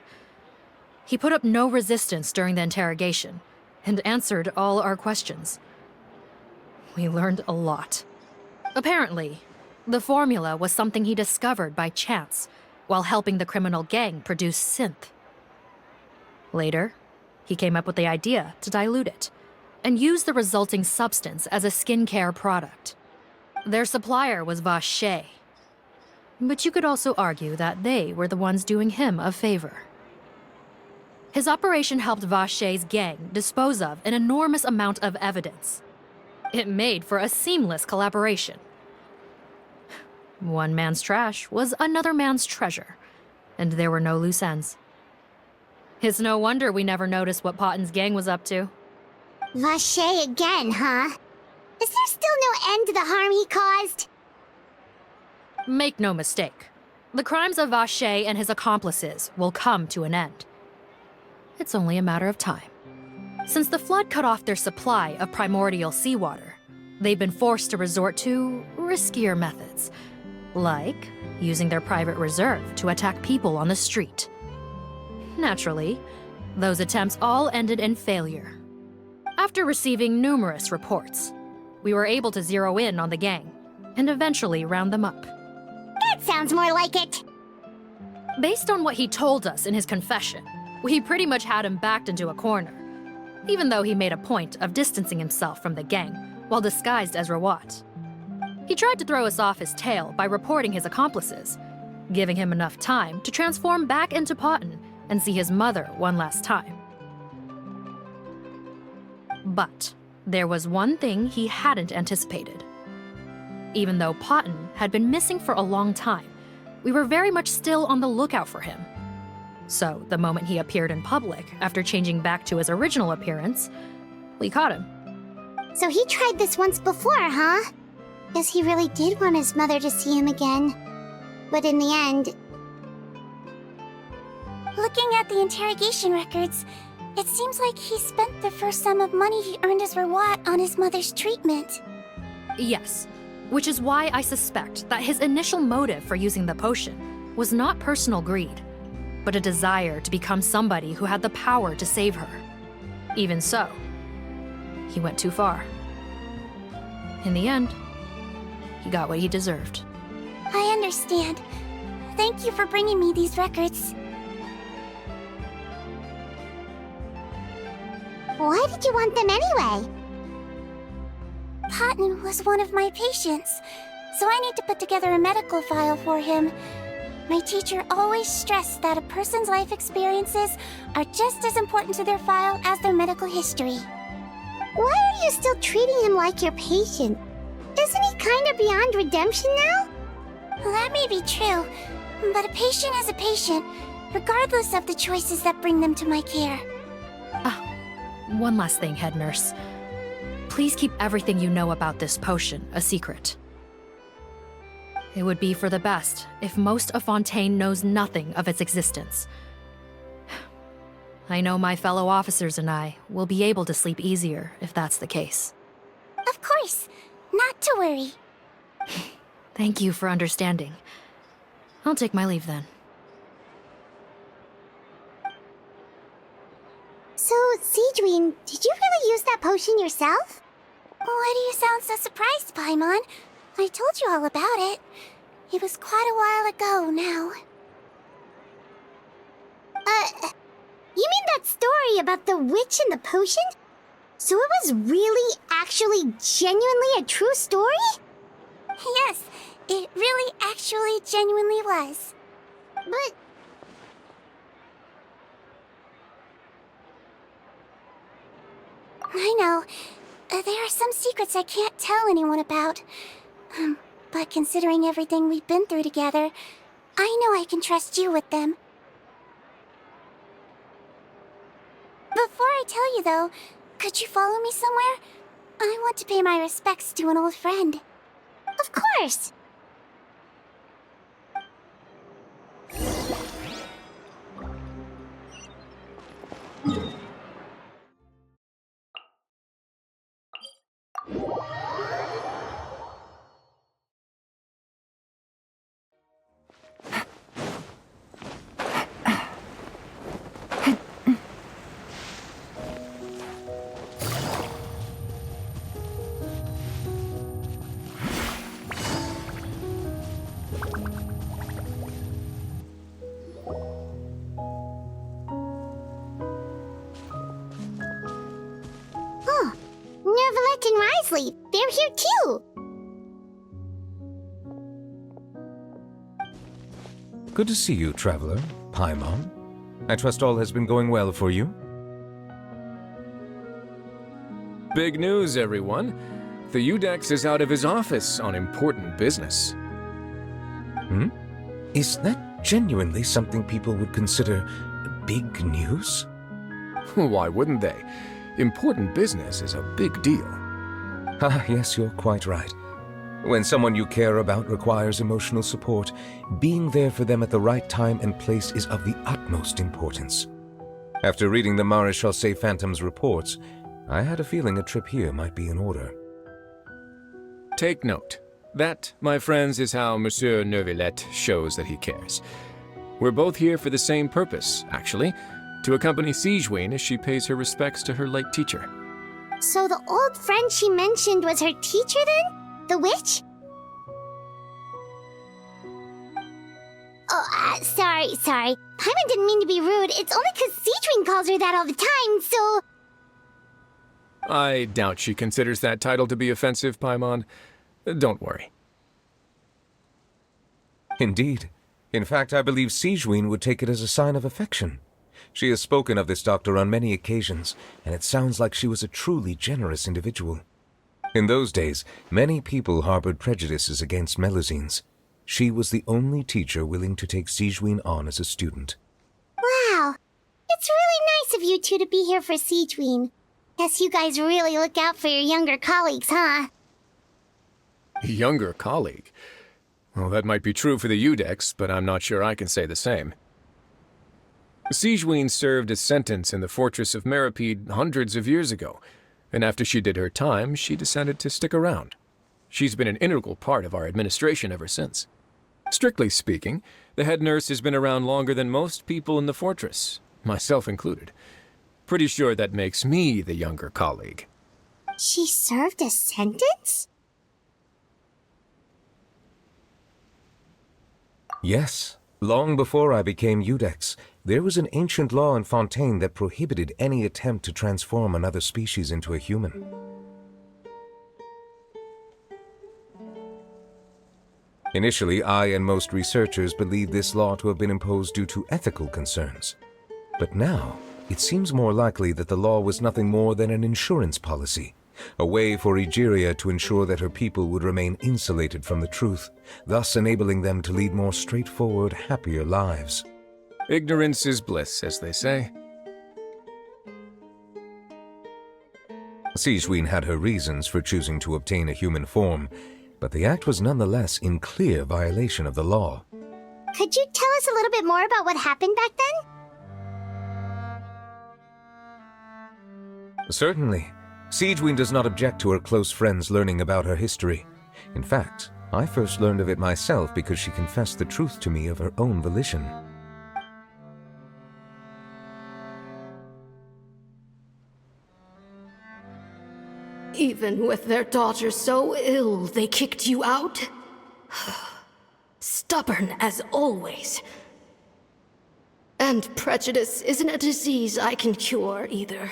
He put up no resistance during the interrogation, and answered all our questions. We learned a lot. Apparently, the formula was something he discovered by chance, while helping the criminal gang produce synth. Later, he came up with the idea to dilute it, and use the resulting substance as a skincare product. Their supplier was Vache. But you could also argue that they were the ones doing him a favor. His operation helped Vache's gang dispose of an enormous amount of evidence. It made for a seamless collaboration. One man's trash was another man's treasure, and there were no loose ends. It's no wonder we never noticed what Potton's gang was up to. Vache again, huh? Is there still no end to the harm he caused? Make no mistake. The crimes of Vache and his accomplices will come to an end. It's only a matter of time. Since the flood cut off their supply of primordial seawater, they've been forced to resort to riskier methods, like using their private reserve to attack people on the street. Naturally, those attempts all ended in failure. After receiving numerous reports, we were able to zero in on the gang and eventually round them up. That sounds more like it! Based on what he told us in his confession, we pretty much had him backed into a corner, even though he made a point of distancing himself from the gang while disguised as Rawat. He tried to throw us off his tail by reporting his accomplices, giving him enough time to transform back into Potton and see his mother one last time. But there was one thing he hadn't anticipated. Even though Potton had been missing for a long time, we were very much still on the lookout for him. So the moment he appeared in public after changing back to his original appearance, we caught him. So he tried this once before, huh? Guess he really did want his mother to see him again. But in the end... Looking at the interrogation records, it seems like he spent the first sum of money he earned as reward on his mother's treatment. Yes, which is why I suspect that his initial motive for using the potion was not personal greed, but a desire to become somebody who had the power to save her. Even so, he went too far. In the end, he got what he deserved. I understand. Thank you for bringing me these records. Why did you want them anyway? Patton was one of my patients, so I need to put together a medical file for him. My teacher always stressed that a person's life experiences are just as important to their file as their medical history. Why are you still treating him like your patient? Isn't he kind of beyond redemption now? That may be true, but a patient is a patient, regardless of the choices that bring them to my care. One last thing, head nurse. Please keep everything you know about this potion a secret. It would be for the best if most of Fontaine knows nothing of its existence. I know my fellow officers and I will be able to sleep easier if that's the case. Of course, not to worry. Thank you for understanding. I'll take my leave then. So, Sigewinne, did you really use that potion yourself? Why do you sound so surprised, Paimon? I told you all about it. It was quite a while ago now. You mean that story about the witch and the potion? So it was really, actually, genuinely a true story? Yes, it really, actually, genuinely was. But... I know. There are some secrets I can't tell anyone about. But considering everything we've been through together, I know I can trust you with them. Before I tell you, though, could you follow me somewhere? I want to pay my respects to an old friend. Of course! Nervalette and Risley, they're here too! Good to see you, Traveler. Paimon. I trust all has been going well for you? Big news, everyone. The Udex is out of his office on important business. Is that genuinely something people would consider big news? Why wouldn't they? Important business is a big deal. Ah, yes, you're quite right. When someone you care about requires emotional support, being there for them at the right time and place is of the utmost importance. After reading the Maréchal Phantom's reports, I had a feeling a trip here might be in order. Take note. That, my friends, is how Monsieur Nervalette shows that he cares. We're both here for the same purpose, actually, to accompany Sigewinne as she pays her respects to her late teacher. So the old friend she mentioned was her teacher then? The witch? Oh, sorry. Paimon didn't mean to be rude. It's only because Sigewinne calls her that all the time, so... I doubt she considers that title to be offensive, Paimon. Don't worry. Indeed. In fact, I believe Sigewinne would take it as a sign of affection. She has spoken of this doctor on many occasions, and it sounds like she was a truly generous individual. In those days, many people harbored prejudices against Melusines. She was the only teacher willing to take Sigewinne on as a student. Wow. It's really nice of you two to be here for Sigewinne. Guess you guys really look out for your younger colleagues, huh? Younger colleague? Well, that might be true for the Udex, but I'm not sure I can say the same. Sigewinne served a sentence in the fortress of Meripede hundreds of years ago, and after she did her time, she decided to stick around. She's been an integral part of our administration ever since. Strictly speaking, the head nurse has been around longer than most people in the fortress, myself included. Pretty sure that makes me the younger colleague. She served a sentence? Yes. Long before I became Udex, there was an ancient law in Fontaine that prohibited any attempt to transform another species into a human. Initially, I and most researchers believed this law to have been imposed due to ethical concerns. But now, it seems more likely that the law was nothing more than an insurance policy, a way for Egeria to ensure that her people would remain insulated from the truth, thus enabling them to lead more straightforward, happier lives. Ignorance is bliss, as they say. Sigewinne had her reasons for choosing to obtain a human form, but the act was nonetheless in clear violation of the law. Could you tell us a little bit more about what happened back then? Certainly. Sigewinne does not object to her close friends learning about her history. In fact, I first learned of it myself because she confessed the truth to me of her own volition. Even with their daughter so ill, they kicked you out? Stubborn as always. And prejudice isn't a disease I can cure either.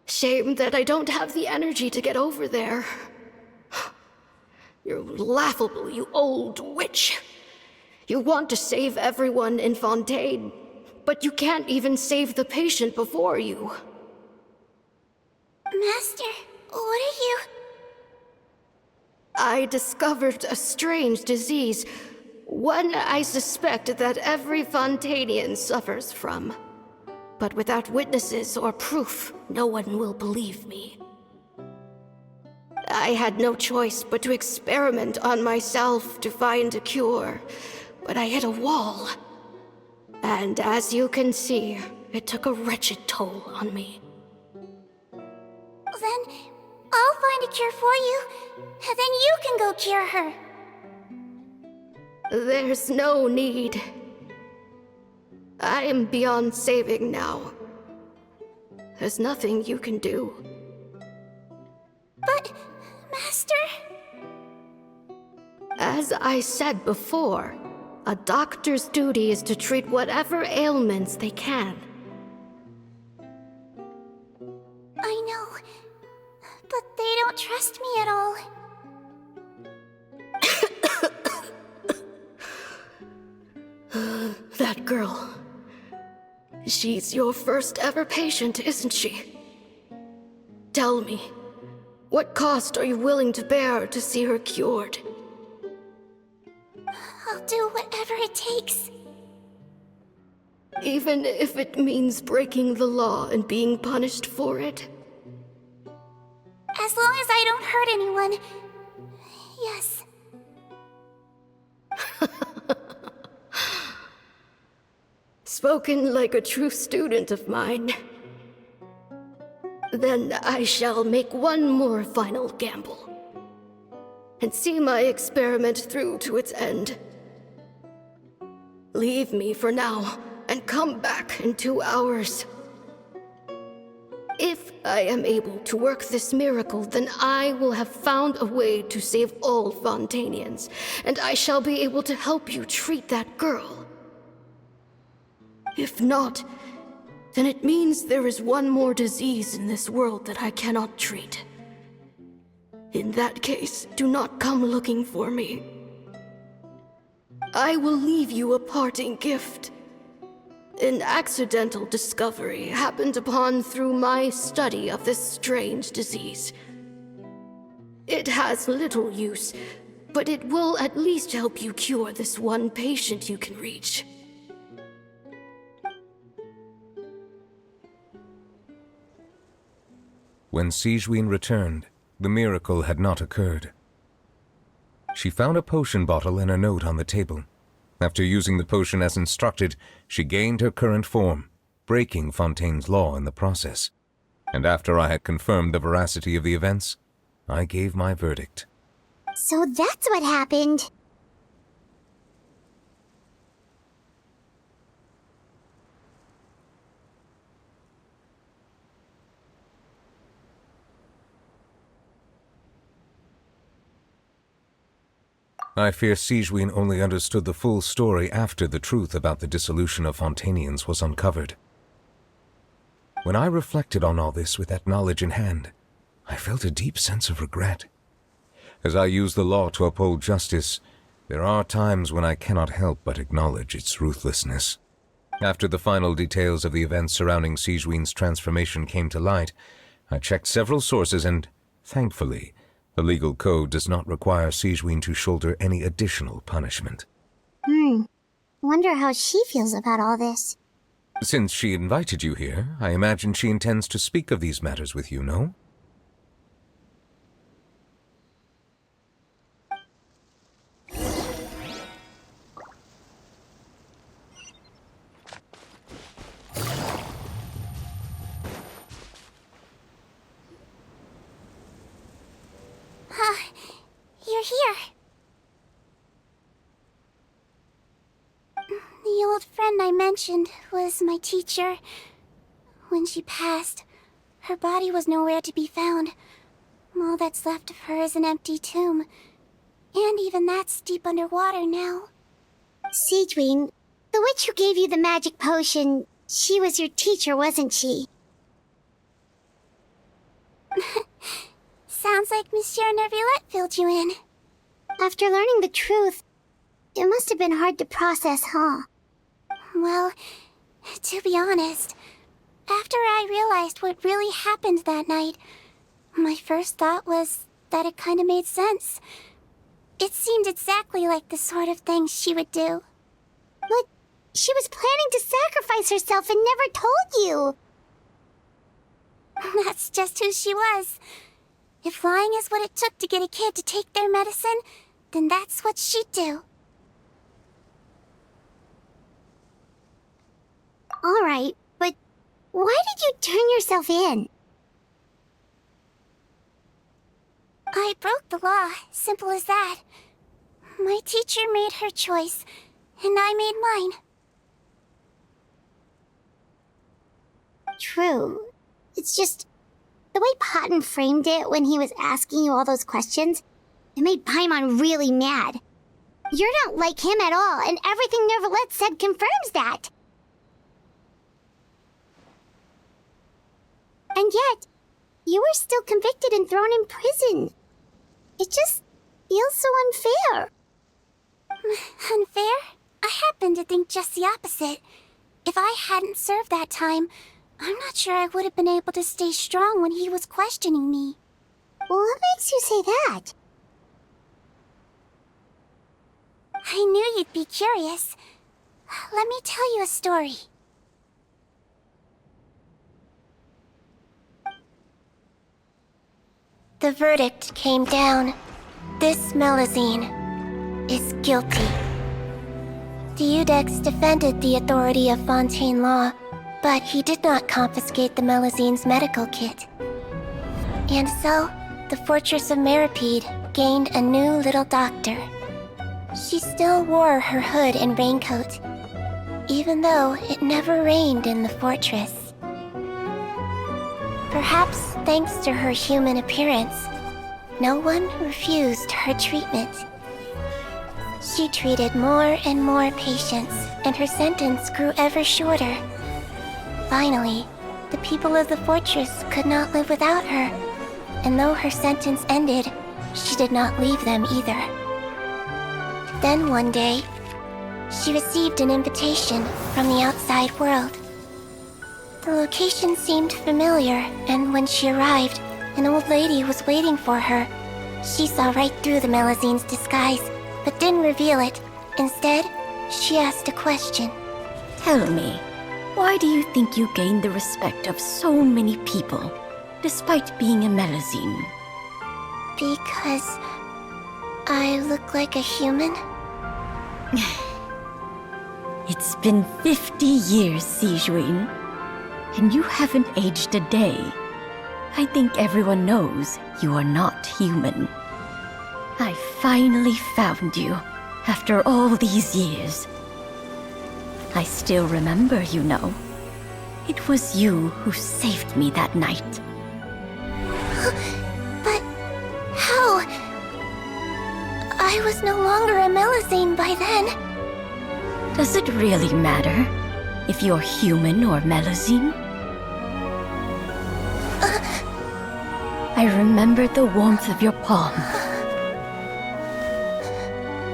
Shame that I don't have the energy to get over there. You're laughable, you old witch. You want to save everyone in Fontaine, but you can't even save the patient before you. Master, what are you... I discovered a strange disease, one I suspect that every Fontainian suffers from. But without witnesses or proof, no one will believe me. I had no choice but to experiment on myself to find a cure, but I hit a wall. And as you can see, it took a wretched toll on me. Then I'll find a cure for you, and then you can go cure her. There's no need. I am beyond saving now. There's nothing you can do. But, Master... As I said before, a doctor's duty is to treat whatever ailments they can. I know, but they don't trust me at all. That girl. She's your first ever patient, isn't she? Tell me, what cost are you willing to bear to see her cured? I'll do whatever it takes. Even if it means breaking the law and being punished for it? As long as I don't hurt anyone. Yes. Spoken like a true student of mine. Then I shall make one more final gamble. And see my experiment through to its end. Leave me for now, and come back in 2 hours. If I am able to work this miracle, then I will have found a way to save all Fontainians, and I shall be able to help you treat that girl. If not, then it means there is one more disease in this world that I cannot treat. In that case, do not come looking for me. I will leave you a parting gift. An accidental discovery happened upon through my study of this strange disease. It has little use, but it will at least help you cure this one patient you can reach. When Sigewinne returned, the miracle had not occurred. She found a potion bottle and a note on the table. After using the potion as instructed, she gained her current form, breaking Fontaine's law in the process. And after I had confirmed the veracity of the events, I gave my verdict. So that's what happened. I fear Sigewinne only understood the full story after the truth about the dissolution of Fontainians was uncovered. When I reflected on all this with that knowledge in hand, I felt a deep sense of regret. As I use the law to uphold justice, there are times when I cannot help but acknowledge its ruthlessness. After the final details of the events surrounding Sigewinne's transformation came to light, I checked several sources and, thankfully, the legal code does not require Sigewinne to shoulder any additional punishment. Wonder how she feels about all this. Since she invited you here, I imagine she intends to speak of these matters with you, no? You're here. The old friend I mentioned was my teacher. When she passed, her body was nowhere to be found. All that's left of her is an empty tomb. And even that's deep underwater now. Sigewinne, the witch who gave you the magic potion, she was your teacher, wasn't she? Sounds like Monsieur Neuvillette filled you in. After learning the truth, it must have been hard to process, huh? Well, to be honest, after I realized what really happened that night, my first thought was that it kinda made sense. It seemed exactly like the sort of thing she would do. But she was planning to sacrifice herself and never told you! That's just who she was. If lying is what it took to get a kid to take their medicine, then that's what she'd do. Alright, but why did you turn yourself in? I broke the law, simple as that. My teacher made her choice, and I made mine. True. It's just, the way Potton framed it when he was asking you all those questions, it made Paimon really mad. You're not like him at all, and everything Neuvillette said confirms that. And yet, you were still convicted and thrown in prison. It just feels so unfair. Unfair? I happen to think just the opposite. If I hadn't served that time, I'm not sure I would have been able to stay strong when he was questioning me. What makes you say that? I knew you'd be curious. Let me tell you a story. The verdict came down. This Melusine is guilty. Deudex defended the authority of Fontaine law, but he did not confiscate the Melusine's medical kit. And so, the fortress of Meripede gained a new little doctor. She still wore her hood and raincoat, even though it never rained in the fortress. Perhaps thanks to her human appearance, no one refused her treatment. She treated more and more patients, and her sentence grew ever shorter. Finally, the people of the fortress could not live without her, and though her sentence ended, she did not leave them either. Then one day, she received an invitation from the outside world. The location seemed familiar, and when she arrived, an old lady was waiting for her. She saw right through the Melusine's disguise, but didn't reveal it. Instead, she asked a question. Tell me, why do you think you gained the respect of so many people, despite being a Melusine? Because I look like a human? It's been 50 years, Sigewinne, and you haven't aged a day. I think everyone knows you are not human. I finally found you, after all these years. I still remember, you know. It was you who saved me that night. But how? I was no longer a Melusine by then. Does it really matter if you're human or Melusine? I remember the warmth of your palm.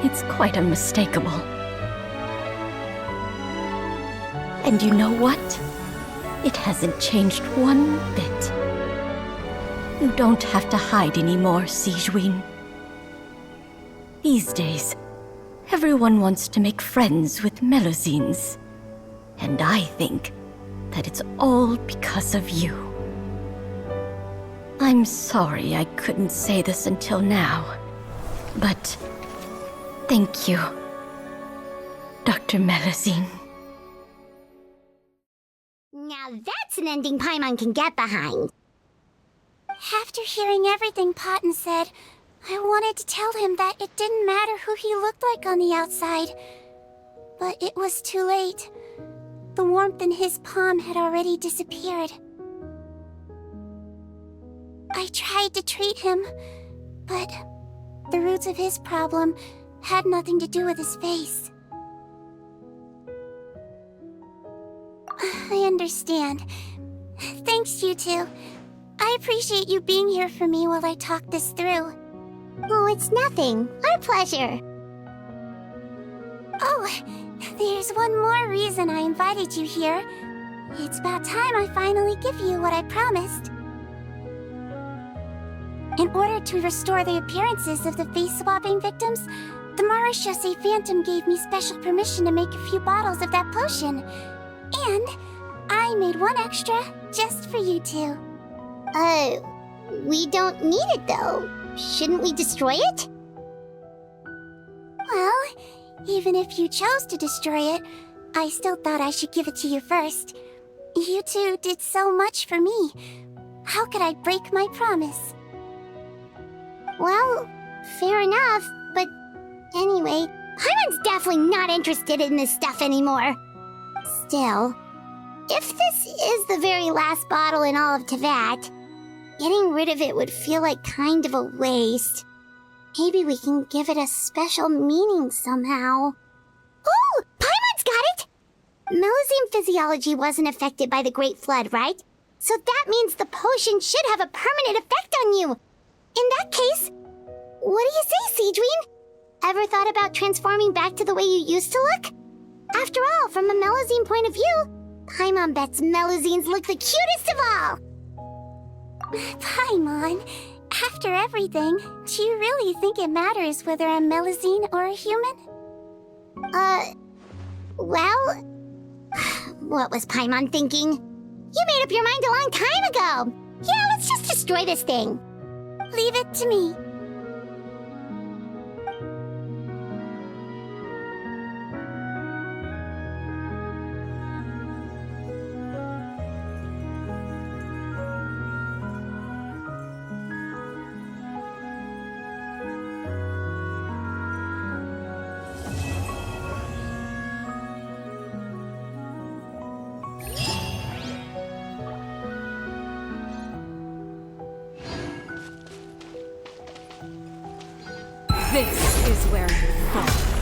It's quite unmistakable. And you know what? It hasn't changed one bit. You don't have to hide anymore, Sigewinne. These days, everyone wants to make friends with Melusines. And I think that it's all because of you. I'm sorry I couldn't say this until now, but thank you, Dr. Melusine. Now that's an ending Paimon can get behind. After hearing everything Paten said, I wanted to tell him that it didn't matter who he looked like on the outside. But it was too late. The warmth in his palm had already disappeared. I tried to treat him, but the roots of his problem had nothing to do with his face. I understand. Thanks, you two. I appreciate you being here for me while I talk this through. Oh, it's nothing. Our pleasure. Oh, there's one more reason I invited you here. It's about time I finally give you what I promised. In order to restore the appearances of the face-swapping victims, the Marechaussee Phantom gave me special permission to make a few bottles of that potion. And I made one extra just for you two. We don't need it though. Shouldn't we destroy it? Well, even if you chose to destroy it, I still thought I should give it to you first. You two did so much for me. How could I break my promise? Well, fair enough, but anyway, Paimon's definitely not interested in this stuff anymore. Still, if this is the very last bottle in all of Teyvat, getting rid of it would feel like kind of a waste. Maybe we can give it a special meaning somehow. Oh, Paimon's got it! Melusine physiology wasn't affected by the Great Flood, right? So that means the potion should have a permanent effect on you. In that case, what do you say, Sigewinne? Ever thought about transforming back to the way you used to look? After all, from a Melusine point of view, Paimon bets Melusines look the cutest of all! Paimon, after everything, do you really think it matters whether I'm Melusine or a human? Well... What was Paimon thinking? You made up your mind a long time ago! Yeah, let's just destroy this thing. Leave it to me. This is where you fall.